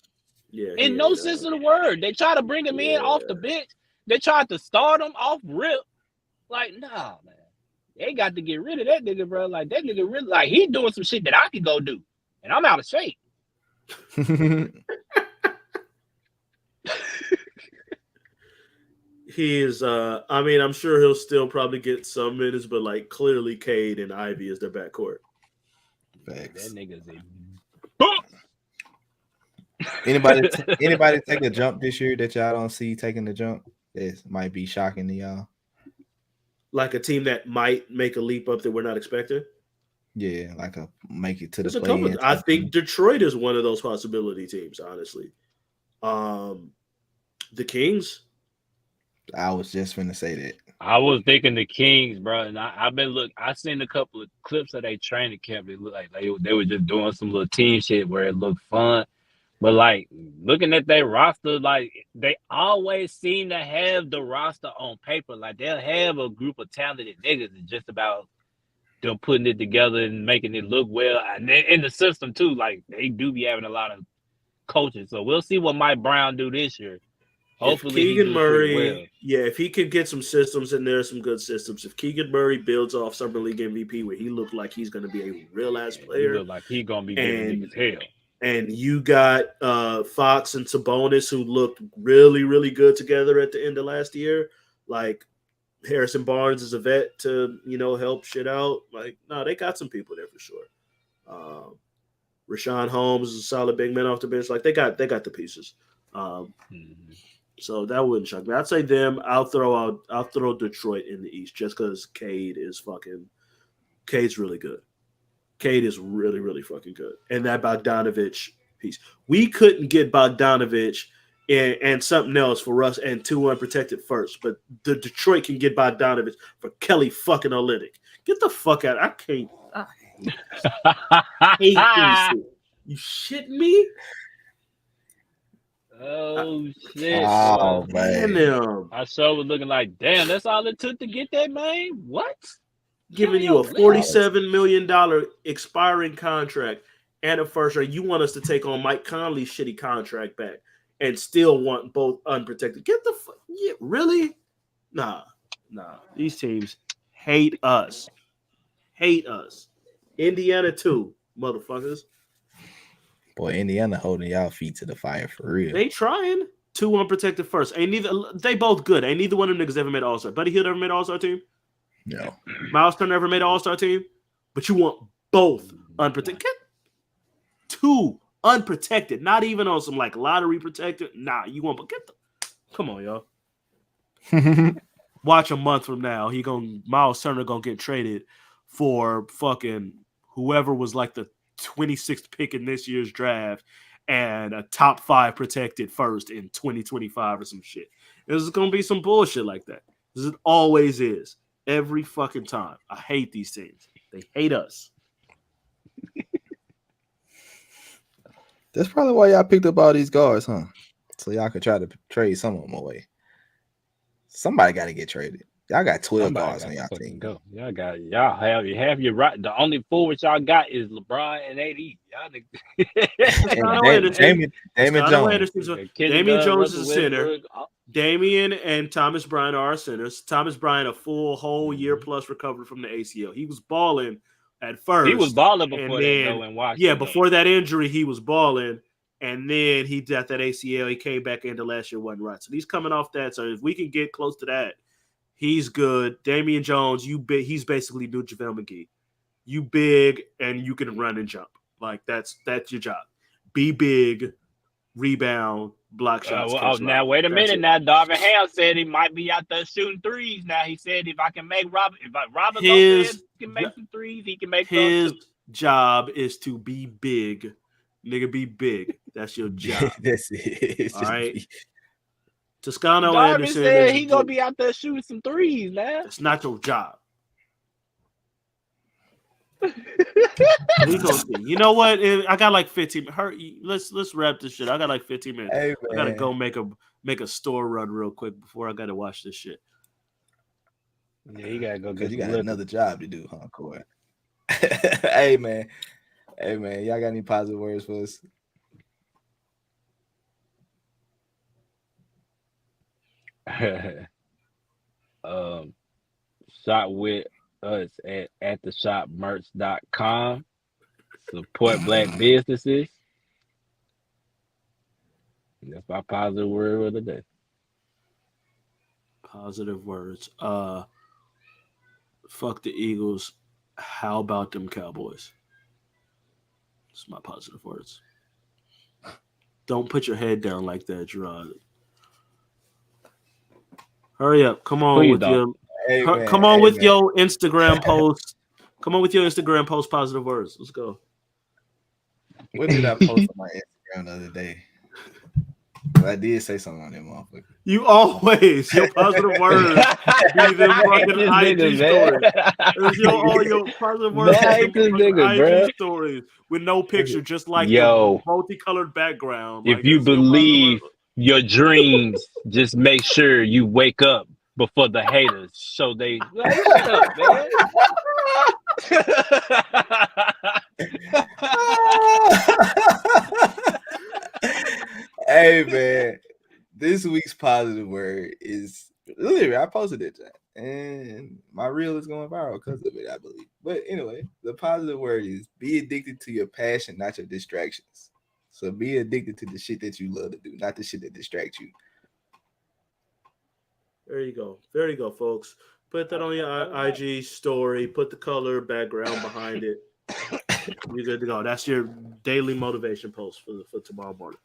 Yeah. In no sense of the word. They try to bring him in off the bench. They tried to start him off rip. Like, nah, man. They got to get rid of that nigga, bro. Like, that nigga really, like, he doing some shit that I could go do. And I'm out of shape. He is, I mean, I'm sure he'll still probably get some minutes, but like clearly Cade and Ivy is their backcourt. Facts. That nigga's a Anybody take a jump this year that y'all don't see taking the jump? This might be shocking to y'all. Like a team that might make a leap up that we're not expecting? Yeah, like make it to There's the a couple. play-in. I think Detroit is one of those possibility teams, honestly. The Kings. I was just finna say that. I was thinking the Kings, bro, and I seen a couple of clips of their training camp. It looked like they were just doing some little team shit where it looked fun. But like looking at their roster, like they always seem to have the roster on paper. Like they'll have a group of talented niggas. It's just about them putting it together and making it look well. And in the system too, like they do be having a lot of coaches. So we'll see what Mike Brown do this year. Hopefully, Keegan Murray, if he could get some systems in there, some good systems. If Keegan Murray builds off Summer League MVP, where he looked like he's going to be a real ass player, he look like he's going to be giving niggas hell. And you got Fox and Sabonis who looked really, really good together at the end of last year. Like Harrison Barnes is a vet to help shit out. Like they got some people there for sure. Rashawn Holmes is a solid big man off the bench. Like they got the pieces. So that wouldn't shock me. I'd say them. I'll throw Detroit in the East just because Cade's really good. Cade is really, really fucking good. And that Bogdanovich piece. We couldn't get Bogdanovich and something else for us and 2 unprotected first, but the Detroit can get Bogdanovich for Kelly fucking Olynyk. Get the fuck out. I hate this. You shitting me? Oh shit! Oh man, I sure was looking like, damn. That's all it took to get that man. What? giving you a $47 million expiring contract and a first year. You want us to take on Mike Conley's shitty contract back and still want both unprotected? Get the fuck, yeah, really? Nah. These teams hate us. Indiana too, motherfuckers. Boy, Indiana holding y'all feet to the fire for real. They trying. 2 unprotected first. They both good. Ain't neither one of them niggas ever made All-Star. Buddy Hield ever made All-Star team? No. Miles Turner ever made All-Star team? But you want both unprotected. Get 2 unprotected. Not even on some like lottery protected. Nah, you want, but get the, come on, y'all. Watch a month from now, Miles Turner gonna get traded for fucking whoever was like the 26th pick in this year's draft and a top 5 protected first in 2025 or some shit. There's gonna be some bullshit like that. This it always is. Every fucking time. I hate these teams. They hate us. That's probably why y'all picked up all these guards, huh? So y'all could try to trade some of them away. Somebody got to get traded. Y'all got 12 guards on y'all team. Go. Y'all have your right. The only forwards y'all got is LeBron and AD. Damian Jones. Damian Jones is a center. Damian and Thomas Bryant are our centers. Thomas Bryant a whole year plus recovered from the ACL. He was balling at first. He was balling before that though in Washington. Yeah, before that injury, he was balling. And then he got that ACL. He came back into last year, wasn't right. So he's coming off that. So if we can get close to that, he's good. Damian Jones, he's basically new JaVale McGee. You big and you can run and jump. Like that's your job. Be big, rebound, block shots. Now wait a minute. Now Darvin Ham said he might be out there shooting threes. Now he said if Robert Lopez can make some threes, he can make his job is to be big. Nigga, be big. That's your job. That's it. All right. Toscano Darvin Anderson said he gonna be out there shooting some threes, man. That's not your job. We gonna see. You know what? I got like 15. Let's wrap this shit. I got like 15 minutes. Hey, I gotta go make a store run real quick before I gotta watch this shit. Yeah, you gotta go get. You got another job to do, huh, Corey? Hey man, y'all got any positive words for us? Shop with us at theshopmerch.com. Support Black businesses. That's my positive word of the day. Positive words. Fuck the Eagles. How about them Cowboys? That's my positive words. Don't put your head down like that, Jarrod. Hurry up. Come on with your your Instagram post. Come on with your Instagram post positive words. Let's go. What did I post on my Instagram the other day? I did say something on that motherfucker. You always your positive words be them fucking IG stories. All your positive words IG stories with no picture, just like the multicolored background. If you believe your dreams, just make sure you wake up before the haters. So they shut up, man. Hey man, this week's positive word is literally I posted it, and my reel is going viral because of it, I believe. But anyway, the positive word is be addicted to your passion, not your distractions. So be addicted to the shit that you love to do, not the shit that distracts you. There you go, folks. Put that on your IG story. Put the color background behind it. You're good to go. That's your daily motivation post for tomorrow morning.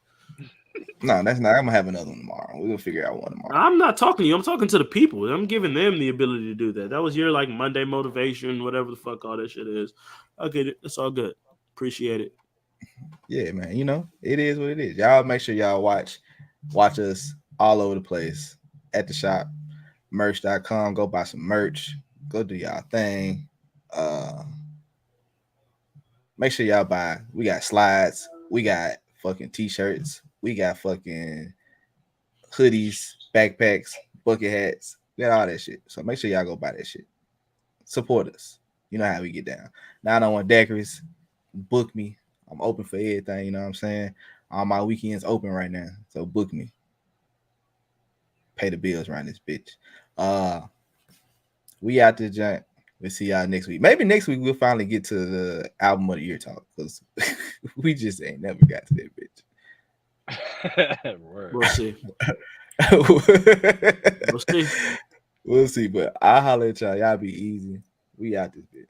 No, that's not. I'm gonna have another one tomorrow. We're gonna figure out one tomorrow. I'm not talking to you. I'm talking to the people. I'm giving them the ability to do that. That was your like Monday motivation, whatever the fuck all that shit is. I get it. It's all good. Appreciate it. Yeah, man. You know, it is what it is. Y'all make sure y'all watch us all over the place at the shop. Merch.com. Go buy some merch. Go do y'all thing. Make sure y'all buy. We got slides. We got fucking t-shirts. We got fucking hoodies, backpacks, bucket hats. We got all that shit. So make sure y'all go buy that shit. support us. You know how we get down. 901 Daiquiris, book me. I'm open for everything. You know what I'm saying? All my weekends open right now, so book me. Pay the bills around this bitch. We out there, giant. We'll see y'all next week. Maybe next week we'll finally get to the album of the year talk because we just ain't never got to that bitch. We'll see. We'll see. But I'll holler at y'all. Y'all be easy. We out this bitch.